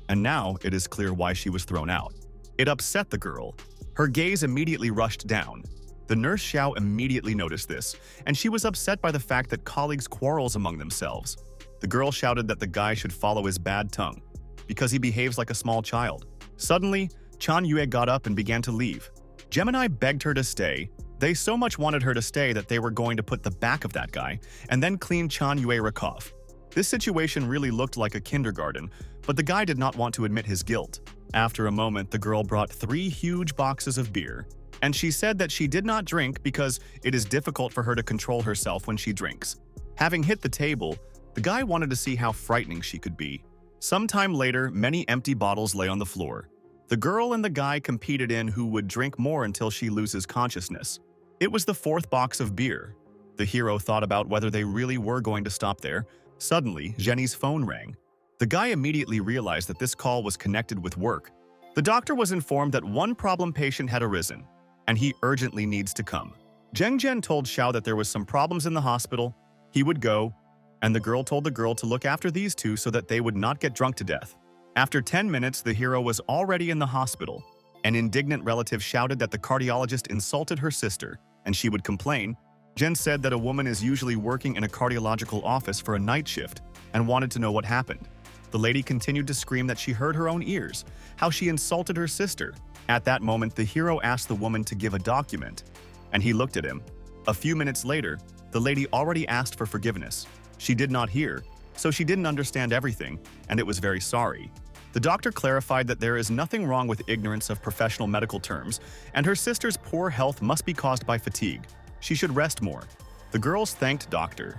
And now it is clear why she was thrown out. It upset the girl. Her gaze immediately rushed down. The nurse Xiao immediately noticed this, and she was upset by the fact that colleagues quarrels among themselves. The girl shouted that the guy should follow his bad tongue, because he behaves like a small child. Suddenly, Chan Yue got up and began to leave. Gemini begged her to stay. They so much wanted her to stay that they were going to put the back of that guy and then clean Chan Yue Rakov. This situation really looked like a kindergarten, but the guy did not want to admit his guilt. After a moment, the girl brought 3 huge boxes of beer, and she said that she did not drink because it is difficult for her to control herself when she drinks. Having hit the table, the guy wanted to see how frightening she could be. Sometime later, many empty bottles lay on the floor. The girl and the guy competed in who would drink more until she loses consciousness. It was the 4th box of beer. The hero thought about whether they really were going to stop there. Suddenly, Jenny's phone rang. The guy immediately realized that this call was connected with work. The doctor was informed that one problem patient had arisen, and he urgently needs to come. Zheng Zhen told Xiao that there was some problems in the hospital. He would go, and the girl told the girl to look after these 2 so that they would not get drunk to death. After 10 minutes, the hero was already in the hospital. An indignant relative shouted that the cardiologist insulted her sister, and she would complain. Jen said that a woman is usually working in a cardiological office for a night shift and wanted to know what happened. The lady continued to scream that she heard her own ears, how she insulted her sister. At that moment, the hero asked the woman to give a document, and he looked at him. A few minutes later, the lady already asked for forgiveness. She did not hear, so she didn't understand everything, and it was very sorry. The doctor clarified that there is nothing wrong with ignorance of professional medical terms, and her sister's poor health must be caused by fatigue. She should rest more. The girls thanked Dr.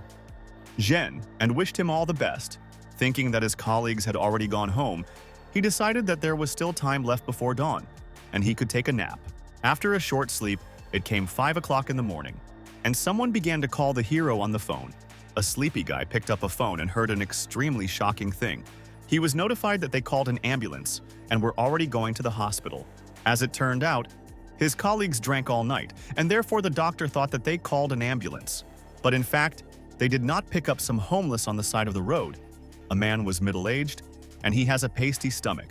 Zhen and wished him all the best. Thinking that his colleagues had already gone home, he decided that there was still time left before dawn, and he could take a nap. After a short sleep, it came 5 o'clock in the morning, and someone began to call the hero on the phone. A sleepy guy picked up a phone and heard an extremely shocking thing. He was notified that they called an ambulance and were already going to the hospital. As it turned out, his colleagues drank all night, and therefore the doctor thought that they called an ambulance. But in fact, they did not pick up some homeless on the side of the road. A man was middle-aged, and he has a pasty stomach.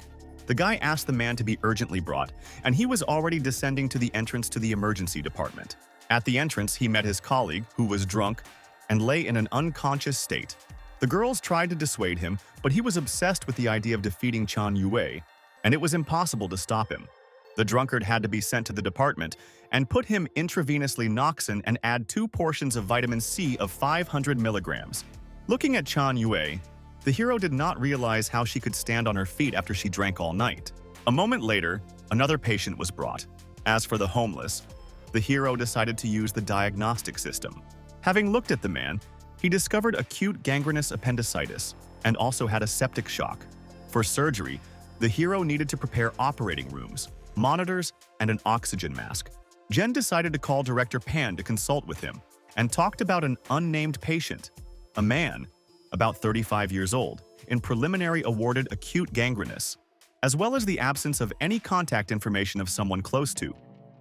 The guy asked the man to be urgently brought, and he was already descending to the entrance to the emergency department. At the entrance, he met his colleague, who was drunk, and lay in an unconscious state. The girls tried to dissuade him, but he was obsessed with the idea of defeating Chan Yue, and it was impossible to stop him. The drunkard had to be sent to the department and put him intravenously Noxin and add 2 portions of vitamin C of 500 milligrams. Looking at Chan Yue, the hero did not realize how she could stand on her feet after she drank all night. A moment later, another patient was brought. As for the homeless, the hero decided to use the diagnostic system. Having looked at the man, he discovered acute gangrenous appendicitis and also had a septic shock. For surgery, the hero needed to prepare operating rooms, monitors, and an oxygen mask. Jen decided to call Director Pan to consult with him and talked about an unnamed patient, a man, about 35 years old, in preliminary awarded acute gangrenous, as well as the absence of any contact information of someone close to.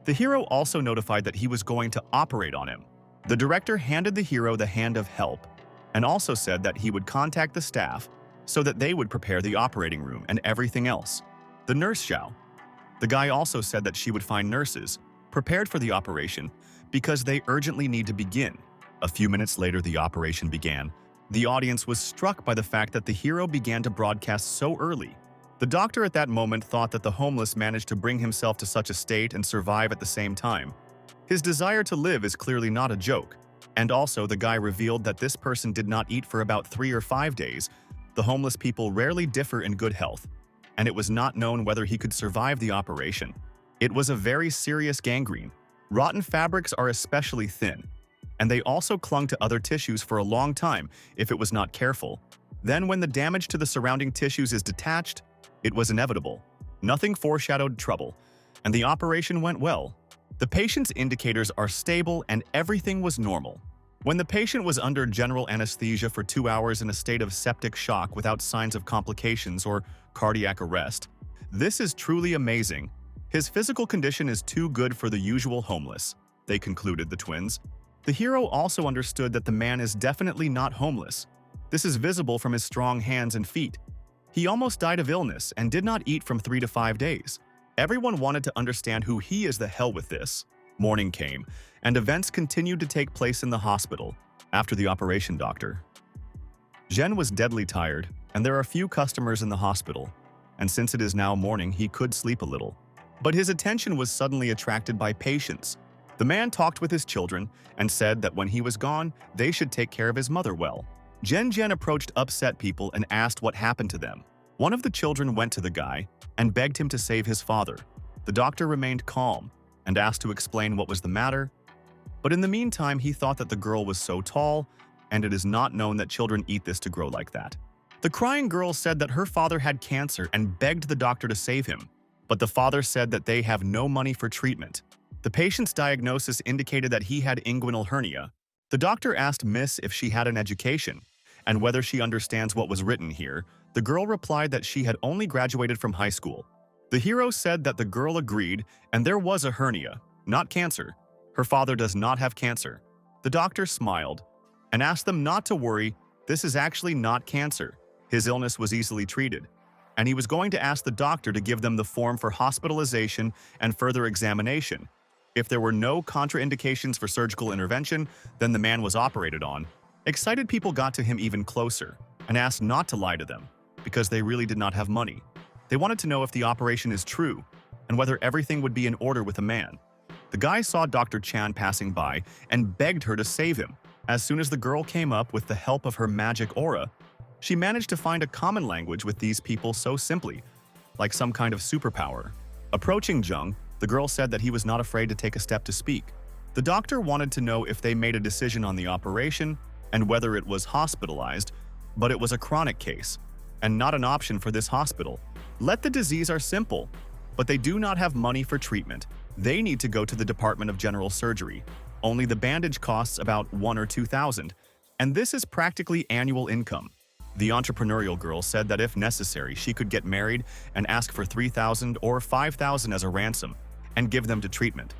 The hero also notified that he was going to operate on him. The director handed the hero the hand of help and also said that he would contact the staff so that they would prepare the operating room and everything else. The nurse Xiao. The guy also said that she would find nurses prepared for the operation because they urgently need to begin. A few minutes later, the operation began. The audience was struck by the fact that the hero began to broadcast so early. The doctor at that moment thought that the homeless managed to bring himself to such a state and survive at the same time. His desire to live is clearly not a joke. And also, the guy revealed that this person did not eat for about 3 or 5 days. The homeless people rarely differ in good health, and it was not known whether he could survive the operation. It was a very serious gangrene. Rotten fabrics are especially thin, and they also clung to other tissues for a long time if it was not careful. Then when the damage to the surrounding tissues is detached, it was inevitable. Nothing foreshadowed trouble, and the operation went well. The patient's indicators are stable and everything was normal. When the patient was under general anesthesia for 2 hours in a state of septic shock without signs of complications or cardiac arrest. This is truly amazing. His physical condition is too good for the usual homeless, they concluded, the twins. The hero also understood that the man is definitely not homeless. This is visible from his strong hands and feet. He almost died of illness and did not eat from 3 to 5 days. Everyone wanted to understand who he is. The hell with this. Morning came, and events continued to take place in the hospital. After the operation, Dr. Jen was deadly tired, and there are few customers in the hospital, and since it is now morning, he could sleep a little. But his attention was suddenly attracted by patients. The man talked with his children and said that when he was gone, they should take care of his mother well. Jen approached upset people and asked what happened to them. One of the children went to the guy and begged him to save his father. The doctor remained calm and asked to explain what was the matter. But in the meantime, he thought that the girl was so tall, and it is not known that children eat this to grow like that. The crying girl said that her father had cancer and begged the doctor to save him. But the father said that they have no money for treatment. The patient's diagnosis indicated that he had inguinal hernia. The doctor asked Miss if she had an education and whether she understands what was written here. The girl replied that she had only graduated from high school. The hero said that the girl agreed and there was a hernia, not cancer. Her father does not have cancer. The doctor smiled and asked them not to worry. This is actually not cancer. His illness was easily treated, and he was going to ask the doctor to give them the form for hospitalization and further examination. If there were no contraindications for surgical intervention, then the man was operated on. Excited people got to him even closer and asked not to lie to them because they really did not have money. They wanted to know if the operation is true and whether everything would be in order with the man. The guy saw Dr. Chan passing by and begged her to save him. As soon as the girl came up with the help of her magic aura, she managed to find a common language with these people so simply, like some kind of superpower. Approaching Jung, the girl said that he was not afraid to take a step to speak. The doctor wanted to know if they made a decision on the operation and whether it was hospitalized, but it was a chronic case and not an option for this hospital. Let the disease are simple, but they do not have money for treatment. They need to go to the Department of General Surgery. Only the bandage costs about $1,000 or $2,000, and this is practically annual income. The entrepreneurial girl said that if necessary, she could get married and ask for $3,000 or $5,000 as a ransom and give them to treatment.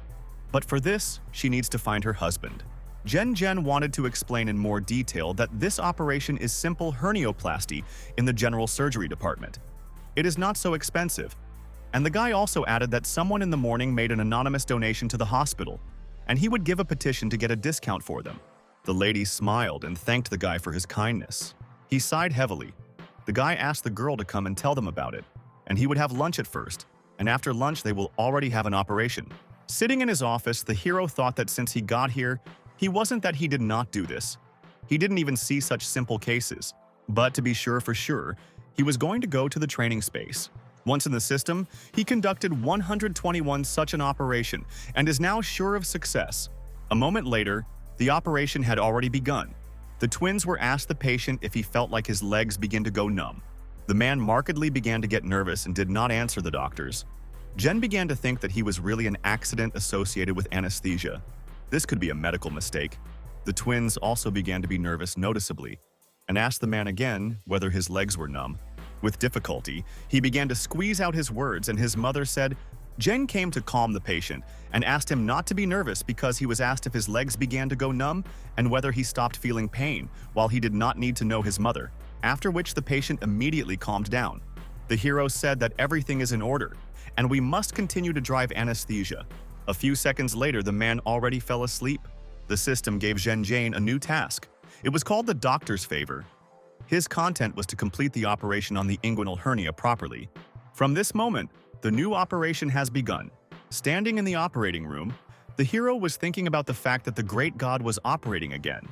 But for this, she needs to find her husband. Jen wanted to explain in more detail that this operation is simple hernioplasty in the general surgery department. It is not so expensive. And the guy also added that someone in the morning made an anonymous donation to the hospital, and he would give a petition to get a discount for them. The lady smiled and thanked the guy for his kindness. He sighed heavily. The guy asked the girl to come and tell them about it, and he would have lunch at first, and after lunch they will already have an operation. Sitting in his office, the hero thought that since he got here, he wasn't that he did not do this. He didn't even see such simple cases. But to be sure for sure, he was going to go to the training space. Once in the system, he conducted 121 such an operation and is now sure of success. A moment later, the operation had already begun. The twins were asked the patient if he felt like his legs began to go numb. The man markedly began to get nervous and did not answer the doctors. Jen began to think that he was really an accident associated with anesthesia. This could be a medical mistake. The twins also began to be nervous noticeably and asked the man again whether his legs were numb. With difficulty, he began to squeeze out his words, and his mother said, Jen came to calm the patient and asked him not to be nervous because he was asked if his legs began to go numb and whether he stopped feeling pain, while he did not need to know his mother, after which the patient immediately calmed down. The hero said that everything is in order, and we must continue to drive anesthesia. A few seconds later, the man already fell asleep. The system gave Jane a new task. It was called the doctor's favor. His content was to complete the operation on the inguinal hernia properly. From this moment, the new operation has begun. Standing in the operating room, the hero was thinking about the fact that the great god was operating again,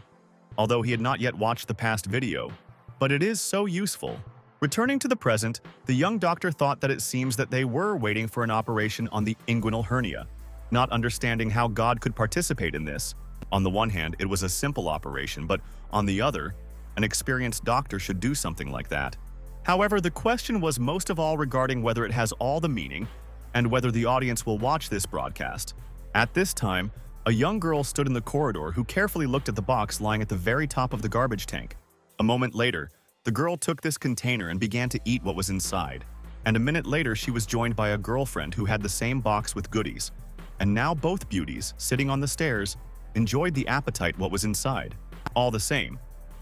although he had not yet watched the past video. But it is so useful. Returning to the present, the young doctor thought that it seems that they were waiting for an operation on the inguinal hernia, not understanding how God could participate in this. On the one hand, it was a simple operation, but on the other, an experienced doctor should do something like that. However, the question was most of all regarding whether it has all the meaning and whether the audience will watch this broadcast. At this time, A young girl stood in the corridor who carefully looked at the box lying at the very top of the garbage tank. A moment later, the girl took this container and began to eat what was inside. And a minute later, she was joined by a girlfriend who had the same box with goodies. And now both beauties, sitting on the stairs, enjoyed the appetite what was inside. All the same,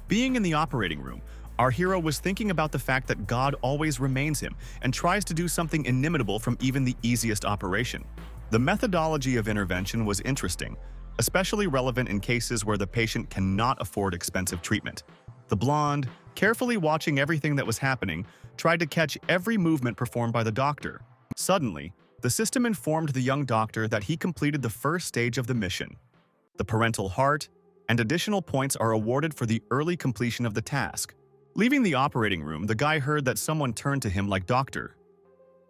being in the operating room, our hero was thinking about the fact that God always remains him and tries to do something inimitable from even the easiest operation. The methodology of intervention was interesting, especially relevant in cases where the patient cannot afford expensive treatment. The blonde, carefully watching everything that was happening, tried to catch every movement performed by the doctor. Suddenly, the system informed the young doctor that he completed the first stage of the mission. The parental heart and additional points are awarded for the early completion of the task. Leaving the operating room, the guy heard that someone turned to him like Dr.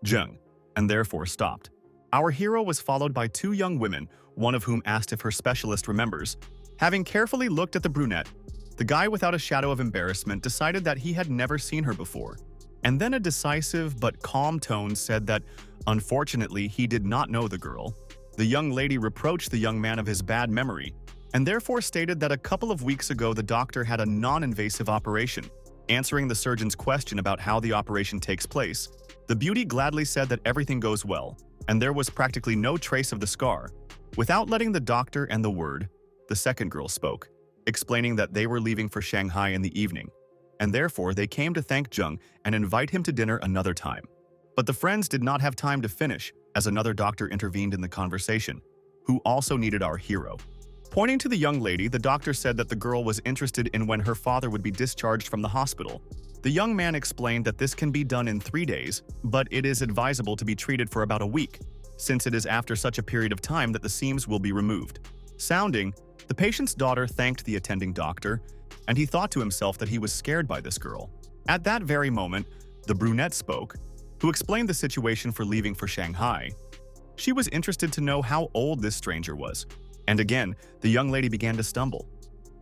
Jung, and therefore stopped. Our hero was followed by two young women, one of whom asked if her specialist remembers. Having carefully looked at the brunette, the guy without a shadow of embarrassment decided that he had never seen her before. And then a decisive but calm tone said that, unfortunately, he did not know the girl. The young lady reproached the young man of his bad memory, and therefore stated that a couple of weeks ago the doctor had a non-invasive operation. Answering the surgeon's question about how the operation takes place, the beauty gladly said that everything goes well, and there was practically no trace of the scar. Without letting the doctor and the word, the second girl spoke, explaining that they were leaving for Shanghai in the evening, and therefore they came to thank Jung and invite him to dinner another time. But the friends did not have time to finish, as another doctor intervened in the conversation, who also needed our hero. Pointing to the young lady, the doctor said that the girl was interested in when her father would be discharged from the hospital. The young man explained that this can be done in 3 days, but it is advisable to be treated for about a week, since it is after such a period of time that the seams will be removed. Sounding, the patient's daughter thanked the attending doctor, and he thought to himself that he was scared by this girl. At that very moment, the brunette spoke, who explained the situation for leaving for Shanghai. She was interested to know how old this stranger was, and again, the young lady began to stumble.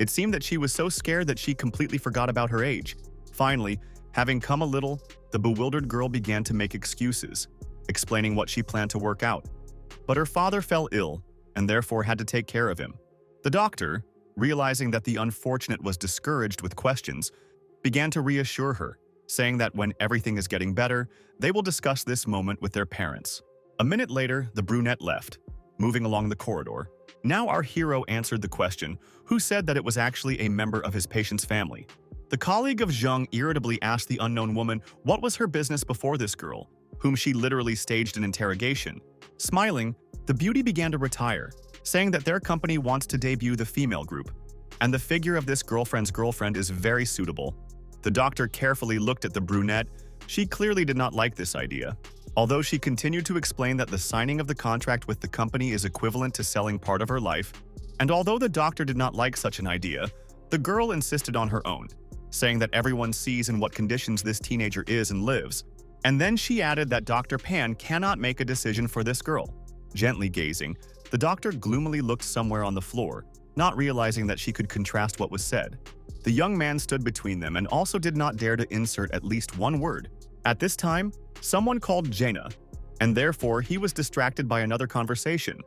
It seemed that she was so scared that she completely forgot about her age. Finally, having come a little, the bewildered girl began to make excuses, explaining what she planned to work out. But her father fell ill, and therefore had to take care of him. The doctor, realizing that the unfortunate was discouraged with questions, began to reassure her, saying that when everything is getting better, they will discuss this moment with their parents. A minute later, the brunette left, moving along the corridor. Now our hero answered the question, who said that it was actually a member of his patient's family. The colleague of Zheng irritably asked the unknown woman what was her business before this girl, whom she literally staged an interrogation. Smiling, the beauty began to retire, saying that their company wants to debut the female group, and the figure of this girlfriend's girlfriend is very suitable. The doctor carefully looked at the brunette. She clearly did not like this idea, although she continued to explain that the signing of the contract with the company is equivalent to selling part of her life. And although the doctor did not like such an idea, the girl insisted on her own, saying that everyone sees in what conditions this teenager is and lives. And then she added that Dr. Pan cannot make a decision for this girl. Gently gazing, the doctor gloomily looked somewhere on the floor, not realizing that she could contrast what was said. The young man stood between them and also did not dare to insert at least one word. At this time, someone called Jaina, and therefore he was distracted by another conversation.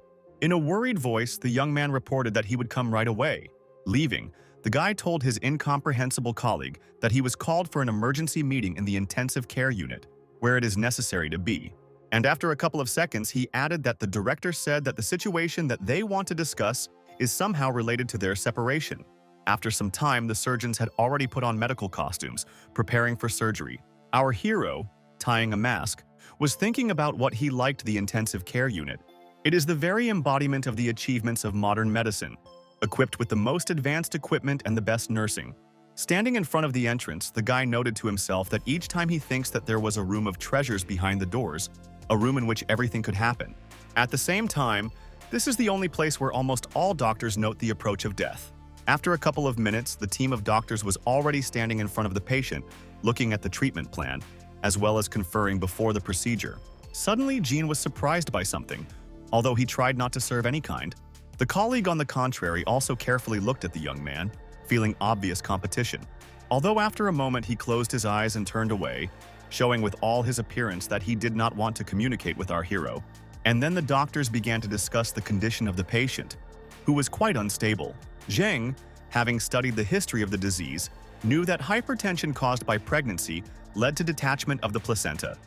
In a worried voice, the young man reported that he would come right away. Leaving, the guy told his incomprehensible colleague that he was called for an emergency meeting in the intensive care unit, where it is necessary to be. And after a couple of seconds, he added that the director said that the situation that they want to discuss is somehow related to their separation. After some time, the surgeons had already put on medical costumes, preparing for surgery. Our hero, tying a mask, was thinking about what he liked the intensive care unit. It is the very embodiment of the achievements of modern medicine, equipped with the most advanced equipment and the best nursing. Standing in front of the entrance, the guy noted to himself that each time he thinks that there was a room of treasures behind the doors, a room in which everything could happen. At the same time, this is the only place where almost all doctors note the approach of death. After a couple of minutes, the team of doctors was already standing in front of the patient, looking at the treatment plan, as well as conferring before the procedure. Suddenly, Jean was surprised by something, although he tried not to serve any kind. The colleague, on the contrary, also carefully looked at the young man, feeling obvious competition. Although after a moment he closed his eyes and turned away, showing with all his appearance that he did not want to communicate with our hero. And then the doctors began to discuss the condition of the patient. who was quite unstable. Zheng, having studied the history of the disease, knew that hypertension caused by pregnancy led to detachment of the placenta,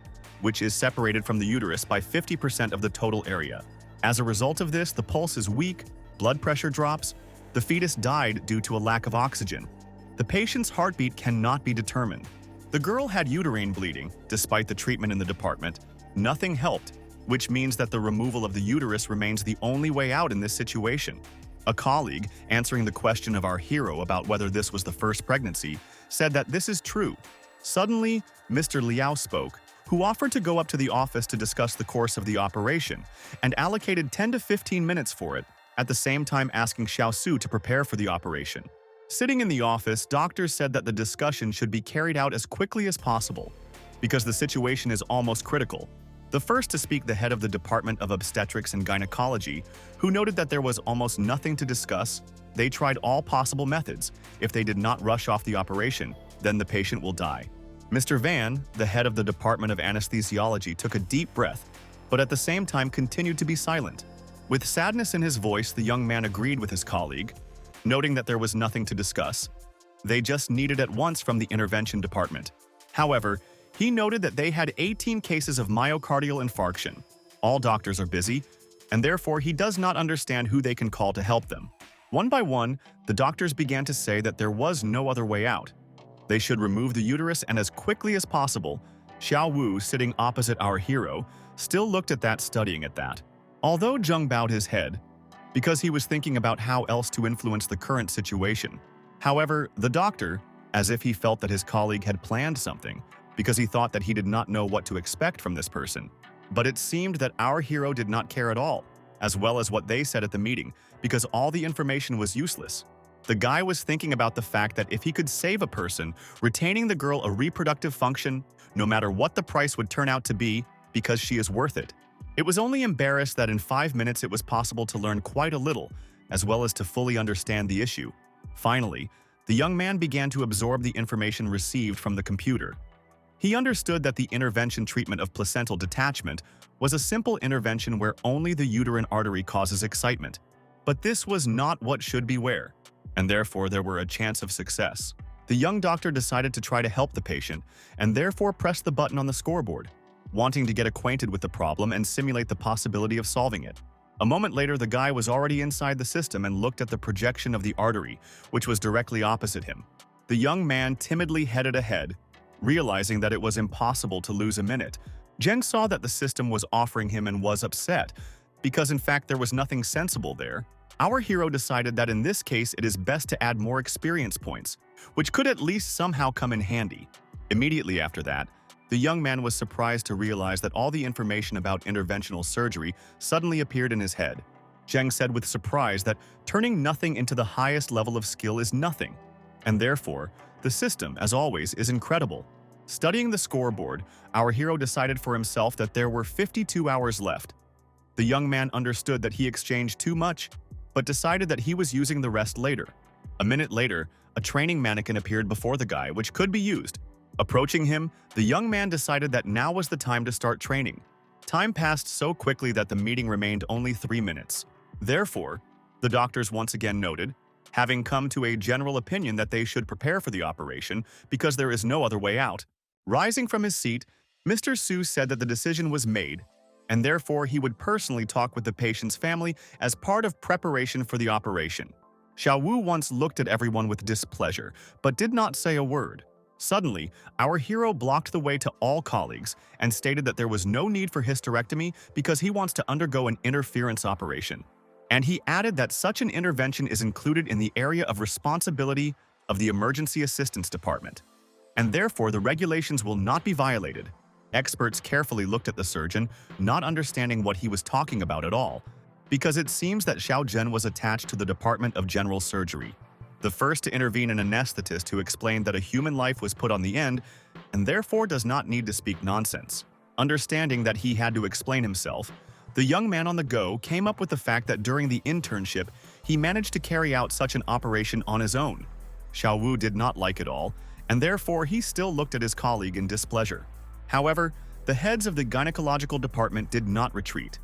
which is separated from the uterus by 50% of the total area. As a result of this, the pulse is weak, blood pressure drops, the fetus died due to a lack of oxygen. The patient's heartbeat cannot be determined. The girl had uterine bleeding. Despite the treatment in the department, nothing helped, which means that the removal of the uterus remains the only way out in this situation. A colleague, answering the question of our hero about whether this was the first pregnancy, said that this is true. Suddenly, Mr. Liao spoke, who offered to go up to the office to discuss the course of the operation and allocated 10 to 15 minutes for it, at the same time asking Xiao Su to prepare for the operation. Sitting in the office, doctors said that the discussion should be carried out as quickly as possible, because the situation is almost critical. The first to speak, the head of the Department of Obstetrics and Gynecology, who noted that there was almost nothing to discuss. They tried all possible methods. If they did not rush off the operation, then the patient will die. Mr. Van, the head of the Department of Anesthesiology, took a deep breath, but at the same time continued to be silent. With sadness in his voice, the young man agreed with his colleague, noting that there was nothing to discuss. They just needed at once from the intervention department. However, he noted that they had 18 cases of myocardial infarction. All doctors are busy, and therefore he does not understand who they can call to help them. One by one, the doctors began to say that there was no other way out. They should remove the uterus, and as quickly as possible. Xiao Wu, sitting opposite our hero, still looked at that, studying at that. Although Zheng bowed his head, because he was thinking about how else to influence the current situation. However, the doctor, as if he felt that his colleague had planned something, because he thought that he did not know what to expect from this person. But it seemed that our hero did not care at all, as well as what they said at the meeting, because all the information was useless. The guy was thinking about the fact that if he could save a person, retaining the girl a reproductive function, no matter what the price would turn out to be, because she is worth it. It was only embarrassed that in 5 minutes it was possible to learn quite a little, as well as to fully understand the issue. Finally, the young man began to absorb the information received from the computer. He understood that the intervention treatment of placental detachment was a simple intervention where only the uterine artery causes excitement. But this was not what should be where, and therefore there were a chance of success. The young doctor decided to try to help the patient, and therefore pressed the button on the scoreboard, wanting to get acquainted with the problem and simulate the possibility of solving it. A moment later, the guy was already inside the system and looked at the projection of the artery, which was directly opposite him. The young man timidly headed ahead, realizing that it was impossible to lose a minute. Zheng saw that the system was offering him and was upset, because in fact there was nothing sensible there. Our hero decided that in this case it is best to add more experience points, which could at least somehow come in handy. Immediately after that, the young man was surprised to realize that all the information about interventional surgery suddenly appeared in his head. Zheng said with surprise that turning nothing into the highest level of skill is nothing, and therefore, the system, as always, is incredible. Studying the scoreboard, our hero decided for himself that there were 52 hours left. The young man understood that he exchanged too much, but decided that he was using the rest later. A minute later, a training mannequin appeared before the guy, which could be used. Approaching him, the young man decided that now was the time to start training. Time passed so quickly that the meeting remained only 3 minutes. Therefore, the doctors once again noted, having come to a general opinion that they should prepare for the operation because there is no other way out. Rising from his seat, Mr. Su said that the decision was made, and therefore he would personally talk with the patient's family as part of preparation for the operation. Xiao Wu once looked at everyone with displeasure, but did not say a word. Suddenly, our hero blocked the way to all colleagues and stated that there was no need for hysterectomy because he wants to undergo an interference operation. And he added that such an intervention is included in the area of responsibility of the Emergency Assistance Department, and therefore the regulations will not be violated. Experts carefully looked at the surgeon, not understanding what he was talking about at all, because it seems that Xiao Zhen was attached to the Department of General Surgery. The first to intervene, an anesthetist who explained that a human life was put on the end and therefore does not need to speak nonsense. Understanding that he had to explain himself, the young man on the go came up with the fact that during the internship, he managed to carry out such an operation on his own. Xiao Wu did not like it all, and therefore he still looked at his colleague in displeasure. However, the heads of the gynecological department did not retreat.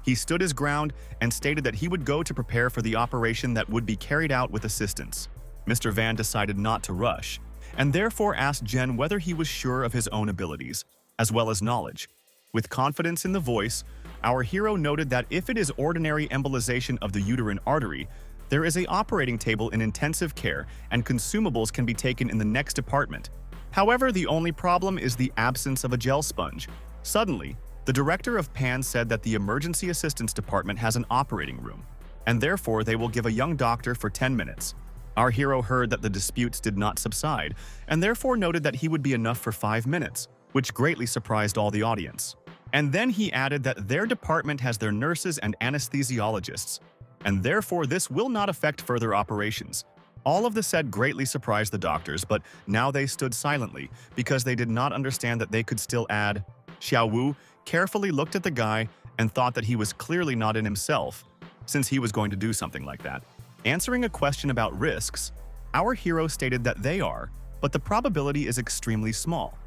He stood his ground and stated that he would go to prepare for the operation that would be carried out with assistance. Mr. Van decided not to rush, and therefore asked Jen whether he was sure of his own abilities, as well as knowledge. With confidence in the voice, our hero noted that if it is ordinary embolization of the uterine artery, there is an operating table in intensive care and consumables can be taken in the next department. However, the only problem is the absence of a gel sponge. Suddenly, the director of PAN said that the emergency assistance department has an operating room, and therefore they will give a young doctor for 10 minutes. Our hero heard that the disputes did not subside, and therefore noted that he would be enough for 5 minutes, which greatly surprised all the audience. And then he added that their department has their nurses and anesthesiologists, and therefore this will not affect further operations. All of the said greatly surprised the doctors, but now they stood silently because they did not understand that they could still add. Xiao Wu carefully looked at the guy and thought that he was clearly not in himself, since he was going to do something like that. Answering a question about risks, our hero stated that they are, but the probability is extremely small,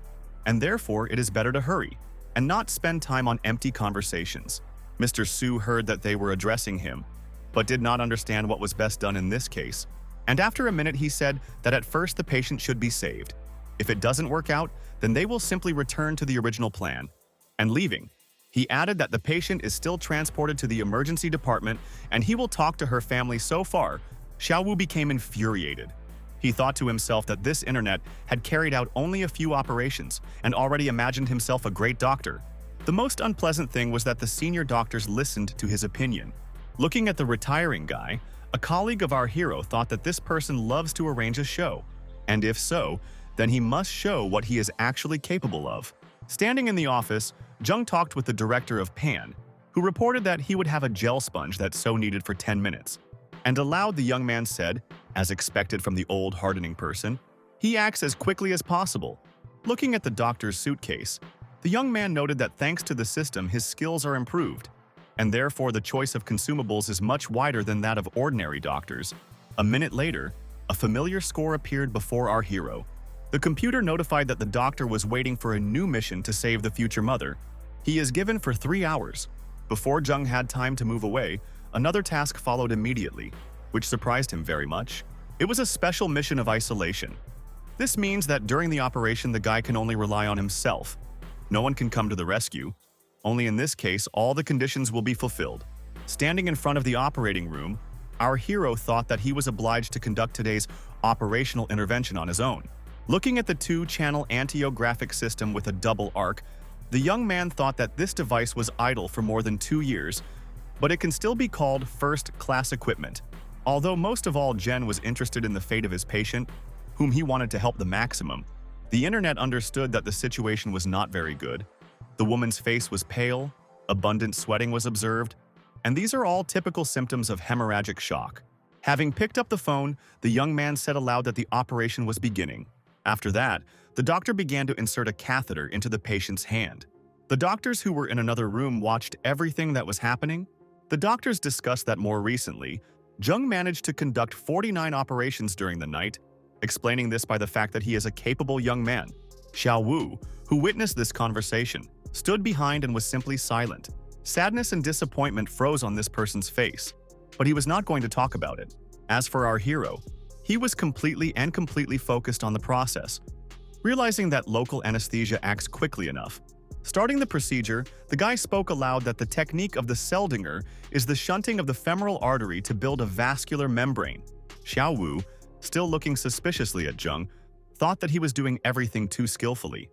and therefore it is better to hurry and not spend time on empty conversations. Mr. Su heard that they were addressing him, but did not understand what was best done in this case, and after a minute he said that at first the patient should be saved. If it doesn't work out, then they will simply return to the original plan. And leaving, he added that the patient is still transported to the emergency department and he will talk to her family. So far, Xiao Wu became infuriated. He thought to himself that this internet had carried out only a few operations and already imagined himself a great doctor. The most unpleasant thing was that the senior doctors listened to his opinion. Looking at the retiring guy, a colleague of our hero thought that this person loves to arrange a show, and if so, then he must show what he is actually capable of. Standing in the office, Jung talked with the director of PAN, who reported that he would have a gel sponge that's so needed for 10 minutes. And aloud the young man said, as expected from the old hardening person, he acts as quickly as possible. Looking at the doctor's suitcase, the young man noted that thanks to the system his skills are improved, and therefore the choice of consumables is much wider than that of ordinary doctors. A minute later, a familiar score appeared before our hero. The computer notified that the doctor was waiting for a new mission to save the future mother. He is given for 3 hours. Before Jung had time to move away, another task followed immediately, which surprised him very much. It was a special mission of isolation. This means that during the operation the guy can only rely on himself. No one can come to the rescue. Only in this case, all the conditions will be fulfilled. Standing in front of the operating room, our hero thought that he was obliged to conduct today's operational intervention on his own. Looking at the 2-channel angiographic system with a double arc, the young man thought that this device was idle for more than 2 years, but it can still be called first-class equipment. Although most of all Jen was interested in the fate of his patient, whom he wanted to help the maximum, the internet understood that the situation was not very good. The woman's face was pale, abundant sweating was observed, and these are all typical symptoms of hemorrhagic shock. Having picked up the phone, the young man said aloud that the operation was beginning. After that, the doctor began to insert a catheter into the patient's hand. The doctors who were in another room watched everything that was happening. The doctors discussed that more recently, Jung managed to conduct 49 operations during the night, explaining this by the fact that he is a capable young man. Xiao Wu, who witnessed this conversation, stood behind and was simply silent. Sadness and disappointment froze on this person's face, but he was not going to talk about it. As for our hero, he was completely focused on the process, realizing that local anesthesia acts quickly enough. Starting the procedure, the guy spoke aloud that the technique of the Seldinger is the shunting of the femoral artery to build a vascular membrane. Xiao Wu, still looking suspiciously at Jung, thought that he was doing everything too skillfully.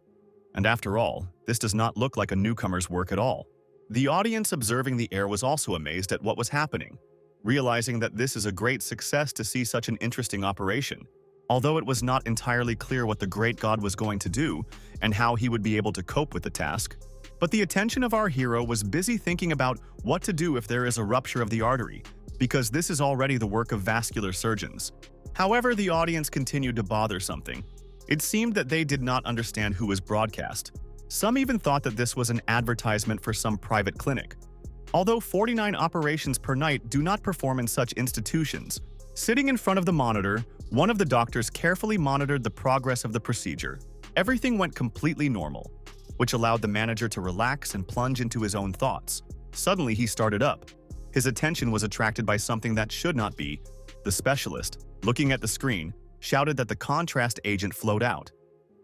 And after all, this does not look like a newcomer's work at all. The audience observing the air was also amazed at what was happening, realizing that this is a great success to see such an interesting operation. Although it was not entirely clear what the great god was going to do and how he would be able to cope with the task, but the attention of our hero was busy thinking about what to do if there is a rupture of the artery, because this is already the work of vascular surgeons. However, the audience continued to bother something. It seemed that they did not understand who was broadcast. Some even thought that this was an advertisement for some private clinic. Although 49 operations per night do not perform in such institutions, sitting in front of the monitor, one of the doctors carefully monitored the progress of the procedure. Everything went completely normal, which allowed the manager to relax and plunge into his own thoughts. Suddenly, he started up. His attention was attracted by something that should not be. The specialist, looking at the screen, shouted that the contrast agent flowed out.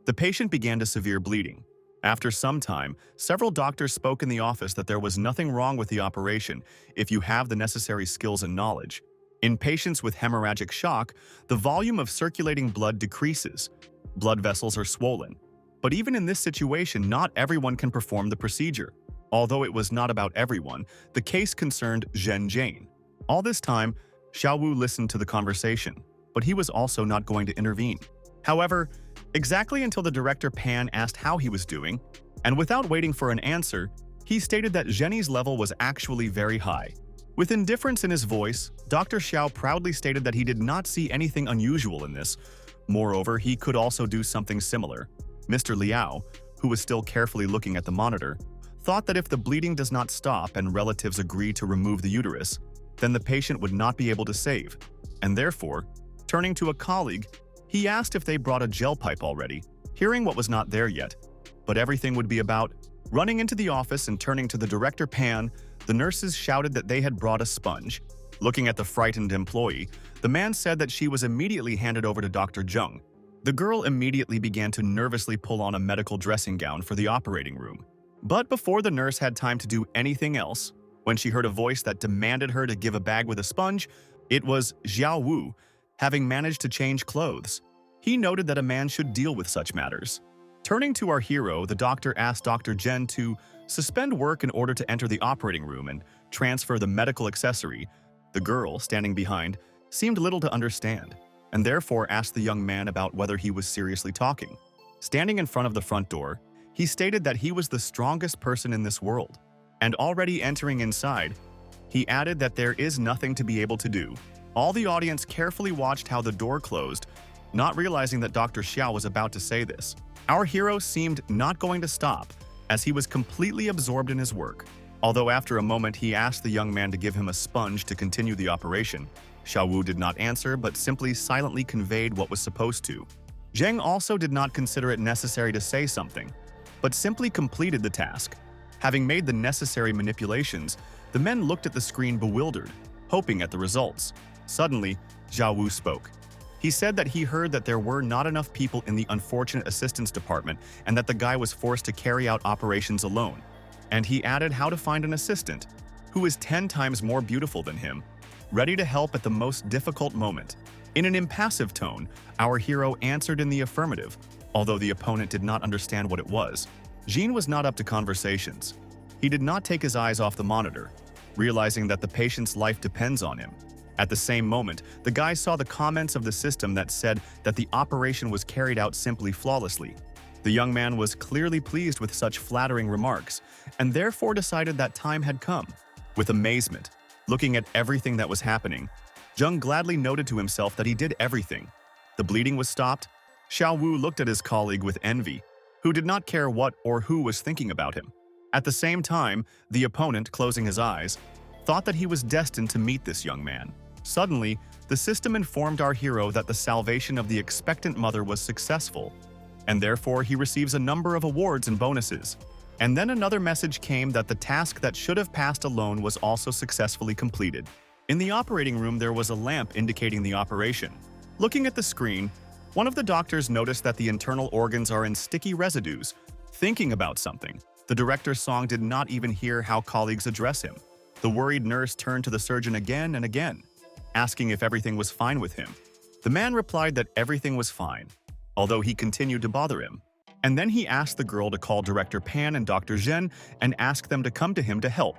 The patient began to severe bleeding. After some time, several doctors spoke in the office that there was nothing wrong with the operation if you have the necessary skills and knowledge. In patients with hemorrhagic shock, the volume of circulating blood decreases. Blood vessels are swollen. But even in this situation, not everyone can perform the procedure. Although it was not about everyone, the case concerned Zhen Jane. All this time, Xiao Wu listened to the conversation, but he was also not going to intervene. However, exactly until the director Pan asked how he was doing, and without waiting for an answer, he stated that Zhen's level was actually very high. With indifference in his voice, Dr. Xiao proudly stated that he did not see anything unusual in this. Moreover, he could also do something similar. Mr. Liao, who was still carefully looking at the monitor, thought that if the bleeding does not stop and relatives agree to remove the uterus, then the patient would not be able to save, and therefore, turning to a colleague, he asked if they brought a gel pipe already, hearing what was not there yet. But everything would be about. Running into the office and turning to the director Pan, the nurses shouted that they had brought a sponge. Looking at the frightened employee, the man said that she was immediately handed over to Dr. Zheng. The girl immediately began to nervously pull on a medical dressing gown for the operating room. But before the nurse had time to do anything else, when she heard a voice that demanded her to give a bag with a sponge, it was Xiao Wu, having managed to change clothes. He noted that a man should deal with such matters. Turning to our hero, the doctor asked Dr. Zhen to suspend work in order to enter the operating room and transfer the medical accessory. The girl, standing behind, seemed little to understand, and therefore asked the young man about whether he was seriously talking. Standing in front of the front door, he stated that he was the strongest person in this world, and already entering inside, he added that there is nothing to be able to do. All the audience carefully watched how the door closed, not realizing that Dr. Xiao was about to say this. Our hero seemed not going to stop, as he was completely absorbed in his work. Although after a moment he asked the young man to give him a sponge to continue the operation, Xiao Wu did not answer but simply silently conveyed what was supposed to. Zheng also did not consider it necessary to say something, but simply completed the task. Having made the necessary manipulations, the men looked at the screen bewildered, hoping at the results. Suddenly, Xiao Wu spoke. He said that he heard that there were not enough people in the unfortunate assistance department and that the guy was forced to carry out operations alone. And he added how to find an assistant, who is 10 times more beautiful than him, ready to help at the most difficult moment. In an impassive tone, our hero answered in the affirmative, although the opponent did not understand what it was. Jean was not up to conversations. He did not take his eyes off the monitor, realizing that the patient's life depends on him. At the same moment, the guy saw the comments of the system that said that the operation was carried out simply flawlessly. The young man was clearly pleased with such flattering remarks, and therefore decided that time had come. With amazement, looking at everything that was happening, Zheng gladly noted to himself that he did everything. The bleeding was stopped. Xiao Wu looked at his colleague with envy, who did not care what or who was thinking about him. At the same time, the opponent, closing his eyes, thought that he was destined to meet this young man. Suddenly, the system informed our hero that the salvation of the expectant mother was successful, and therefore he receives a number of awards and bonuses. And then another message came that the task that should have passed alone was also successfully completed. In the operating room, there was a lamp indicating the operation. Looking at the screen, one of the doctors noticed that the internal organs are in sticky residues. Thinking about something, the director's song did not even hear how colleagues address him. The worried nurse turned to the surgeon again and again, asking if everything was fine with him. The man replied that everything was fine, although he continued to bother him. And then he asked the girl to call Director Pan and Dr. Zhen and ask them to come to him to help.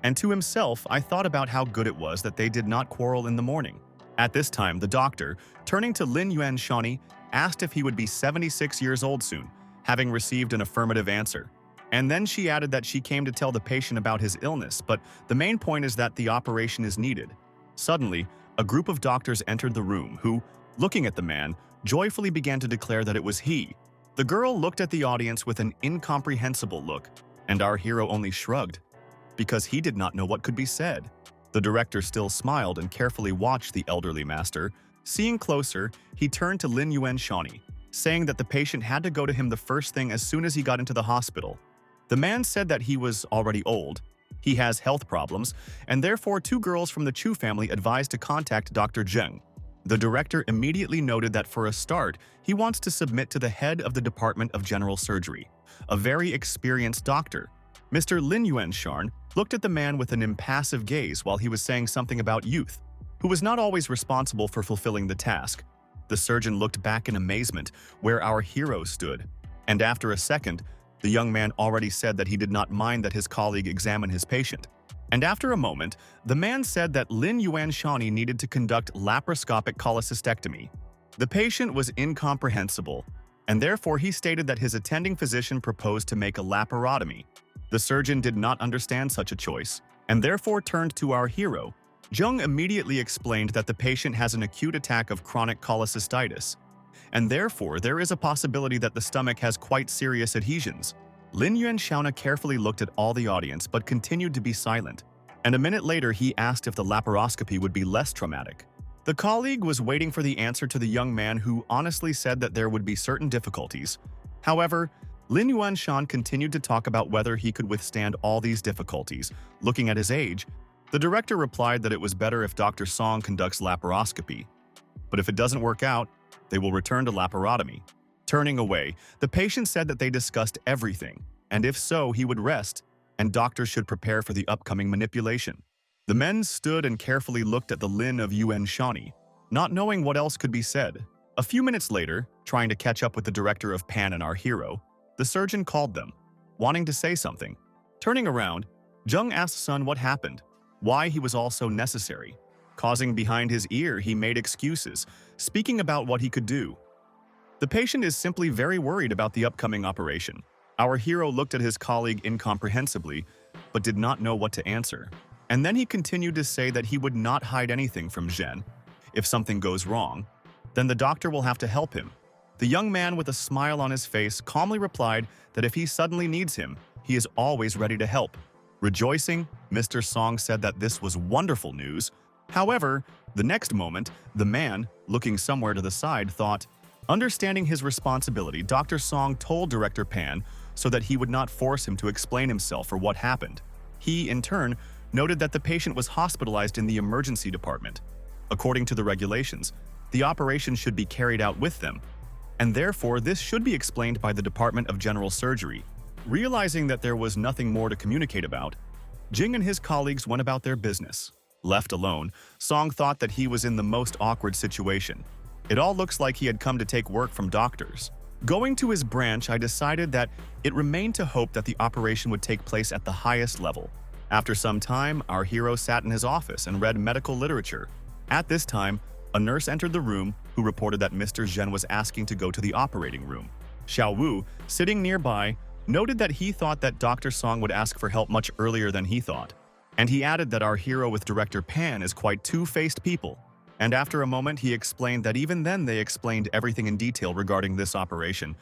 And to himself, I thought about how good it was that they did not quarrel in the morning. At this time, the doctor, turning to Lin Yuan Shani, asked if he would be 76 years old soon, having received an affirmative answer. And then she added that she came to tell the patient about his illness, but the main point is that the operation is needed. Suddenly, a group of doctors entered the room who, looking at the man, joyfully began to declare that it was he. The girl looked at the audience with an incomprehensible look, and our hero only shrugged, because he did not know what could be said. The director still smiled and carefully watched the elderly master. Seeing closer, he turned to Lin Yuan Shani, saying that the patient had to go to him the first thing as soon as he got into the hospital. The man said that he was already old, He has health problems, and therefore 2 girls from the Chu family advised to contact Dr. Zheng. The director immediately noted that for a start, he wants to submit to the head of the Department of General Surgery, a very experienced doctor. Mr. Lin Yuanshan looked at the man with an impassive gaze while he was saying something about youth, who was not always responsible for fulfilling the task. The surgeon looked back in amazement where our hero stood, and after a second, the young man already said that he did not mind that his colleague examine his patient. And after a moment, the man said that Lin Yuanshani needed to conduct laparoscopic cholecystectomy. The patient was incomprehensible, and therefore he stated that his attending physician proposed to make a laparotomy. The surgeon did not understand such a choice, and therefore turned to our hero. Zheng immediately explained that the patient has an acute attack of chronic cholecystitis, and therefore there is a possibility that the stomach has quite serious adhesions. Lin Yuanshan carefully looked at all the audience but continued to be silent, and a minute later he asked if the laparoscopy would be less traumatic. The colleague was waiting for the answer to the young man, who honestly said that there would be certain difficulties. However, Lin Yuanshan continued to talk about whether he could withstand all these difficulties. Looking at his age, the director replied that it was better if Dr. Song conducts laparoscopy, but if it doesn't work out, they will return to laparotomy. Turning away, the patient said that they discussed everything, and if so, he would rest, and doctors should prepare for the upcoming manipulation. The men stood and carefully looked at the Lin of Yuanshani, not knowing what else could be said. A few minutes later, trying to catch up with the director of Pan and our hero, the surgeon called them, wanting to say something. Turning around, Zheng asked Sun what happened, why he was also necessary. Causing behind his ear, he made excuses, speaking about what he could do. The patient is simply very worried about the upcoming operation. Our hero looked at his colleague incomprehensibly, but did not know what to answer. And then he continued to say that he would not hide anything from Zhen. If something goes wrong, then the doctor will have to help him. The young man with a smile on his face calmly replied that if he suddenly needs him, he is always ready to help. Rejoicing, Mr. Song said that this was wonderful news. However, the next moment, the man, looking somewhere to the side, thought, understanding his responsibility, Dr. Song told Director Pan so that he would not force him to explain himself for what happened. He, in turn, noted that the patient was hospitalized in the emergency department. According to the regulations, the operation should be carried out with them, and therefore this should be explained by the Department of General Surgery. Realizing that there was nothing more to communicate about, Jing and his colleagues went about their business. Left alone, Song thought that he was in the most awkward situation. It all looks like he had come to take work from doctors. Going to his branch, I decided that it remained to hope that the operation would take place at the highest level. After some time, our hero sat in his office and read medical literature. At this time, a nurse entered the room who reported that Mr. Zhen was asking to go to the operating room. Xiao Wu, sitting nearby, noted that he thought that Dr. Song would ask for help much earlier than he thought. And he added that our hero with Director Pan is quite two-faced people. And after a moment, he explained that even then they explained everything in detail regarding this operation.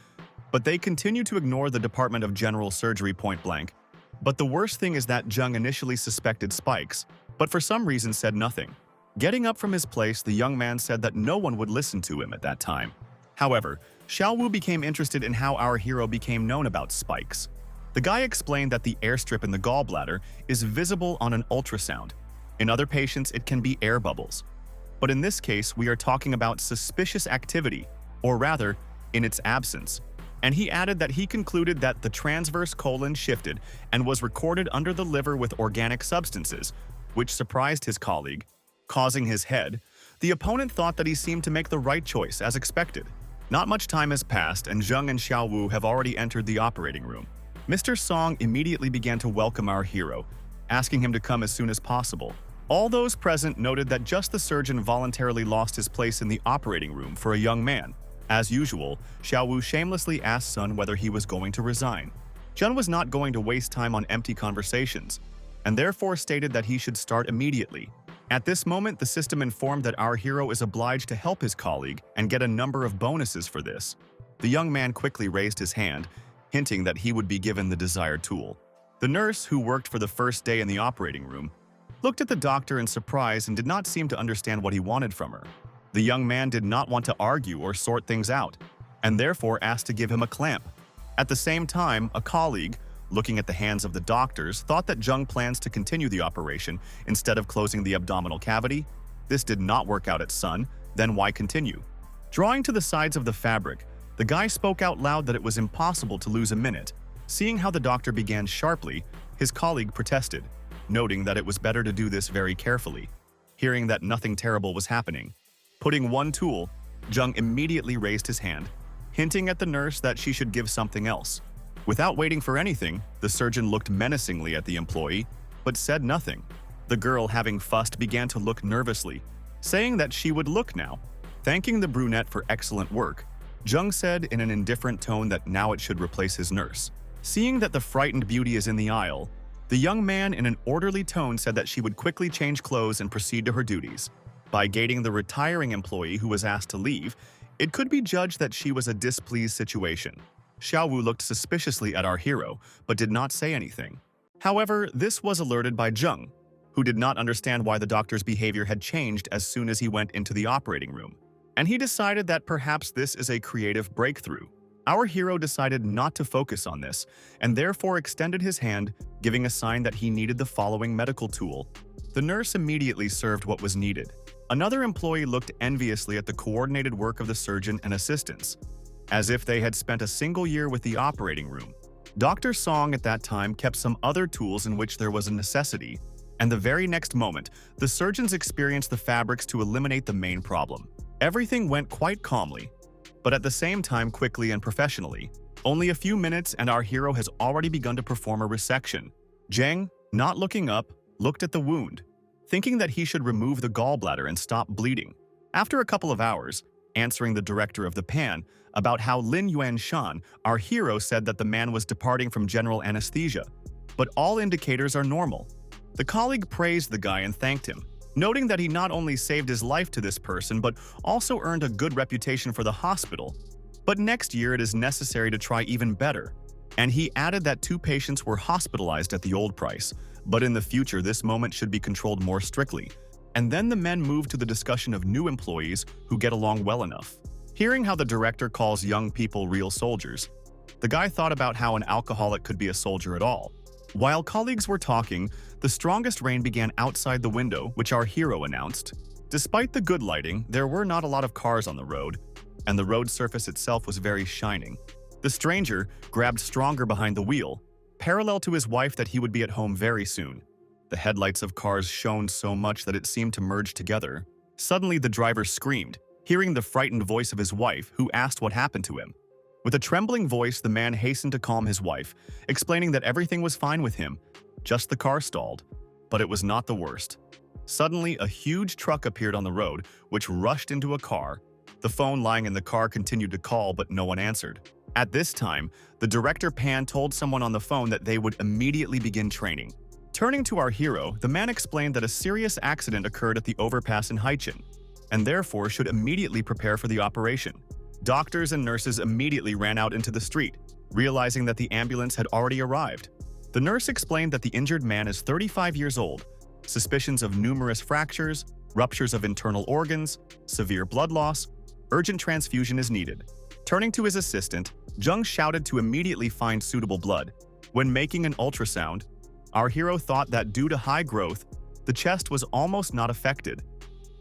But they continued to ignore the Department of General Surgery point blank. But the worst thing is that Zheng initially suspected spikes, but for some reason said nothing. Getting up from his place, the young man said that no one would listen to him at that time. However, Xiao Wu became interested in how our hero became known about spikes. The guy explained that the airstrip in the gallbladder is visible on an ultrasound. In other patients, it can be air bubbles. But in this case, we are talking about suspicious activity, or rather, in its absence. And he added that he concluded that the transverse colon shifted and was recorded under the liver with organic substances, which surprised his colleague, causing his head. The opponent thought that he seemed to make the right choice, as expected. Not much time has passed, and Zheng and Xiao Wu have already entered the operating room. Mr. Song immediately began to welcome our hero, asking him to come as soon as possible. All those present noted that just the surgeon voluntarily lost his place in the operating room for a young man. As usual, Xiao Wu shamelessly asked Sun whether he was going to resign. Zhen was not going to waste time on empty conversations, and therefore stated that he should start immediately. At this moment, the system informed that our hero is obliged to help his colleague and get a number of bonuses for this. The young man quickly raised his hand, hinting that he would be given the desired tool. The nurse, who worked for the first day in the operating room, looked at the doctor in surprise and did not seem to understand what he wanted from her. The young man did not want to argue or sort things out, and therefore asked to give him a clamp. At the same time, a colleague, looking at the hands of the doctors, thought that Jung plans to continue the operation instead of closing the abdominal cavity. This did not work out at Sun, then why continue? Drawing to the sides of the fabric, the guy spoke out loud that it was impossible to lose a minute. Seeing how the doctor began sharply, his colleague protested, noting that it was better to do this very carefully. Hearing that nothing terrible was happening, putting one tool, Jung immediately raised his hand, hinting at the nurse that she should give something else. Without waiting for anything, the surgeon looked menacingly at the employee, but said nothing. The girl, having fussed, began to look nervously, saying that she would look now. Thanking the brunette for excellent work, Jung said in an indifferent tone that now it should replace his nurse. Seeing that the frightened beauty is in the aisle, the young man in an orderly tone said that she would quickly change clothes and proceed to her duties. By gating the retiring employee who was asked to leave, it could be judged that she was a displeased situation. Xiaowu looked suspiciously at our hero, but did not say anything. However, this was alerted by Jung, who did not understand why the doctor's behavior had changed as soon as he went into the operating room. And he decided that perhaps this is a creative breakthrough. Our hero decided not to focus on this, and therefore extended his hand, giving a sign that he needed the following medical tool. The nurse immediately served what was needed. Another employee looked enviously at the coordinated work of the surgeon and assistants, as if they had spent a single year with the operating room. Dr. Song at that time kept some other tools in which there was a necessity, and the very next moment, the surgeons experienced the fabrics to eliminate the main problem. Everything went quite calmly, but at the same time quickly and professionally. Only a few minutes and our hero has already begun to perform a resection. Zheng, not looking up, looked at the wound, thinking that he should remove the gallbladder and stop bleeding. After a couple of hours, answering the director of the PAN about how Lin Yuanshan, our hero, said that the man was departing from general anesthesia, but all indicators are normal. The colleague praised the guy and thanked him, noting that he not only saved his life to this person but also earned a good reputation for the hospital. But next year it is necessary to try even better. And he added that 2 patients were hospitalized at the old price, but in the future this moment should be controlled more strictly. And then the men moved to the discussion of new employees who get along well enough. Hearing how the director calls young people real soldiers, the guy thought about how an alcoholic could be a soldier at all. While colleagues were talking, the strongest rain began outside the window, which our hero announced. Despite the good lighting, there were not a lot of cars on the road, and the road surface itself was very shining. The stranger grabbed stronger behind the wheel, parallel to his wife that he would be at home very soon. The headlights of cars shone so much that it seemed to merge together. Suddenly the driver screamed, hearing the frightened voice of his wife, who asked what happened to him. With a trembling voice, the man hastened to calm his wife, explaining that everything was fine with him, just the car stalled. But it was not the worst. Suddenly, a huge truck appeared on the road, which rushed into a car. The phone lying in the car continued to call, but no one answered. At this time, the director Pan told someone on the phone that they would immediately begin training. Turning to our hero, the man explained that a serious accident occurred at the overpass in Haichen, and therefore should immediately prepare for the operation. Doctors and nurses immediately ran out into the street, realizing that the ambulance had already arrived. The nurse explained that the injured man is 35 years old, suspicions of numerous fractures, ruptures of internal organs, severe blood loss, urgent transfusion is needed. Turning to his assistant, Jung shouted to immediately find suitable blood. When making an ultrasound, our hero thought that due to high growth, the chest was almost not affected,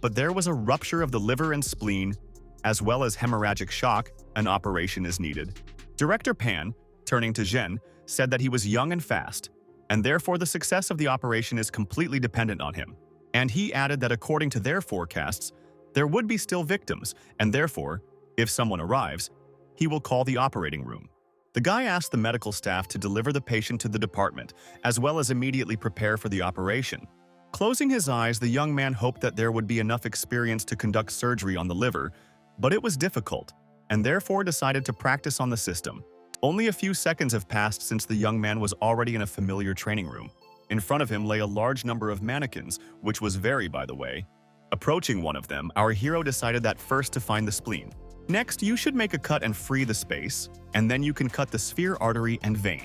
but there was a rupture of the liver and spleen, as well as hemorrhagic shock. An operation is needed. Director Pan, turning to Zhen, said that he was young and fast, and therefore the success of the operation is completely dependent on him. And he added that according to their forecasts, there would be still victims, and therefore, if someone arrives, he will call the operating room. The guy asked the medical staff to deliver the patient to the department, as well as immediately prepare for the operation. Closing his eyes, the young man hoped that there would be enough experience to conduct surgery on the liver, but it was difficult, and therefore decided to practice on the system. Only a few seconds have passed since the young man was already in a familiar training room. In front of him lay a large number of mannequins, which was very, by the way. Approaching one of them, our hero decided that first to find the spleen. Next, you should make a cut and free the space, and then you can cut the sphere, artery, and vein.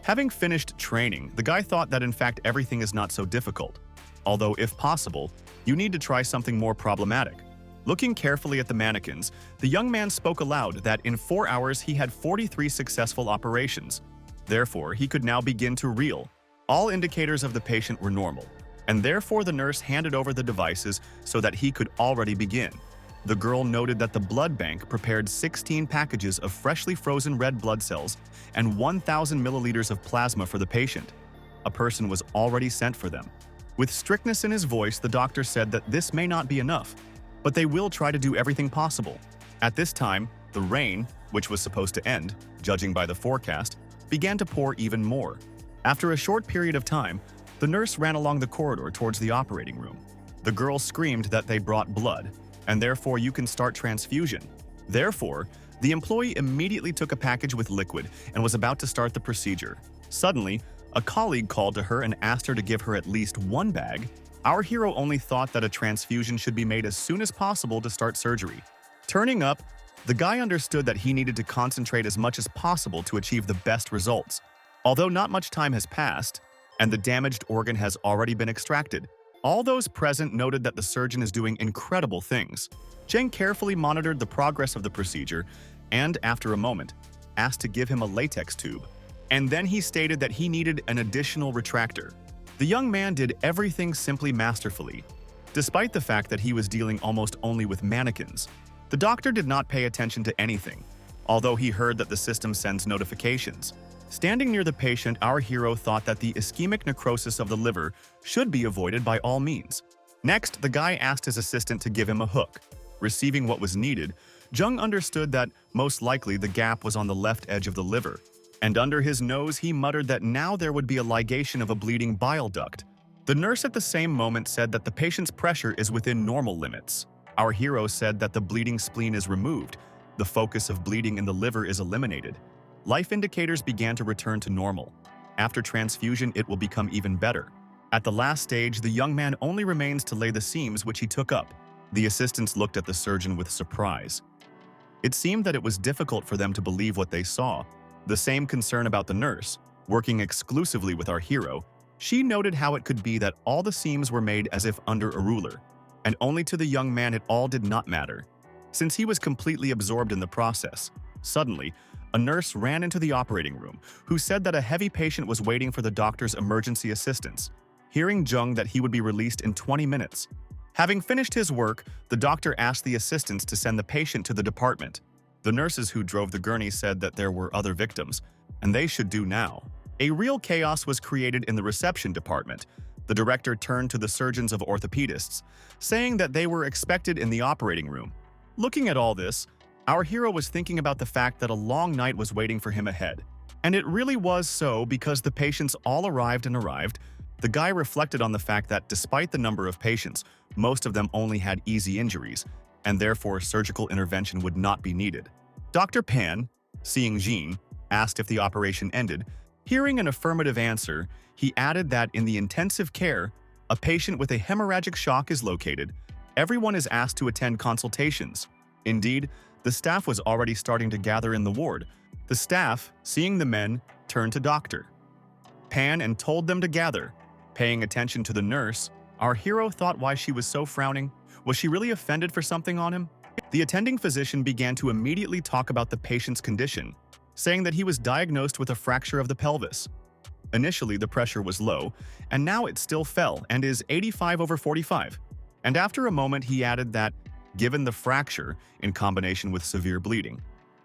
Having finished training, the guy thought that in fact everything is not so difficult. Although, if possible, you need to try something more problematic. Looking carefully at the mannequins, the young man spoke aloud that in 4 hours he had 43 successful operations. Therefore, he could now begin to reel. All indicators of the patient were normal, and therefore the nurse handed over the devices so that he could already begin. The girl noted that the blood bank prepared 16 packages of freshly frozen red blood cells and 1,000 milliliters of plasma for the patient. A person was already sent for them. With strictness in his voice, the doctor said that this may not be enough, but they will try to do everything possible. At this time, the rain, which was supposed to end, judging by the forecast, began to pour even more. After a short period of time, the nurse ran along the corridor towards the operating room. The girl screamed that they brought blood, and therefore you can start transfusion. Therefore, the employee immediately took a package with liquid and was about to start the procedure. Suddenly, a colleague called to her and asked her to give her at least one bag. Our hero only thought that a transfusion should be made as soon as possible to start surgery. Turning up, the guy understood that he needed to concentrate as much as possible to achieve the best results. Although not much time has passed, and the damaged organ has already been extracted, all those present noted that the surgeon is doing incredible things. Zheng carefully monitored the progress of the procedure and, after a moment, asked to give him a latex tube. And then he stated that he needed an additional retractor. The young man did everything simply masterfully. Despite the fact that he was dealing almost only with mannequins, the doctor did not pay attention to anything, although he heard that the system sends notifications. Standing near the patient, our hero thought that the ischemic necrosis of the liver should be avoided by all means. Next, the guy asked his assistant to give him a hook. Receiving what was needed, Zheng understood that most likely the gap was on the left edge of the liver, and under his nose he muttered that now there would be a ligation of a bleeding bile duct. The nurse at the same moment said that the patient's pressure is within normal limits. Our hero said that the bleeding spleen is removed, the focus of bleeding in the liver is eliminated. Life indicators began to return to normal. After transfusion, it will become even better. At the last stage, the young man only remains to lay the seams, which he took up. The assistants looked at the surgeon with surprise. It seemed that it was difficult for them to believe what they saw. The same concern about the nurse, working exclusively with our hero, she noted how it could be that all the seams were made as if under a ruler, and only to the young man it all did not matter, since he was completely absorbed in the process. Suddenly, a nurse ran into the operating room, who said that a heavy patient was waiting for the doctor's emergency assistance. Hearing Zheng that he would be released in 20 minutes. Having finished his work, the doctor asked the assistants to send the patient to the department. The nurses who drove the gurney said that there were other victims, and they should do now. A real chaos was created in the reception department. The director turned to the surgeons of orthopedists, saying that they were expected in the operating room. Looking at all this, our hero was thinking about the fact that a long night was waiting for him ahead. And it really was so because the patients all arrived. The guy reflected on the fact that despite the number of patients, most of them only had easy injuries, and therefore surgical intervention would not be needed. Dr. Pan, seeing Jean, asked if the operation ended. Hearing an affirmative answer, he added that in the intensive care, a patient with a hemorrhagic shock is located. Everyone is asked to attend consultations. Indeed, the staff was already starting to gather in the ward. The staff, seeing the men, turned to Dr. Pan and told them to gather. Paying attention to the nurse, our hero thought why she was so frowning. Was she really offended for something on him? The attending physician began to immediately talk about the patient's condition, saying that he was diagnosed with a fracture of the pelvis. Initially, the pressure was low, and now it still fell and is 85/45. And after a moment, he added that, given the fracture, in combination with severe bleeding,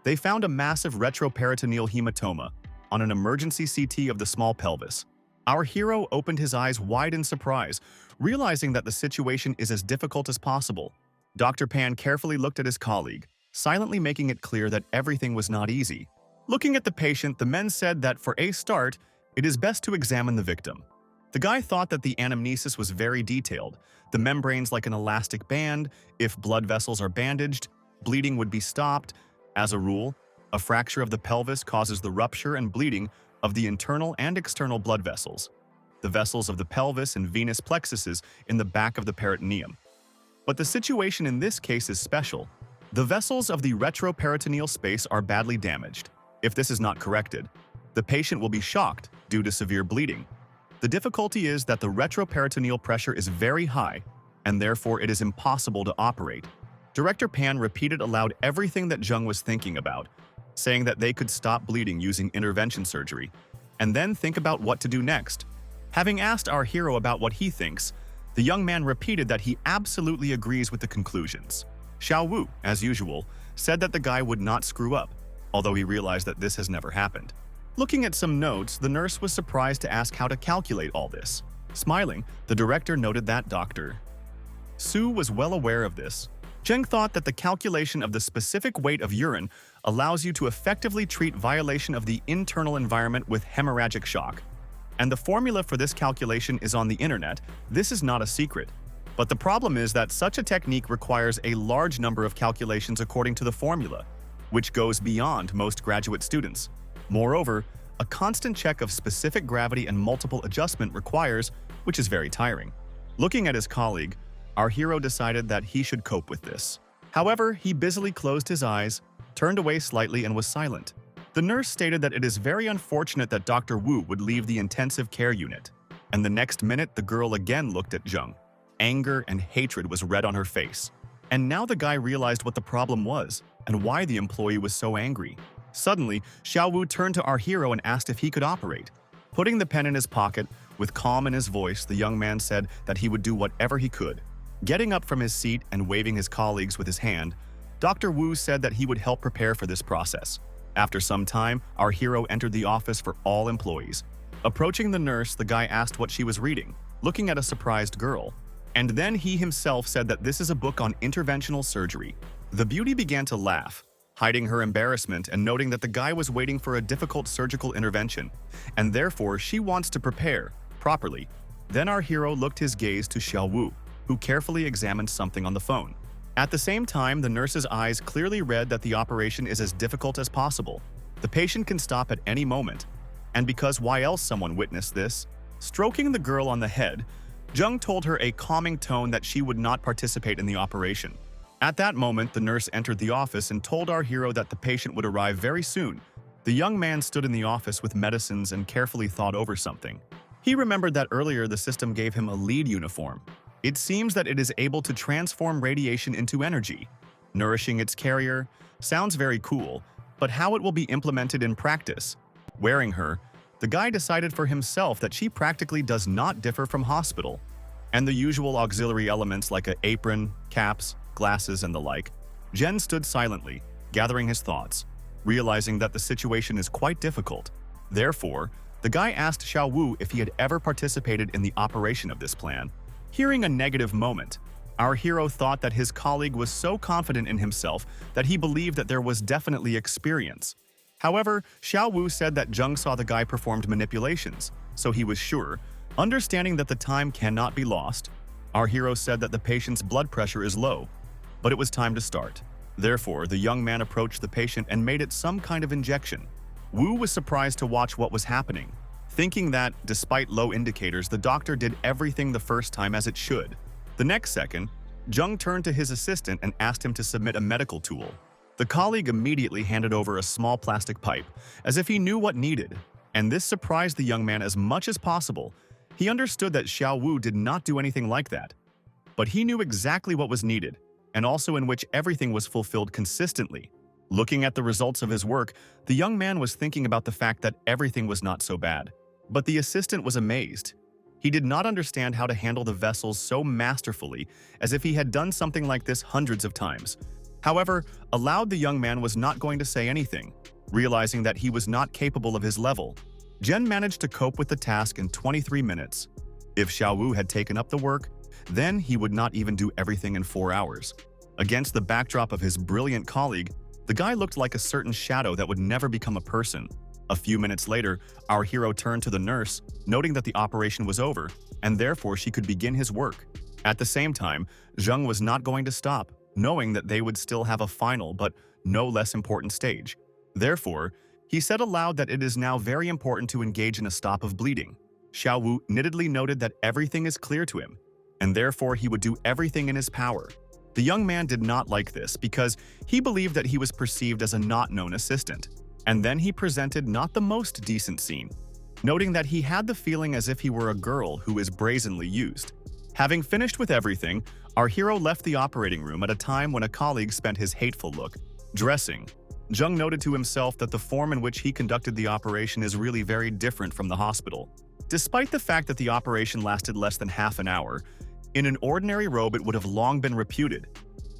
they found a massive retroperitoneal hematoma on an emergency CT of the small pelvis. Our hero opened his eyes wide in surprise, realizing that the situation is as difficult as possible. Dr. Pan carefully looked at his colleague, silently making it clear that everything was not easy. Looking at the patient, the men said that for a start, it is best to examine the victim. The guy thought that the anamnesis was very detailed, the membranes like an elastic band. If blood vessels are bandaged, bleeding would be stopped. As a rule, a fracture of the pelvis causes the rupture and bleeding of the internal and external blood vessels, the vessels of the pelvis and venous plexuses in the back of the peritoneum. But the situation in this case is special. The vessels of the retroperitoneal space are badly damaged. If this is not corrected, the patient will be shocked due to severe bleeding. The difficulty is that the retroperitoneal pressure is very high, and therefore it is impossible to operate. Director Pan repeated aloud everything that Zheng was thinking about, saying that they could stop bleeding using intervention surgery. and then think about what to do next. Having asked our hero about what he thinks, the young man repeated that he absolutely agrees with the conclusions. Xiao Wu, as usual, said that the guy would not screw up, although he realized that this has never happened. Looking at some notes, the nurse was surprised to ask how to calculate all this. Smiling, the director noted that Dr. Su was well aware of this. Zheng thought that the calculation of the specific weight of urine allows you to effectively treat violation of the internal environment with hemorrhagic shock. And the formula for this calculation is on the internet. This is not a secret. But the problem is that such a technique requires a large number of calculations according to the formula, which goes beyond most graduate students. Moreover, a constant check of specific gravity and multiple adjustment requires, which is very tiring. Looking at his colleague, our hero decided that he should cope with this. However, he busily closed his eyes, turned away slightly, and was silent. The nurse stated that it is very unfortunate that Dr. Wu would leave the intensive care unit. And the next minute, the girl again looked at Zheng. Anger and hatred was red on her face. And now the guy realized what the problem was and why the employee was so angry. Suddenly, Xiao Wu turned to our hero and asked if he could operate. Putting the pen in his pocket, with calm in his voice, the young man said that he would do whatever he could. Getting up from his seat and waving his colleagues with his hand, Dr. Wu said that he would help prepare for this process. After some time, our hero entered the office for all employees. Approaching the nurse, the guy asked what she was reading, looking at a surprised girl. And then he himself said that this is a book on interventional surgery. The beauty began to laugh, hiding her embarrassment and noting that the guy was waiting for a difficult surgical intervention, and therefore she wants to prepare properly. Then our hero looked his gaze to Xiao Wu, who carefully examined something on the phone. At the same time, the nurse's eyes clearly read that the operation is as difficult as possible. The patient can stop at any moment. And because why else someone witnessed this? Stroking the girl on the head, Zheng told her a calming tone that she would not participate in the operation. At that moment, the nurse entered the office and told our hero that the patient would arrive very soon. The young man stood in the office with medicines and carefully thought over something. He remembered that earlier the system gave him a lead uniform. It seems that it is able to transform radiation into energy. Nourishing its carrier sounds very cool, but how it will be implemented in practice? Wearing her, the guy decided for himself that she practically does not differ from hospital. And the usual auxiliary elements like an apron, caps, glasses, and the like. Jen stood silently, gathering his thoughts, realizing that the situation is quite difficult. Therefore, the guy asked Xiao Wu if he had ever participated in the operation of this plan. Hearing a negative moment, our hero thought that his colleague was so confident in himself that he believed that there was definitely experience. However, Xiao Wu said that Zheng saw the guy performed manipulations, so he was sure. Understanding that the time cannot be lost, our hero said that the patient's blood pressure is low, but it was time to start. Therefore, the young man approached the patient and made it some kind of injection. Wu was surprised to watch what was happening, thinking that, despite low indicators, the doctor did everything the first time as it should. The next second, Zheng turned to his assistant and asked him to submit a medical tool. The colleague immediately handed over a small plastic pipe, as if he knew what needed, and this surprised the young man as much as possible. He understood that Xiao Wu did not do anything like that, but he knew exactly what was needed, and also in which everything was fulfilled consistently. Looking at the results of his work, the young man was thinking about the fact that everything was not so bad. But the assistant was amazed. He did not understand how to handle the vessels so masterfully, as if he had done something like this hundreds of times. However, aloud the young man was not going to say anything, realizing that he was not capable of his level. Jen managed to cope with the task in 23 minutes. If Xiao Wu had taken up the work, then he would not even do everything in 4 hours. Against the backdrop of his brilliant colleague, the guy looked like a certain shadow that would never become a person. A few minutes later, our hero turned to the nurse, noting that the operation was over, and therefore she could begin his work. At the same time, Zheng was not going to stop, knowing that they would still have a final but no less important stage. Therefore, he said aloud that it is now very important to engage in a stop of bleeding. Xiao Wu knittedly noted that everything is clear to him, and therefore he would do everything in his power. The young man did not like this because he believed that he was perceived as a not-known assistant. And then he presented not the most decent scene, noting that he had the feeling as if he were a girl who is brazenly used. Having finished with everything, our hero left the operating room at a time when a colleague spent his hateful look. Dressing. Jung noted to himself that the form in which he conducted the operation is really very different from the hospital. Despite the fact that the operation lasted less than half an hour, in an ordinary robe it would have long been reputed,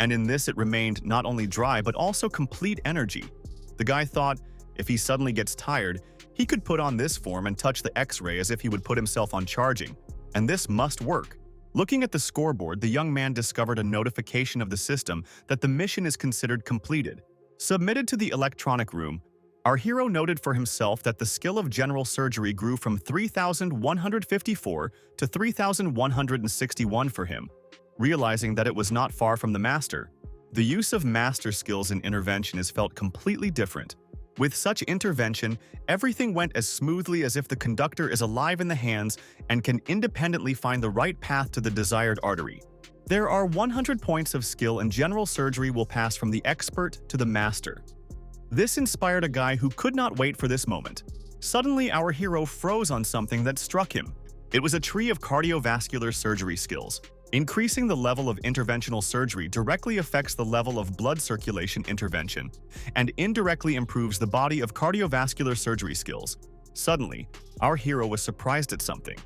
and in this it remained not only dry but also complete energy. The guy thought, if he suddenly gets tired, he could put on this form and touch the X-ray as if he would put himself on charging, and this must work. Looking at the scoreboard, the young man discovered a notification of the system that the mission is considered completed. Submitted to the electronic room, our hero noted for himself that the skill of general surgery grew from 3,154 to 3,161 for him, realizing that it was not far from the master. The use of master skills in intervention is felt completely different. With such intervention, everything went as smoothly as if the conductor is alive in the hands and can independently find the right path to the desired artery. There are 100 points of skill and general surgery will pass from the expert to the master. This inspired a guy who could not wait for this moment. Suddenly, our hero froze on something that struck him. It was a tree of cardiovascular surgery skills. Increasing the level of interventional surgery directly affects the level of blood circulation intervention and indirectly improves the body of cardiovascular surgery skills. Suddenly, our hero was surprised at something.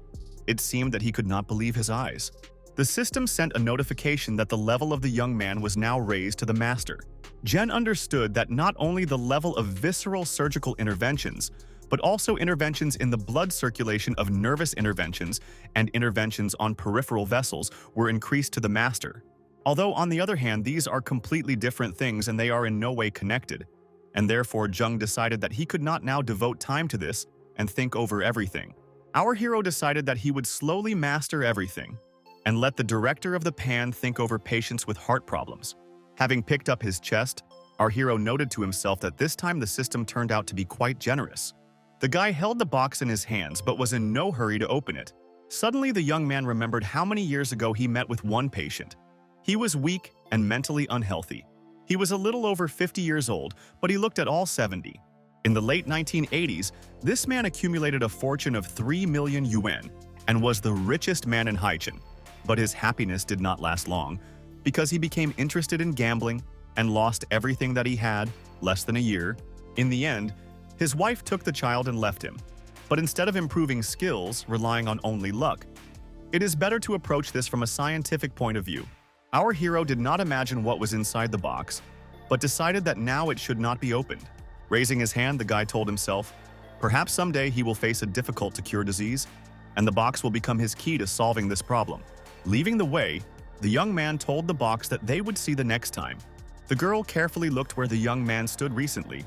It seemed that he could not believe his eyes. The system sent a notification that the level of the young man was now raised to the master. Jen understood that not only the level of visceral surgical interventions, but also interventions in the blood circulation of nervous interventions and interventions on peripheral vessels were increased to the master. Although, on the other hand, these are completely different things and they are in no way connected, and therefore Jung decided that he could not now devote time to this and think over everything. Our hero decided that he would slowly master everything and let the director of the pan think over patients with heart problems. Having picked up his chest, our hero noted to himself that this time the system turned out to be quite generous. The guy held the box in his hands but was in no hurry to open it. Suddenly, the young man remembered how many years ago he met with one patient. He was weak and mentally unhealthy. He was a little over 50 years old, but he looked at all 70. In the late 1980s, this man accumulated a fortune of 3 million yuan and was the richest man in Haichin. But his happiness did not last long, because he became interested in gambling and lost everything that he had, less than a year. In the end, his wife took the child and left him. But instead of improving skills, relying on only luck, it is better to approach this from a scientific point of view. Our hero did not imagine what was inside the box, but decided that now it should not be opened. Raising his hand, the guy told himself, perhaps someday he will face a difficult-to-cure disease, and the box will become his key to solving this problem. Leaving the way, the young man told the box that they would see the next time. The girl carefully looked where the young man stood recently,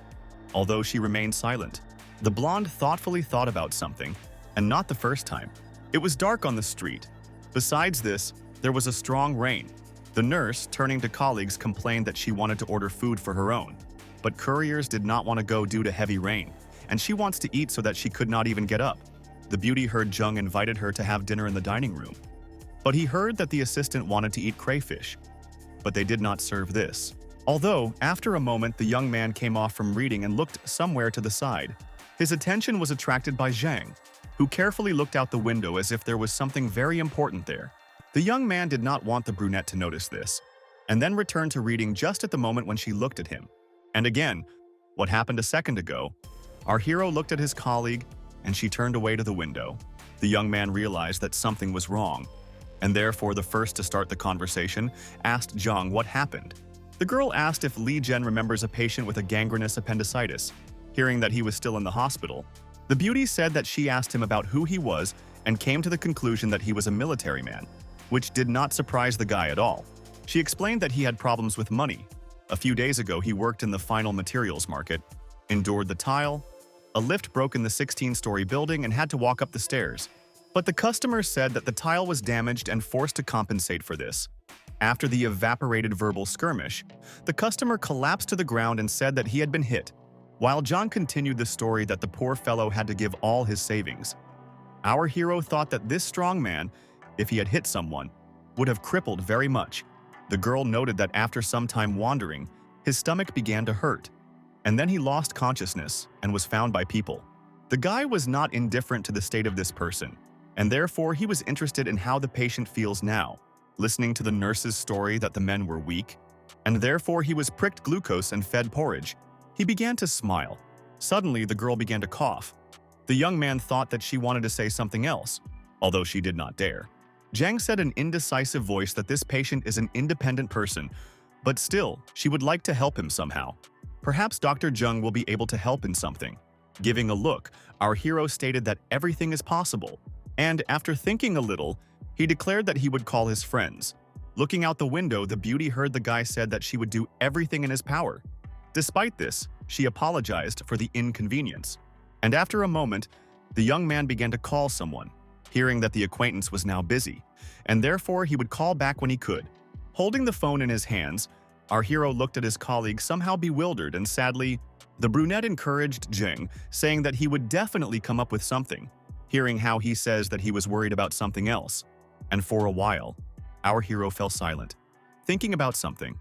although she remained silent. The blonde thoughtfully thought about something, and not the first time. It was dark on the street. Besides this, there was a strong rain. The nurse, turning to colleagues, complained that she wanted to order food for her own. But couriers did not want to go due to heavy rain, and she wants to eat so that she could not even get up. The beauty heard Jung invited her to have dinner in the dining room. But he heard that the assistant wanted to eat crayfish, but they did not serve this. Although, after a moment, the young man came off from reading and looked somewhere to the side. His attention was attracted by Zhang, who carefully looked out the window as if there was something very important there. The young man did not want the brunette to notice this, and then returned to reading just at the moment when she looked at him. And again, what happened a second ago? Our hero looked at his colleague, and she turned away to the window. The young man realized that something was wrong, and therefore the first to start the conversation asked Zhang what happened. The girl asked if Li Zhen remembers a patient with a gangrenous appendicitis. Hearing that he was still in the hospital, the beauty said that she asked him about who he was and came to the conclusion that he was a military man, which did not surprise the guy at all. She explained that he had problems with money. A few days ago, he worked in the final materials market, endured the tile, a lift broke in the 16-story building and had to walk up the stairs. But the customer said that the tile was damaged and forced to compensate for this. After the evaporated verbal skirmish, the customer collapsed to the ground and said that he had been hit, while John continued the story that the poor fellow had to give all his savings. Our hero thought that this strong man, if he had hit someone, would have crippled very much. The girl noted that after some time wandering, his stomach began to hurt, and then he lost consciousness and was found by people. The guy was not indifferent to the state of this person, and therefore he was interested in how the patient feels now, listening to the nurse's story that the men were weak, and therefore he was pricked glucose and fed porridge. He began to smile. Suddenly, the girl began to cough. The young man thought that she wanted to say something else, although she did not dare. Zhang said in an indecisive voice that this patient is an independent person, but still, she would like to help him somehow. Perhaps Dr. Zheng will be able to help in something. Giving a look, our hero stated that everything is possible, and after thinking a little, he declared that he would call his friends. Looking out the window, the beauty heard the guy said that she would do everything in his power. Despite this, she apologized for the inconvenience. And after a moment, the young man began to call someone, hearing that the acquaintance was now busy, and therefore he would call back when he could. Holding the phone in his hands, our hero looked at his colleague somehow bewildered and sadly, the brunette encouraged Jing, saying that he would definitely come up with something, hearing how he says that he was worried about something else. And for a while, our hero fell silent, thinking about something.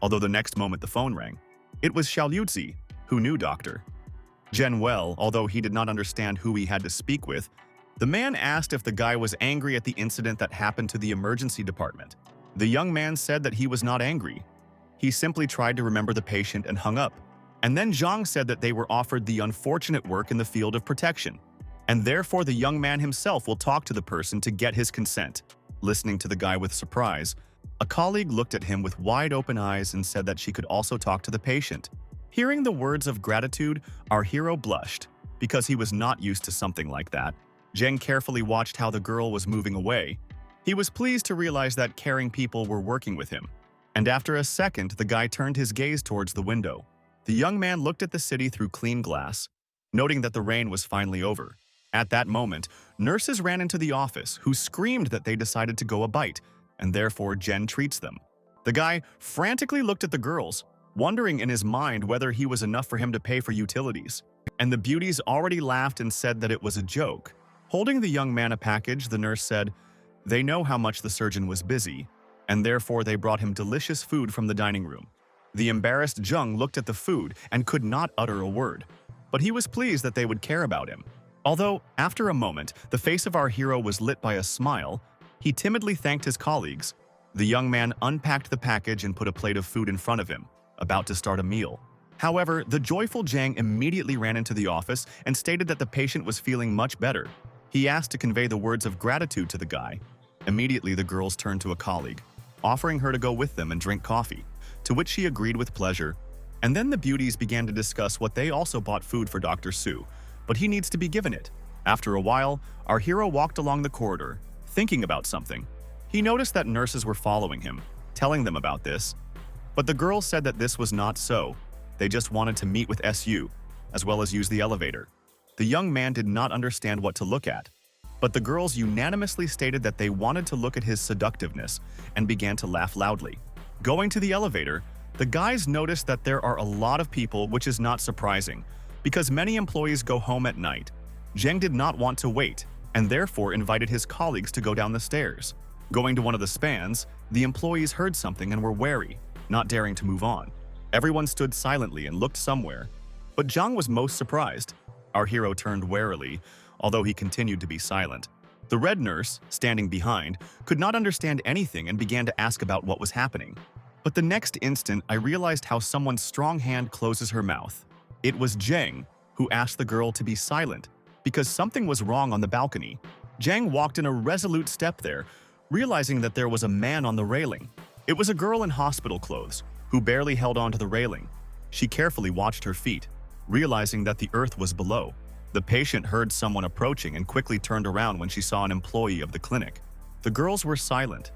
Although the next moment the phone rang. It was Xiaoliuzi, who knew Dr. Zhen well, although he did not understand who he had to speak with. The man asked if the guy was angry at the incident that happened to the emergency department. The young man said that he was not angry. He simply tried to remember the patient and hung up. And then Zhang said that they were offered the unfortunate work in the field of protection, and therefore the young man himself will talk to the person to get his consent. Listening to the guy with surprise, a colleague looked at him with wide open eyes and said that she could also talk to the patient. Hearing the words of gratitude, our hero blushed, because he was not used to something like that. Zheng carefully watched how the girl was moving away. He was pleased to realize that caring people were working with him. And after a second, the guy turned his gaze towards the window. The young man looked at the city through clean glass, noting that the rain was finally over. At that moment, nurses ran into the office, who screamed that they decided to go a bite, and therefore Jen treats them. The guy frantically looked at the girls, wondering in his mind whether he was enough for him to pay for utilities. And the beauties already laughed and said that it was a joke. Holding the young man a package, the nurse said, they know how much the surgeon was busy, and therefore they brought him delicious food from the dining room. The embarrassed Zheng looked at the food and could not utter a word, but he was pleased that they would care about him. Although, after a moment, the face of our hero was lit by a smile, he timidly thanked his colleagues. The young man unpacked the package and put a plate of food in front of him, about to start a meal. However, the joyful Zhang immediately ran into the office and stated that the patient was feeling much better. He asked to convey the words of gratitude to the guy. Immediately, the girls turned to a colleague, offering her to go with them and drink coffee, to which she agreed with pleasure. And then the beauties began to discuss what they also bought food for Dr. Su, but he needs to be given it. After a while, our hero walked along the corridor, thinking about something. He noticed that nurses were following him, telling them about this. But the girls said that this was not so. They just wanted to meet with SU, as well as use the elevator. The young man did not understand what to look at, but the girls unanimously stated that they wanted to look at his seductiveness and began to laugh loudly. Going to the elevator, the guys noticed that there are a lot of people, which is not surprising, because many employees go home at night. Zheng did not want to wait, and therefore invited his colleagues to go down the stairs. Going to one of the spans, the employees heard something and were wary, not daring to move on. Everyone stood silently and looked somewhere, but Zhang was most surprised. Our hero turned warily, although he continued to be silent. The red nurse, standing behind, could not understand anything and began to ask about what was happening. But the next instant, I realized how someone's strong hand closes her mouth. It was Zheng, who asked the girl to be silent, because something was wrong on the balcony. Zheng walked in a resolute step there, realizing that there was a man on the railing. It was a girl in hospital clothes, who barely held onto the railing. She carefully watched her feet, realizing that the earth was below. The patient heard someone approaching and quickly turned around when she saw an employee of the clinic. The girls were silent.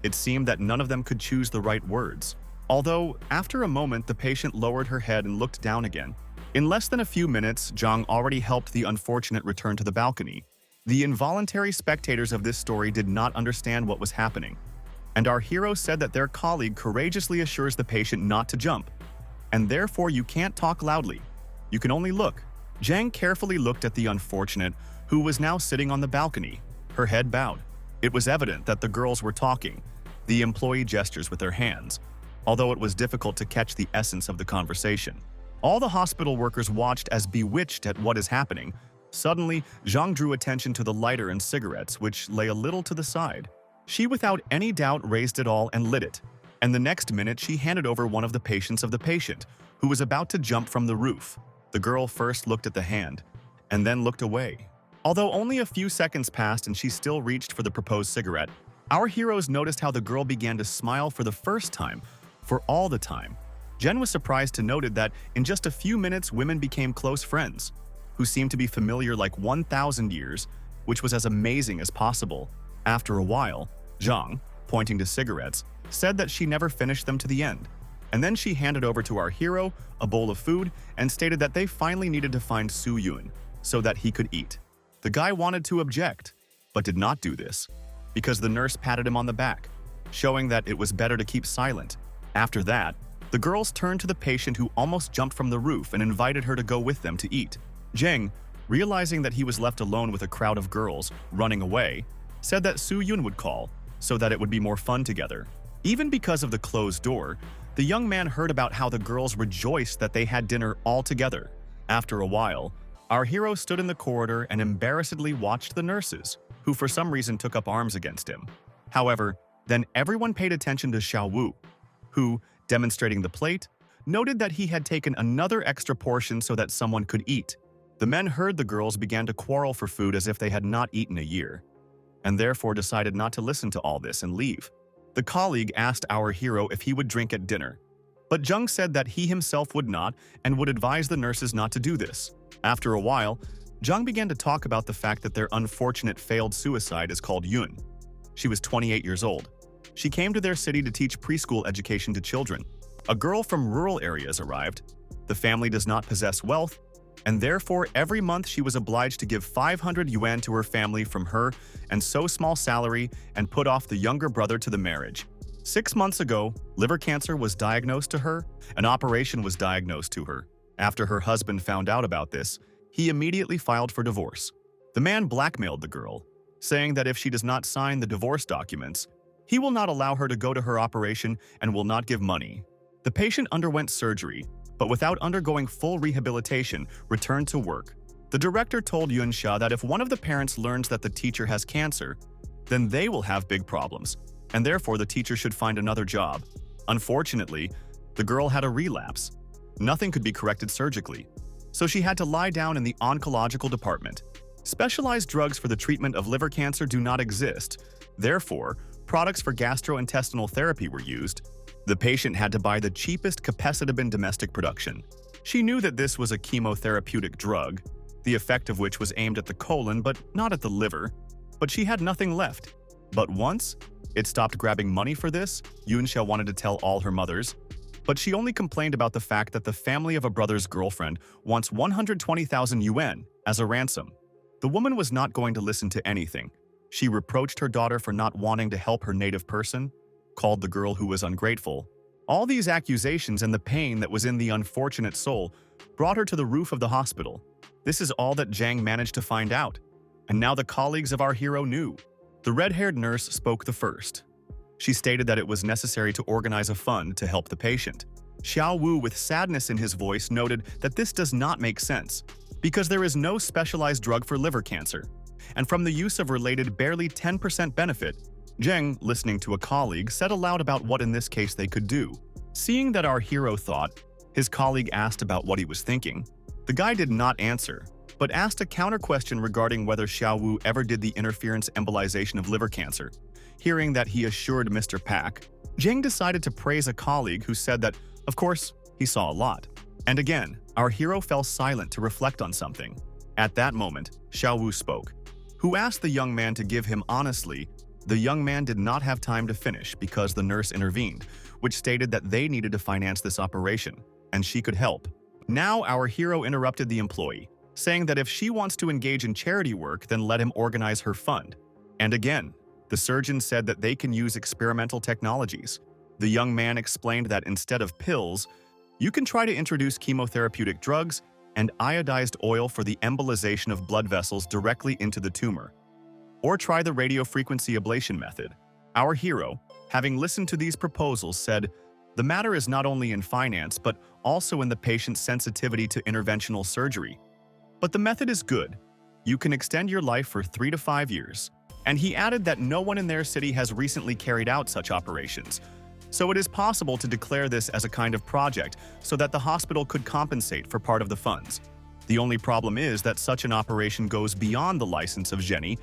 It seemed that none of them could choose the right words. Although, after a moment, the patient lowered her head and looked down again. In less than a few minutes, Zhang already helped the unfortunate return to the balcony. The involuntary spectators of this story did not understand what was happening, and our hero said that their colleague courageously assures the patient not to jump, and therefore you can't talk loudly. You can only look. Zhang carefully looked at the unfortunate, who was now sitting on the balcony, her head bowed. It was evident that the girls were talking. The employee gestures with their hands, although it was difficult to catch the essence of the conversation. All the hospital workers watched as bewitched at what is happening. Suddenly, Zhang drew attention to the lighter and cigarettes, which lay a little to the side. She without any doubt raised it all and lit it. And the next minute, she handed over one of the patients of the patient, who was about to jump from the roof. The girl first looked at the hand, and then looked away. Although only a few seconds passed and she still reached for the proposed cigarette, our heroes noticed how the girl began to smile for the first time, for all the time. Jen was surprised to note that in just a few minutes, women became close friends, who seemed to be familiar like 1,000 years, which was as amazing as possible. After a while, Zhang, pointing to cigarettes, said that she never finished them to the end. And then she handed over to our hero a bowl of food and stated that they finally needed to find Su Yun so that he could eat. The guy wanted to object, but did not do this, because the nurse patted him on the back, showing that it was better to keep silent. After that, the girls turned to the patient who almost jumped from the roof and invited her to go with them to eat. Zheng, realizing that he was left alone with a crowd of girls running away, said that Su Yun would call so that it would be more fun together. Even because of the closed door, the young man heard about how the girls rejoiced that they had dinner all together. After a while, our hero stood in the corridor and embarrassedly watched the nurses, who for some reason took up arms against him. However, then everyone paid attention to Xiao Wu, who, demonstrating the plate, noted that he had taken another extra portion so that someone could eat. The men heard the girls began to quarrel for food as if they had not eaten a year, and therefore decided not to listen to all this and leave. The colleague asked our hero if he would drink at dinner, but Zheng said that he himself would not and would advise the nurses not to do this. After a while, Zheng began to talk about the fact that their unfortunate failed suicide is called Yun. She was 28 years old. She came to their city to teach preschool education to children. A girl from rural areas arrived. The family does not possess wealth, and therefore every month she was obliged to give 500 yuan to her family from her and so small salary and put off the younger brother to the marriage. 6 months ago, liver cancer was diagnosed to her. An operation was diagnosed to her. After her husband found out about this, he immediately filed for divorce. The man blackmailed the girl, saying that if she does not sign the divorce documents, he will not allow her to go to her operation and will not give money. The patient underwent surgery, but without undergoing full rehabilitation, returned to work. The director told Yunsha that if one of the parents learns that the teacher has cancer, then they will have big problems, and therefore the teacher should find another job. Unfortunately, the girl had a relapse. Nothing could be corrected surgically, so she had to lie down in the oncological department. Specialized drugs for the treatment of liver cancer do not exist. Therefore, products for gastrointestinal therapy were used. The patient had to buy the cheapest cafeteria domestic production. She knew that this was a chemotherapeutic drug, the effect of which was aimed at the colon but not at the liver. But she had nothing left. But once it stopped grabbing money for this, Yunsha wanted to tell all her mothers. But she only complained about the fact that the family of a brother's girlfriend wants 120,000 yuan as a ransom. The woman was not going to listen to anything. She reproached her daughter for not wanting to help her native person, called the girl who was ungrateful. All these accusations and the pain that was in the unfortunate soul brought her to the roof of the hospital. This is all that Zhang managed to find out. And now the colleagues of our hero knew. The red-haired nurse spoke the first. She stated that it was necessary to organize a fund to help the patient. Xiao Wu, with sadness in his voice, noted that this does not make sense, because there is no specialized drug for liver cancer, and from the use of related barely 10% benefit. Zheng, listening to a colleague, said aloud about what in this case they could do. Seeing that our hero thought, his colleague asked about what he was thinking. The guy did not answer, but asked a counter-question regarding whether Xiao Wu ever did the interference embolization of liver cancer. Hearing that he assured Mr. Pak, Zheng decided to praise a colleague who said that, of course, he saw a lot. And again, our hero fell silent to reflect on something. At that moment, Xiao Wu spoke, who asked the young man to give him honestly. The young man did not have time to finish because the nurse intervened, which stated that they needed to finance this operation, and she could help. Now our hero interrupted the employee, saying that if she wants to engage in charity work, then let him organize her fund. And again, the surgeon said that they can use experimental technologies. The young man explained that instead of pills, you can try to introduce chemotherapeutic drugs and iodized oil for the embolization of blood vessels directly into the tumor. Or try the radiofrequency ablation method. Our hero, having listened to these proposals, said, "The matter is not only in finance but also in the patient's sensitivity to interventional surgery. But the method is good. You can extend your life for 3 to 5 years." And he added that no one in their city has recently carried out such operations, So it is possible to declare this as a kind of project so that the hospital could compensate for part of the funds. The only problem is that such an operation goes beyond the license of Jenny.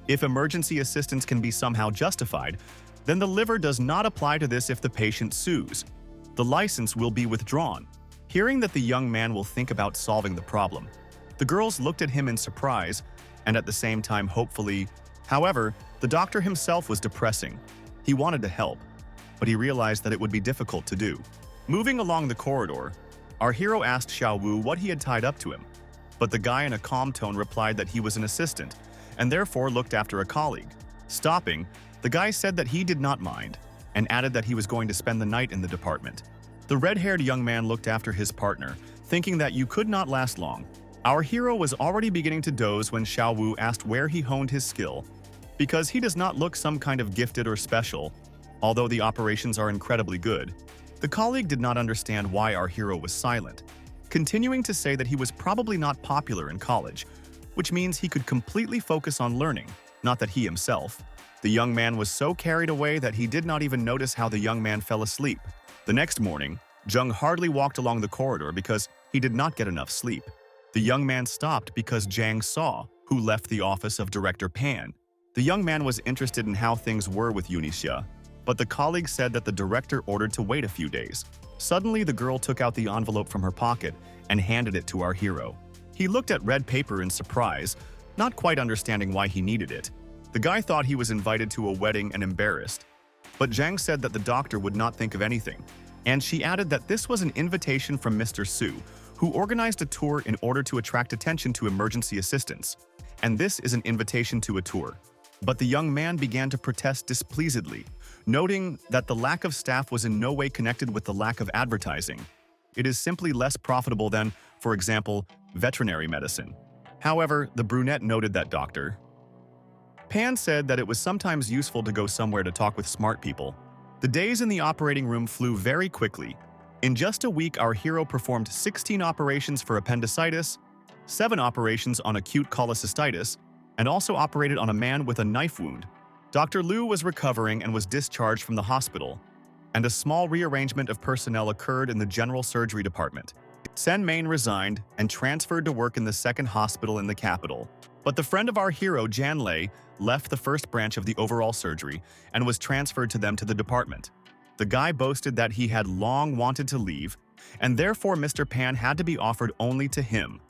If emergency assistance can be somehow justified, then the liver does not apply to this if the patient sues. The license will be withdrawn. Hearing that the young man will think about solving the problem, the girls looked at him in surprise and at the same time hopefully. However, the doctor himself was depressing. He wanted to help, but he realized that it would be difficult to do. Moving along the corridor, our hero asked Xiao Wu what he had tied up to him, but the guy in a calm tone replied that he was an assistant and therefore looked after a colleague. Stopping, the guy said that he did not mind and added that he was going to spend the night in the department. The red-haired young man looked after his partner, thinking that you could not last long. Our hero was already beginning to doze when Xiao Wu asked where he honed his skill, because he does not look some kind of gifted or special, although the operations are incredibly good. The colleague did not understand why our hero was silent, continuing to say that he was probably not popular in college, which means he could completely focus on learning, not that he himself. The young man was so carried away that he did not even notice how the young man fell asleep. The next morning, Zheng hardly walked along the corridor because he did not get enough sleep. The young man stopped because Zhang saw, who left the office of Director Pan. The young man was interested in how things were with Eunicia, but the colleague said that the director ordered to wait a few days. Suddenly, the girl took out the envelope from her pocket and handed it to our hero. He looked at red paper in surprise, not quite understanding why he needed it. The guy thought he was invited to a wedding and embarrassed. But Zhang said that the doctor would not think of anything, and she added that this was an invitation from Mr. Su, who organized a tour in order to attract attention to emergency assistance. And this is an invitation to a tour. But the young man began to protest displeasedly, noting that the lack of staff was in no way connected with the lack of advertising. It is simply less profitable than, for example, veterinary medicine. However, the brunette noted that Dr. Pan said that it was sometimes useful to go somewhere to talk with smart people. The days in the operating room flew very quickly. In just a week, our hero performed 16 operations for appendicitis, 7 operations on acute cholangitis, and also operated on a man with a knife wound. Dr. Liu was recovering and was discharged from the hospital, and a small rearrangement of personnel occurred in the general surgery department. Sen Main resigned and transferred to work in the second hospital in the capital. But the friend of our hero, Jan Lei, left the first branch of the overall surgery and was transferred to them to the department. The guy boasted that he had long wanted to leave, and therefore Mr. Pan had to be offered only to him,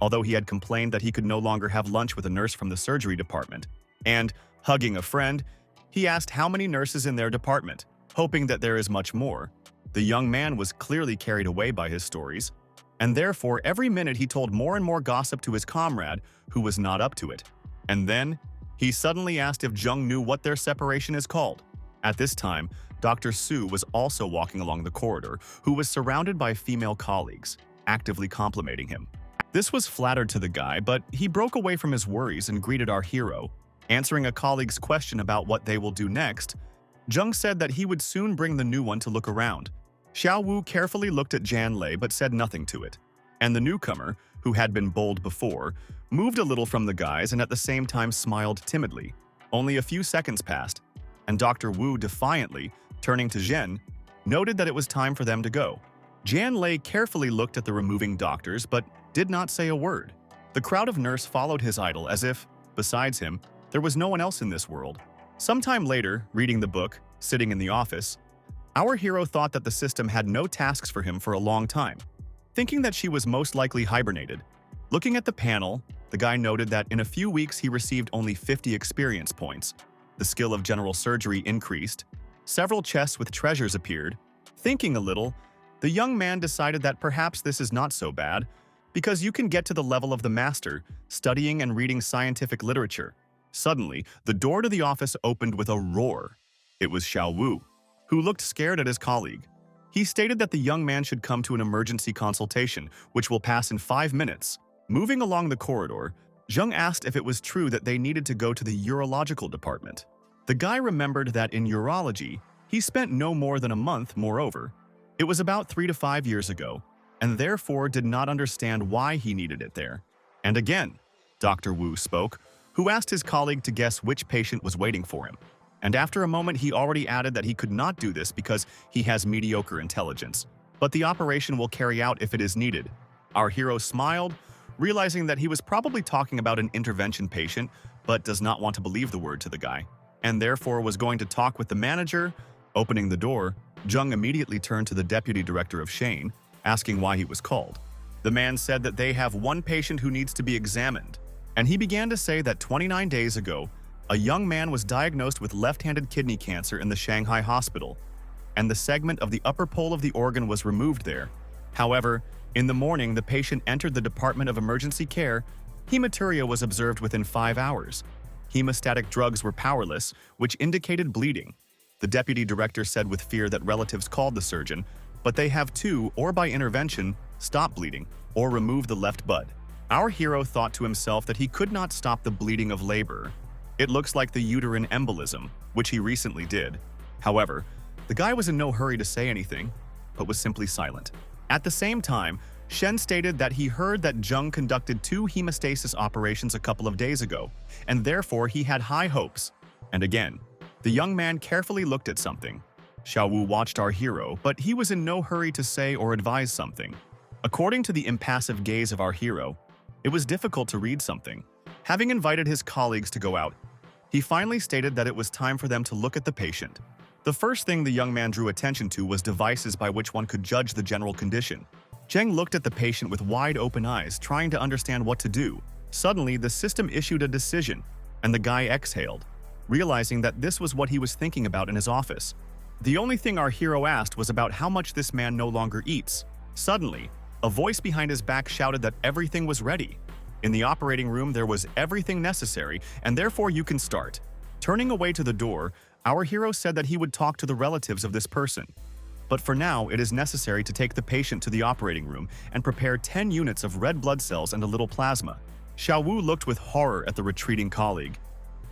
although he had complained that he could no longer have lunch with a nurse from the surgery department. And, hugging a friend, he asked how many nurses in their department, hoping that there is much more. The young man was clearly carried away by his stories, and therefore every minute he told more and more gossip to his comrade, who was not up to it. And then, he suddenly asked if Zheng knew what their separation is called. At this time, Dr. Su was also walking along the corridor, who was surrounded by female colleagues, actively complimenting him. This was flattered to the guy, but he broke away from his worries and greeted our hero. Answering a colleague's question about what they will do next, Zheng said that he would soon bring the new one to look around. Xiao Wu carefully looked at Jan Lei but said nothing to it. And the newcomer, who had been bold before, moved a little from the guys and at the same time smiled timidly. Only a few seconds passed, and Dr. Wu defiantly, turning to Zhen, noted that it was time for them to go. Jan Lei carefully looked at the removing doctors but did not say a word. The crowd of nurse followed his idol as if, besides him, there was no one else in this world. Sometime later, reading the book, sitting in the office, our hero thought that the system had no tasks for him for a long time, thinking that she was most likely hibernated. Looking at the panel, the guy noted that in a few weeks he received only 50 experience points. The skill of general surgery increased. Several chests with treasures appeared. Thinking a little, the young man decided that perhaps this is not so bad, because you can get to the level of the master, studying and reading scientific literature. Suddenly, the door to the office opened with a roar. It was Xiao Wu, who looked scared at his colleague. He stated that the young man should come to an emergency consultation, which will pass in 5 minutes. Moving along the corridor, Zheng asked if it was true that they needed to go to the urological department. The guy remembered that in urology, he spent no more than a month, moreover. It was about 3 to 5 years ago, and therefore did not understand why he needed it there. And again, Dr. Wu spoke, who asked his colleague to guess which patient was waiting for him. And after a moment, he already added that he could not do this because he has mediocre intelligence. But the operation will carry out if it is needed. Our hero smiled, realizing that he was probably talking about an intervention patient, but does not want to believe the word to the guy, and therefore was going to talk with the manager. Opening the door, Jung immediately turned to the deputy director of Shane, asking why he was called. The man said that they have one patient who needs to be examined, and he began to say that 29 days ago, a young man was diagnosed with left-handed kidney cancer in the Shanghai hospital, and the segment of the upper pole of the organ was removed there. However, in the morning, the patient entered the Department of Emergency Care. Hematuria was observed within 5 hours. Hemostatic drugs were powerless, which indicated bleeding. The deputy director said with fear that relatives called the surgeon, but they have to, or by intervention, stop bleeding, or remove the left bud. Our hero thought to himself that he could not stop the bleeding of labor. It looks like the uterine embolism, which he recently did. However, the guy was in no hurry to say anything, but was simply silent. At the same time, Shen stated that he heard that Jung conducted 2 hemostasis operations a couple of days ago, and therefore he had high hopes. And again, the young man carefully looked at something. Xiaowu watched our hero, but he was in no hurry to say or advise something. According to the impassive gaze of our hero, it was difficult to read something. Having invited his colleagues to go out, he finally stated that it was time for them to look at the patient. The first thing the young man drew attention to was devices by which one could judge the general condition. Zheng looked at the patient with wide-open eyes, trying to understand what to do. Suddenly, the system issued a decision, and the guy exhaled, realizing that this was what he was thinking about in his office. The only thing our hero asked was about how much this man no longer eats. Suddenly, a voice behind his back shouted that everything was ready. In the operating room, there was everything necessary, and therefore you can start. Turning away to the door, our hero said that he would talk to the relatives of this person. But for now, it is necessary to take the patient to the operating room and prepare 10 units of red blood cells and a little plasma. Xiaowu looked with horror at the retreating colleague.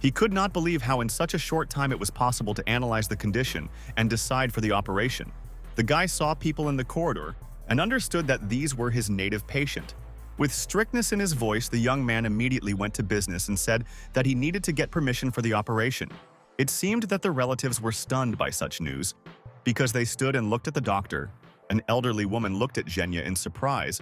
He could not believe how in such a short time it was possible to analyze the condition and decide for the operation. The guy saw people in the corridor and understood that these were his native patient. With strictness in his voice, the young man immediately went to business and said that he needed to get permission for the operation. It seemed that the relatives were stunned by such news, because they stood and looked at the doctor. An elderly woman looked at Zhenya in surprise,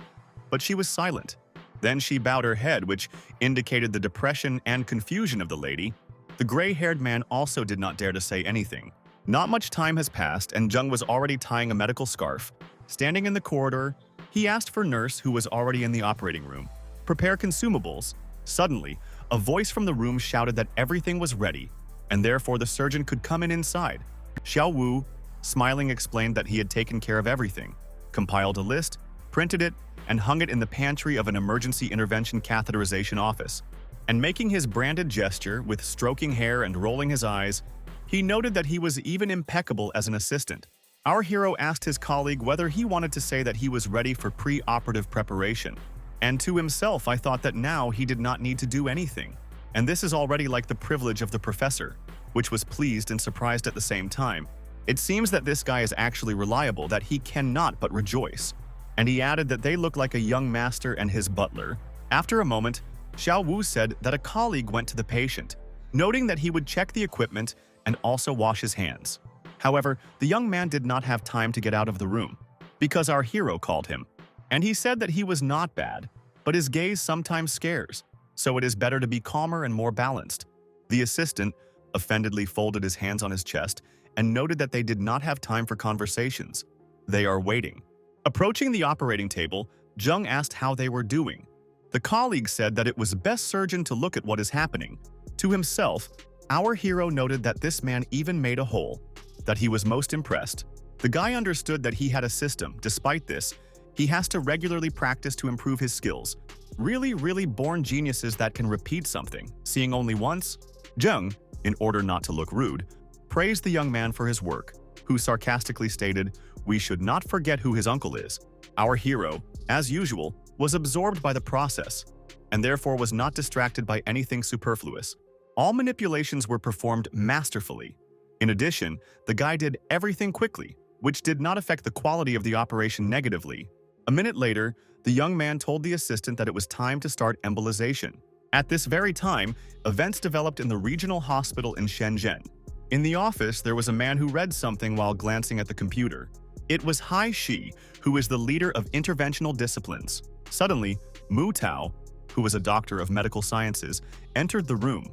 but she was silent. Then she bowed her head, which indicated the depression and confusion of the lady. The gray-haired man also did not dare to say anything. Not much time has passed, and Zheng was already tying a medical scarf. Standing in the corridor, he asked for nurse, who was already in the operating room. Prepare consumables. Suddenly, a voice from the room shouted that everything was ready, and therefore the surgeon could come in inside. Xiaowu, smiling, explained that he had taken care of everything, compiled a list, printed it, and hung it in the pantry of an emergency intervention catheterization office. And making his branded gesture with stroking hair and rolling his eyes, he noted that he was even impeccable as an assistant. Our hero asked his colleague whether he wanted to say that he was ready for pre-operative preparation. And to himself, I thought that now he did not need to do anything. And this is already like the privilege of the professor, which was pleased and surprised at the same time. It seems that this guy is actually reliable, that he cannot but rejoice. And he added that they look like a young master and his butler. After a moment, Xiaowu said that a colleague went to the patient, noting that he would check the equipment and also wash his hands. However, the young man did not have time to get out of the room, because our hero called him. And he said that he was not bad, but his gaze sometimes scares, so it is better to be calmer and more balanced. The assistant offendedly folded his hands on his chest and noted that they did not have time for conversations. They are waiting. Approaching the operating table, Zheng asked how they were doing. The colleague said that it was best surgeon to look at what is happening. To himself, our hero noted that this man even made a hole, that he was most impressed. The guy understood that he had a system. Despite this, he has to regularly practice to improve his skills. Really born geniuses that can repeat something, seeing only once. Zheng, in order not to look rude, praised the young man for his work, who sarcastically stated, "We should not forget who his uncle is." Our hero, as usual, was absorbed by the process, and therefore was not distracted by anything superfluous. All manipulations were performed masterfully. In addition, the guy did everything quickly, which did not affect the quality of the operation negatively. A minute later, the young man told the assistant that it was time to start embolization. At this very time, events developed in the regional hospital in Shenzhen. In the office, there was a man who read something while glancing at the computer. It was Hai Shi, who is the leader of interventional disciplines. Suddenly, Mu Tao, who was a doctor of medical sciences, entered the room.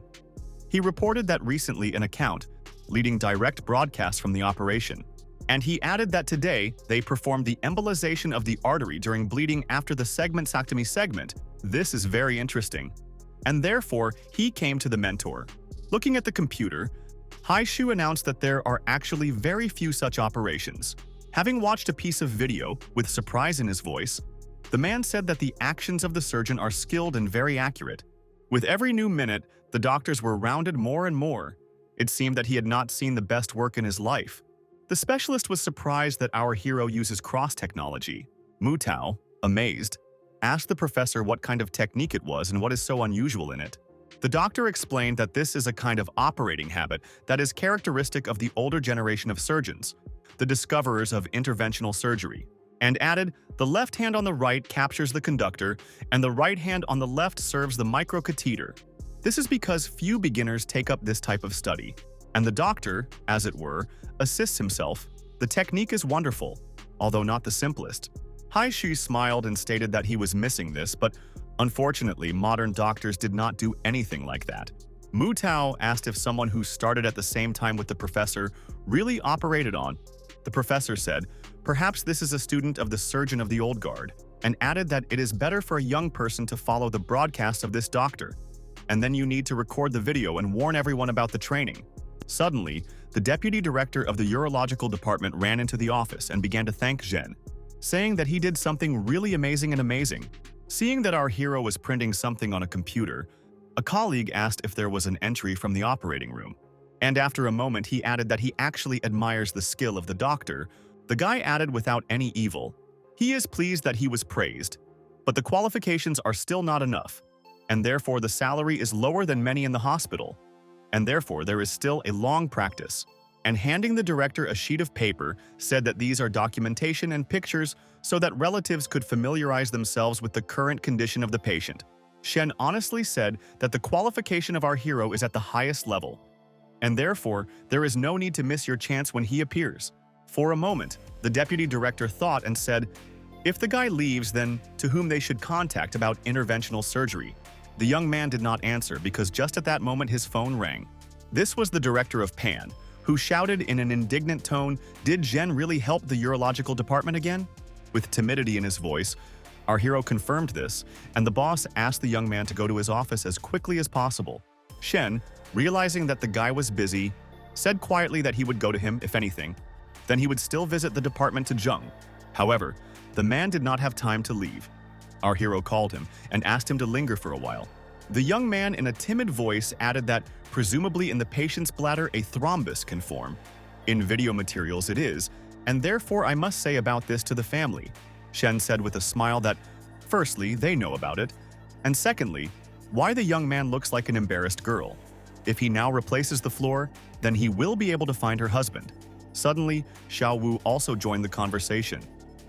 He reported that recently an account, leading direct broadcasts from the operation. And he added that today, they performed the embolization of the artery during bleeding after the segment-sactomy segment. This is very interesting. And therefore, he came to the mentor. Looking at the computer, Hai Shu announced that there are actually very few such operations. Having watched a piece of video with surprise in his voice, the man said that the actions of the surgeon are skilled and very accurate. With every new minute, the doctors were rounded more and more. It seemed that he had not seen the best work in his life. The specialist was surprised that our hero uses cross-technology. Mu Tao, amazed, asked the professor what kind of technique it was and what is so unusual in it. The doctor explained that this is a kind of operating habit that is characteristic of the older generation of surgeons, the discoverers of interventional surgery, and added, the left hand on the right captures the conductor and the right hand on the left serves the microcatheter. This is because few beginners take up this type of study, and the doctor, as it were, assists himself. The technique is wonderful, although not the simplest. Hai Shi smiled and stated that he was missing this, but unfortunately, modern doctors did not do anything like that. Mu Tao asked if someone who started at the same time with the professor really operated on. The professor said, perhaps this is a student of the surgeon of the old guard, and added that it is better for a young person to follow the broadcast of this doctor. And then you need to record the video and warn everyone about the training. Suddenly, the deputy director of the urological department ran into the office and began to thank Zhen, saying that he did something really amazing. Seeing that our hero was printing something on a computer, a colleague asked if there was an entry from the operating room. And after a moment, he added that he actually admires the skill of the doctor. The guy added without any evil, he is pleased that he was praised, but the qualifications are still not enough, and therefore the salary is lower than many in the hospital, and therefore there is still a long practice. And handing the director a sheet of paper, said that these are documentation and pictures so that relatives could familiarize themselves with the current condition of the patient. Shen honestly said that the qualification of our hero is at the highest level, and therefore there is no need to miss your chance when he appears. For a moment, the deputy director thought and said, if the guy leaves, then to whom they should contact about interventional surgery. The young man did not answer because just at that moment his phone rang. This was the director of PAN, who shouted in an indignant tone, did Zhen really help the urological department again? With timidity in his voice, our hero confirmed this, and the boss asked the young man to go to his office as quickly as possible. Shen, realizing that the guy was busy, said quietly that he would go to him if anything. Then he would still visit the department to Zheng. However, the man did not have time to leave. Our hero called him and asked him to linger for a while. The young man in a timid voice added that, presumably in the patient's bladder, a thrombus can form. In video materials it is, and therefore I must say about this to the family. Shen said with a smile that, firstly, they know about it, and secondly, why the young man looks like an embarrassed girl. If he now replaces the floor, then he will be able to find her husband. Suddenly, Xiao Wu also joined the conversation.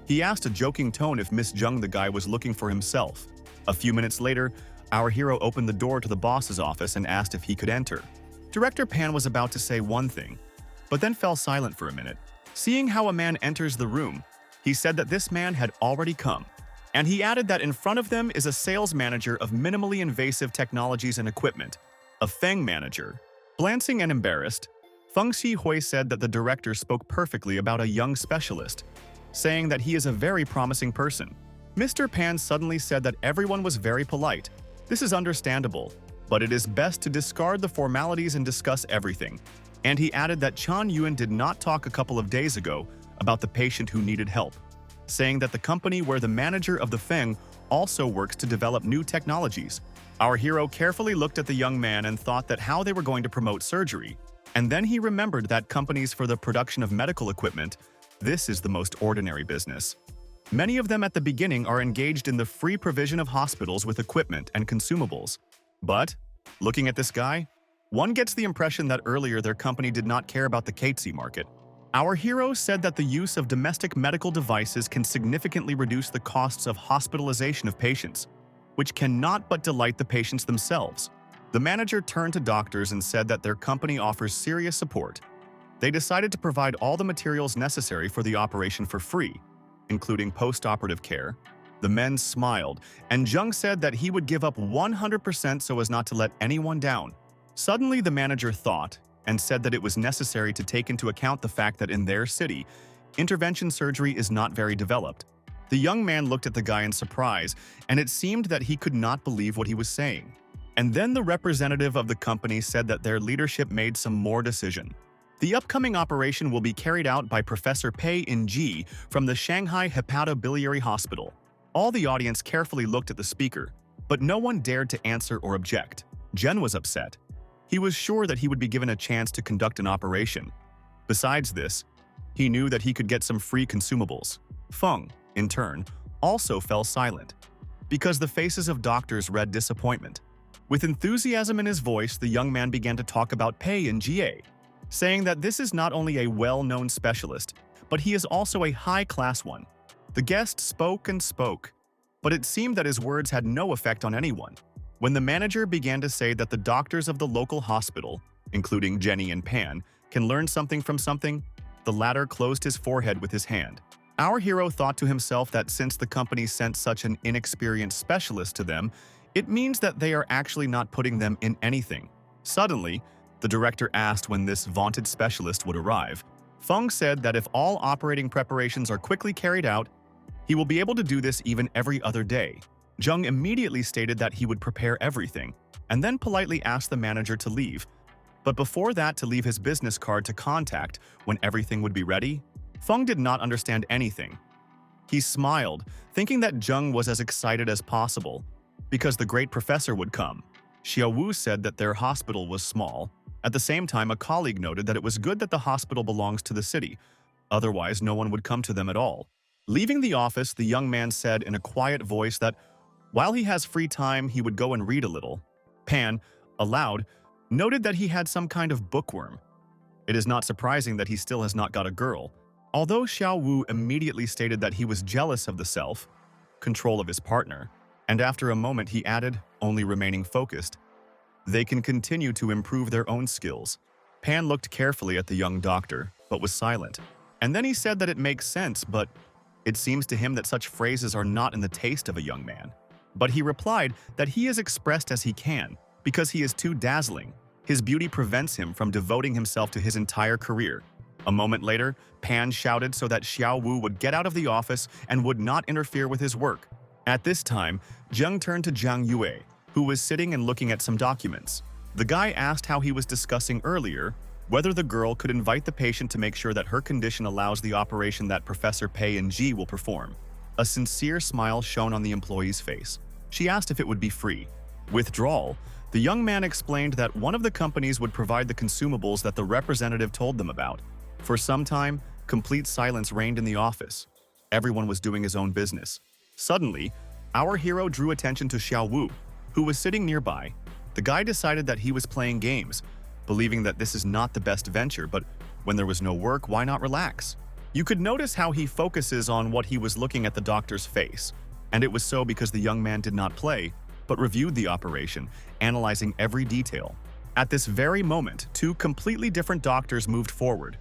He asked a joking tone if Miss Zheng the guy was looking for himself. A few minutes later, our hero opened the door to the boss's office and asked if he could enter. Director Pan was about to say one thing, but then fell silent for a minute. Seeing how a man enters the room, he said that this man had already come, and he added that in front of them is a sales manager of minimally invasive technologies and equipment, a Feng manager. Glancing and embarrassed, Feng Xihui said that the director spoke perfectly about a young specialist, saying that he is a very promising person. Mr. Pan suddenly said that everyone was very polite. This is understandable, but it is best to discard the formalities and discuss everything. And he added that Chan Yuan did not talk a couple of days ago about the patient who needed help, saying that the company where the manager of the Feng also works to develop new technologies. Our hero carefully looked at the young man and thought that how they were going to promote surgery, and then he remembered that companies for the production of medical equipment, this is the most ordinary business. Many of them at the beginning are engaged in the free provision of hospitals with equipment and consumables. But, looking at this guy, one gets the impression that earlier their company did not care about the Catesy market. Our hero said that the use of domestic medical devices can significantly reduce the costs of hospitalization of patients, which cannot but delight the patients themselves. The manager turned to doctors and said that their company offers serious support. They decided to provide all the materials necessary for the operation for free, including post-operative care. The men smiled, and Jung said that he would give up 100% so as not to let anyone down. Suddenly, the manager thought and said that it was necessary to take into account the fact that in their city, intervention surgery is not very developed. The young man looked at the guy in surprise, and it seemed that he could not believe what he was saying. And then the representative of the company said that their leadership made some more decision. The upcoming operation will be carried out by Professor Pei In-ji from the Shanghai Hepatobiliary Hospital. All the audience carefully looked at the speaker, but no one dared to answer or object. Jen was upset. He was sure that he would be given a chance to conduct an operation. Besides this, he knew that he could get some free consumables. Feng, in turn, also fell silent, because the faces of doctors read disappointment. With enthusiasm in his voice, the young man began to talk about Pei In-ji, saying that this is not only a well-known specialist, but he is also a high-class one. The guest spoke and spoke, but it seemed that his words had no effect on anyone. When the manager began to say that the doctors of the local hospital, including Jenny and Pan, can learn something from something, the latter closed his forehead with his hand. Our hero thought to himself that since the company sent such an inexperienced specialist to them, it means that they are actually not putting them in anything. Suddenly, the director asked when this vaunted specialist would arrive. Feng said that if all operating preparations are quickly carried out, he will be able to do this even every other day. Jung immediately stated that he would prepare everything, and then politely asked the manager to leave. But before that, to leave his business card to contact when everything would be ready. Feng did not understand anything. He smiled, thinking that Jung was as excited as possible, because the great professor would come. Xiaowu said that their hospital was small. At the same time, a colleague noted that it was good that the hospital belongs to the city. Otherwise, no one would come to them at all. Leaving the office, the young man said in a quiet voice that while he has free time, he would go and read a little. Pan, aloud, noted that he had some kind of bookworm. It is not surprising that he still has not got a girl. Although Xiaowu immediately stated that he was jealous of the self-control of his partner, and after a moment he added, only remaining focused, they can continue to improve their own skills. Pan looked carefully at the young doctor, but was silent. And then he said that it makes sense, but it seems to him that such phrases are not in the taste of a young man. But he replied that he is expressed as he can, because he is too dazzling. His beauty prevents him from devoting himself to his entire career. A moment later, Pan shouted so that Xiaowu would get out of the office and would not interfere with his work. At this time, Jung turned to Zhang Yue, who was sitting and looking at some documents. The guy asked how he was discussing earlier whether the girl could invite the patient to make sure that her condition allows the operation that Professor Pei In-ji will perform. A sincere smile shone on the employee's face. She asked if it would be free. Withdrawal, the young man explained that one of the companies would provide the consumables that the representative told them about. For some time, complete silence reigned in the office. Everyone was doing his own business. Suddenly, our hero drew attention to Xiaowu, who was sitting nearby. The guy decided that he was playing games, believing that this is not the best venture, but when there was no work, why not relax? You could notice how he focuses on what he was looking at the doctor's face, and it was so because the young man did not play, but reviewed the operation, analyzing every detail. At this very moment, two completely different doctors moved forward.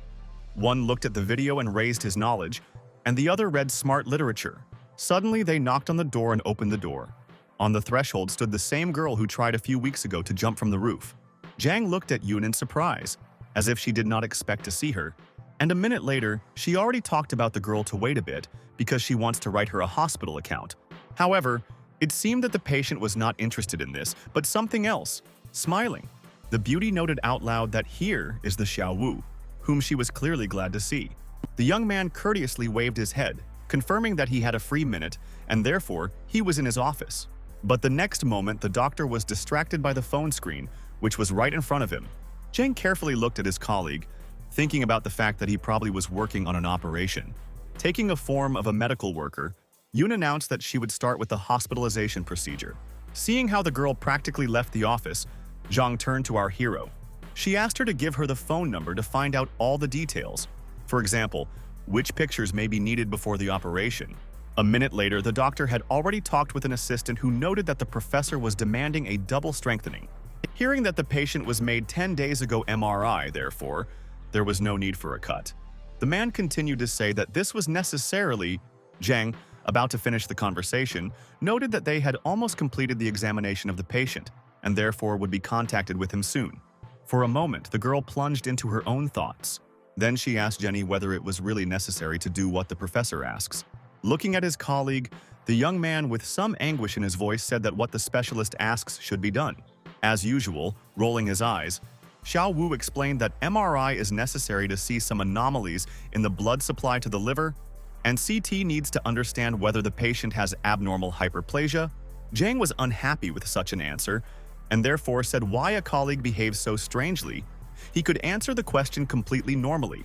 One looked at the video and raised his knowledge, and the other read smart literature. Suddenly, they knocked on the door and opened the door. On the threshold stood the same girl who tried a few weeks ago to jump from the roof. Zhang looked at Yun in surprise, as if she did not expect to see her, and a minute later, she already talked about the girl to wait a bit because she wants to write her a hospital account. However, it seemed that the patient was not interested in this, but something else. Smiling, the beauty noted out loud that here is the Xiaowu, whom she was clearly glad to see. The young man courteously waved his head, confirming that he had a free minute, and therefore he was in his office. But the next moment, the doctor was distracted by the phone screen, which was right in front of him. Zhang carefully looked at his colleague, thinking about the fact that he probably was working on an operation. Taking a form of a medical worker, Yun announced that she would start with the hospitalization procedure. Seeing how the girl practically left the office, Zhang turned to our hero. She asked her to give her the phone number to find out all the details. For example, which pictures may be needed before the operation. A minute later, the doctor had already talked with an assistant who noted that the professor was demanding a double strengthening. Hearing that the patient was made 10 days ago MRI, therefore, there was no need for a cut. The man continued to say that this was necessarily. Zhang, about to finish the conversation, noted that they had almost completed the examination of the patient and therefore would be contacted with him soon. For a moment, the girl plunged into her own thoughts. Then she asked Jenny whether it was really necessary to do what the professor asks. Looking at his colleague, the young man with some anguish in his voice said that what the specialist asks should be done. As usual, rolling his eyes, Xiao Wu explained that MRI is necessary to see some anomalies in the blood supply to the liver, and CT needs to understand whether the patient has abnormal hyperplasia. Zhang was unhappy with such an answer, and therefore said why a colleague behaves so strangely. He could answer the question completely normally.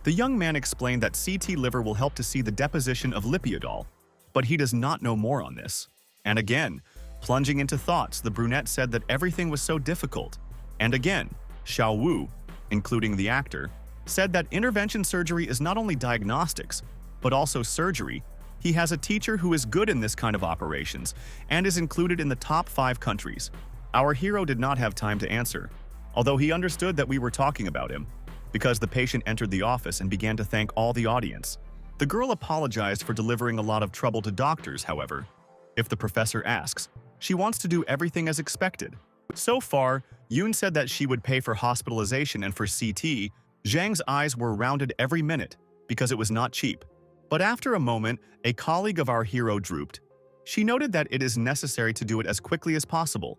The young man explained that CT liver will help to see the deposition of lipiodol, but he does not know more on this. And again, plunging into thoughts, the brunette said that everything was so difficult. And again, Xiao Wu, including the actor, said that intervention surgery is not only diagnostics, but also surgery. He has a teacher who is good in this kind of operations and is included in the top 5 countries. Our hero did not have time to answer, although he understood that we were talking about him, because the patient entered the office and began to thank all the audience. The girl apologized for delivering a lot of trouble to doctors, however. If the professor asks, she wants to do everything as expected. So far, Yoon said that she would pay for hospitalization and for CT. Zhang's eyes were rounded every minute because it was not cheap. But after a moment, a colleague of our hero drooped. She noted that it is necessary to do it as quickly as possible,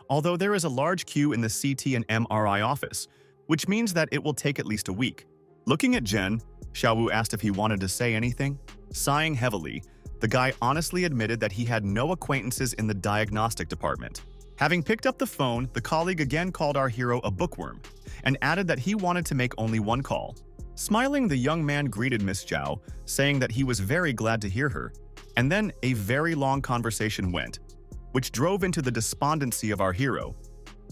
although there is a large queue in the CT and MRI office, which means that it will take at least a week. Looking at Jen, Xiao Wu asked if he wanted to say anything. Sighing heavily, the guy honestly admitted that he had no acquaintances in the diagnostic department. Having picked up the phone, the colleague again called our hero a bookworm and added that he wanted to make only one call. Smiling, the young man greeted Miss Zhao, saying that he was very glad to hear her, and then a very long conversation went, which drove into the despondency of our hero.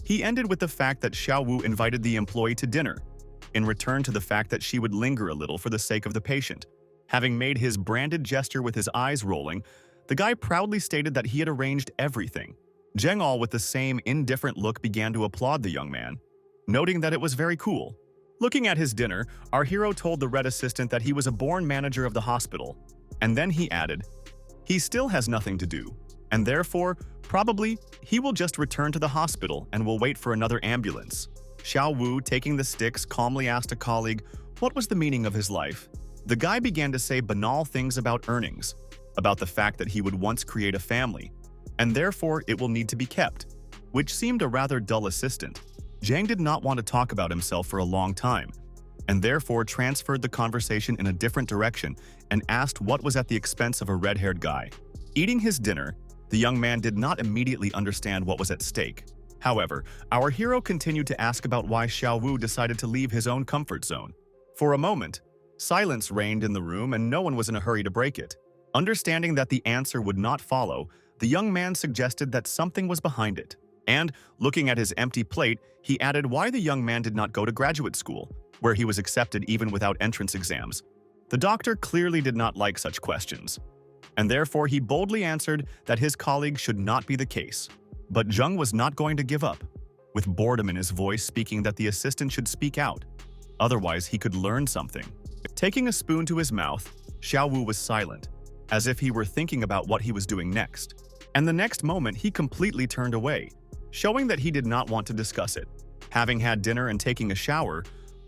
He ended with the fact that Xiao Wu invited the employee to dinner, in return to the fact that she would linger a little for the sake of the patient. Having made his branded gesture with his eyes rolling, the guy proudly stated that he had arranged everything. Zheng Al, with the same indifferent look, began to applaud the young man, noting that it was very cool. Looking at his dinner, our hero told the red assistant that he was a born manager of the hospital, and then he added, he still has nothing to do, and therefore, probably, he will just return to the hospital and will wait for another ambulance. Xiao Wu, taking the sticks, calmly asked a colleague what was the meaning of his life. The guy began to say banal things about earnings, about the fact that he would once create a family, and therefore it will need to be kept, which seemed a rather dull assistant. Zhang did not want to talk about himself for a long time, and therefore transferred the conversation in a different direction and asked what was at the expense of a red-haired guy. Eating his dinner, the young man did not immediately understand what was at stake. However, our hero continued to ask about why Xiao Wu decided to leave his own comfort zone. For a moment, silence reigned in the room and no one was in a hurry to break it. Understanding that the answer would not follow, the young man suggested that something was behind it. And, looking at his empty plate, he added why the young man did not go to graduate school, where he was accepted even without entrance exams. The doctor clearly did not like such questions, and therefore he boldly answered that his colleague should not be the case. But Zheng was not going to give up, with boredom in his voice speaking that the assistant should speak out, otherwise he could learn something. Taking a spoon to his mouth, Xiao Wu was silent, as if he were thinking about what he was doing next. And the next moment he completely turned away, showing that he did not want to discuss it. Having had dinner and taking a shower,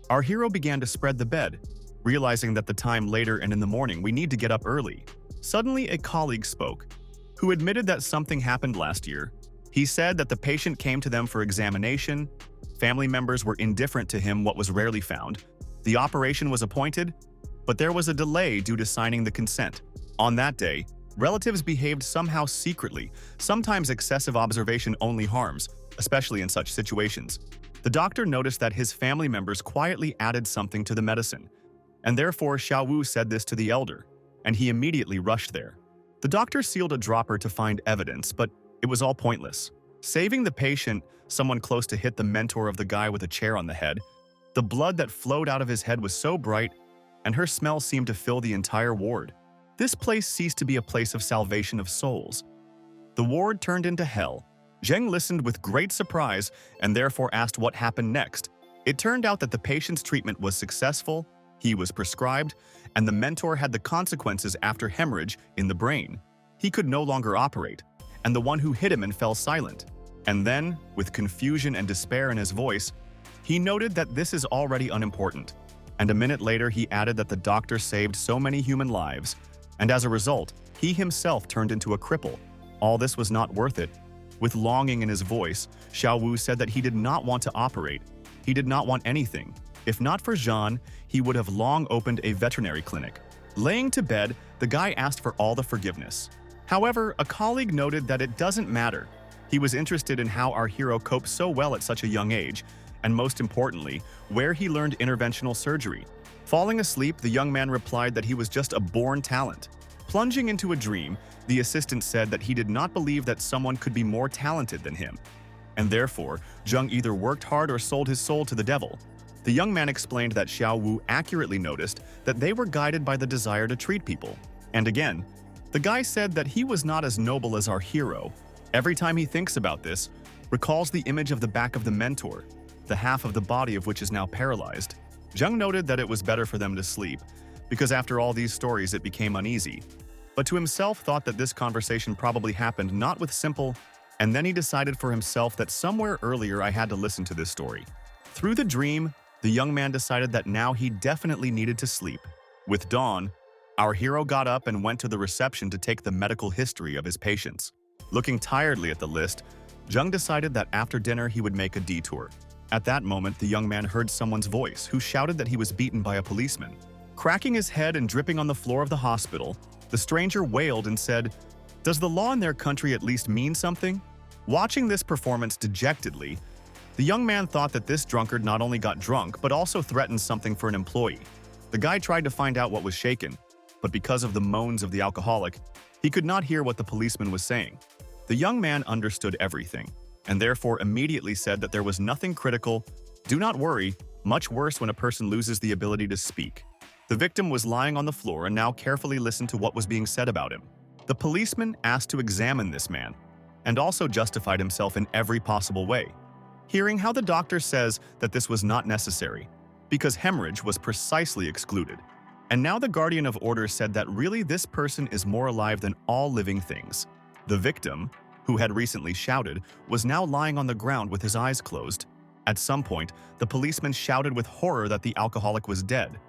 our hero began to spread the bed, realizing that the time later and in the morning we need to get up early. Suddenly a colleague spoke, who admitted that something happened last year. He said that the patient came to them for examination, family members were indifferent to him, what was rarely found. The operation was appointed, but there was a delay due to signing the consent. On that day, relatives behaved somehow secretly. Sometimes excessive observation only harms, especially in such situations. The doctor noticed that his family members quietly added something to the medicine, and therefore Xiao Wu said this to the elder, and he immediately rushed there. The doctor sealed a dropper to find evidence, but it was all pointless. Saving the patient, someone close to hit the mentor of the guy with a chair on the head. The blood that flowed out of his head was so bright, and her smell seemed to fill the entire ward. This place ceased to be a place of salvation of souls. The ward turned into hell. Zheng listened with great surprise and therefore asked what happened next. It turned out that the patient's treatment was successful, he was prescribed, and the mentor had the consequences after hemorrhage in the brain. He could no longer operate, and the one who hit him and fell silent. And then, with confusion and despair in his voice, he noted that this is already unimportant. And a minute later he added that the doctor saved so many human lives, and as a result, he himself turned into a cripple. All this was not worth it. With longing in his voice, Xiao Wu said that he did not want to operate. He did not want anything. If not for Zhan, he would have long opened a veterinary clinic. Laying to bed, the guy asked for all the forgiveness. However, a colleague noted that it doesn't matter. He was interested in how our hero coped so well at such a young age, and most importantly, where he learned interventional surgery. Falling asleep, the young man replied that he was just a born talent. Plunging into a dream, the assistant said that he did not believe that someone could be more talented than him. And therefore, Zheng either worked hard or sold his soul to the devil. The young man explained that Xiao Wu accurately noticed that they were guided by the desire to treat people. And again, the guy said that he was not as noble as our hero. Every time he thinks about this, recalls the image of the back of the mentor, the half of the body of which is now paralyzed. Zheng noted that it was better for them to sleep, because after all these stories it became uneasy. But to himself thought that this conversation probably happened not with simple, and then he decided for himself that somewhere earlier I had to listen to this story. Through the dream, the young man decided that now he definitely needed to sleep. With dawn, our hero got up and went to the reception to take the medical history of his patients. Looking tiredly at the list, Zheng decided that after dinner he would make a detour. At that moment, the young man heard someone's voice, who shouted that he was beaten by a policeman. Cracking his head and dripping on the floor of the hospital, the stranger wailed and said, "Does the law in their country at least mean something?" Watching this performance dejectedly, the young man thought that this drunkard not only got drunk, but also threatened something for an employee. The guy tried to find out what was shaken, but because of the moans of the alcoholic, he could not hear what the policeman was saying. The young man understood everything, and therefore immediately said that there was nothing critical. Do not worry, much worse when a person loses the ability to speak. The victim was lying on the floor and now carefully listened to what was being said about him. The policeman asked to examine this man, and also justified himself in every possible way. Hearing how the doctor says that this was not necessary, because hemorrhage was precisely excluded. And now the guardian of order said that really this person is more alive than all living things. The victim, who had recently shouted, was now lying on the ground with his eyes closed. At some point, the policeman shouted with horror that the alcoholic was dead,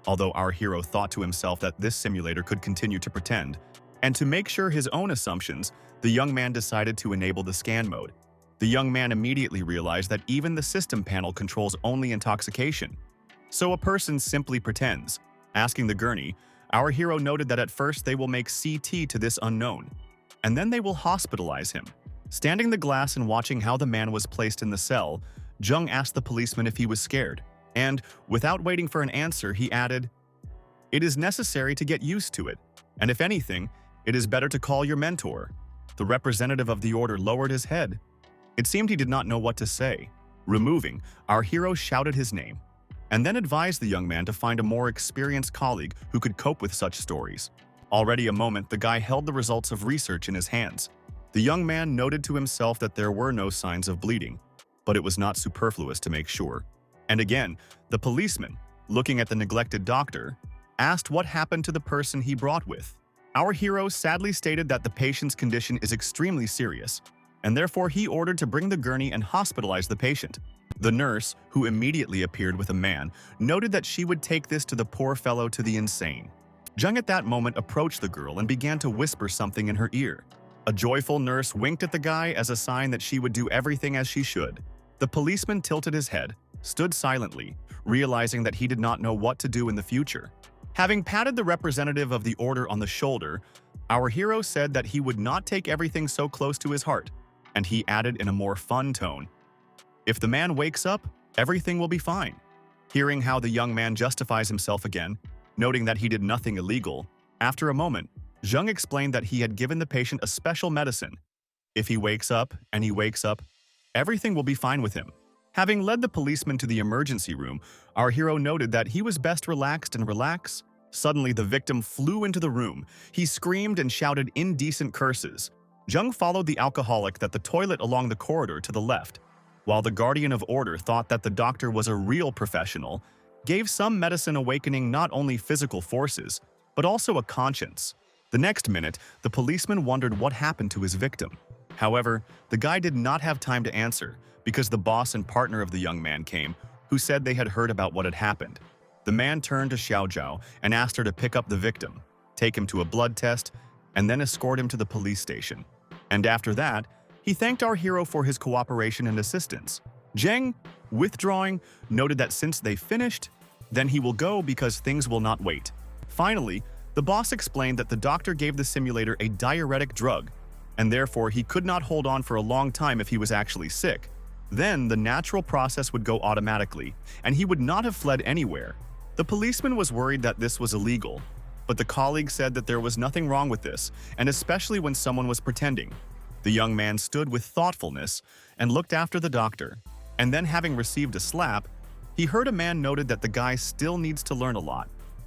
although our hero thought to himself that this simulator could continue to pretend. And to make sure his own assumptions, the young man decided to enable the scan mode. The young man immediately realized that even the system panel controls only intoxication. So a person simply pretends. Asking the gurney, our hero noted that at first they will make CT to this unknown, and then they will hospitalize him. Standing the glass and watching how the man was placed in the cell, Zheng asked the policeman if he was scared, and, without waiting for an answer, he added, "It is necessary to get used to it, and if anything, it is better to call your mentor." The representative of the order lowered his head. It seemed he did not know what to say. Removing, our hero shouted his name, and then advised the young man to find a more experienced colleague who could cope with such stories. Already a moment, the guy held the results of research in his hands. The young man noted to himself that there were no signs of bleeding, but it was not superfluous to make sure. And again, the policeman, looking at the neglected doctor, asked what happened to the person he brought with. Our hero sadly stated that the patient's condition is extremely serious, and therefore he ordered to bring the gurney and hospitalize the patient. The nurse, who immediately appeared with a man, noted that she would take this to the poor fellow to the insane. Zheng at that moment approached the girl and began to whisper something in her ear. A joyful nurse winked at the guy as a sign that she would do everything as she should. The policeman tilted his head, stood silently, realizing that he did not know what to do in the future. Having patted the representative of the order on the shoulder, our hero said that he would not take everything so close to his heart, and he added in a more fun tone, "If the man wakes up, everything will be fine." Hearing how the young man justifies himself again, noting that he did nothing illegal, after a moment, Zheng explained that he had given the patient a special medicine. If he wakes up, and he wakes up, everything will be fine with him. Having led the policeman to the emergency room, our hero noted that he was best relaxed and relax. Suddenly, the victim flew into the room. He screamed and shouted indecent curses. Jung followed the alcoholic that the toilet along the corridor to the left, while the guardian of order thought that the doctor was a real professional, gave some medicine awakening not only physical forces, but also a conscience. The next minute, the policeman wondered what happened to his victim. However, the guy did not have time to answer because the boss and partner of the young man came, who said they had heard about what had happened. The man turned to Xiao Zhao and asked her to pick up the victim, take him to a blood test, and then escort him to the police station. And after that, he thanked our hero for his cooperation and assistance. Zheng, withdrawing, noted that since they finished, then he will go because things will not wait. Finally, the boss explained that the doctor gave the simulator a diuretic drug, and therefore he could not hold on for a long time if he was actually sick. Then the natural process would go automatically, and he would not have fled anywhere. The policeman was worried that this was illegal, but the colleague said that there was nothing wrong with this, and especially when someone was pretending. The young man stood with thoughtfulness and looked after the doctor, and then having received a slap, he heard a man noted that the guy still needs to learn a lot.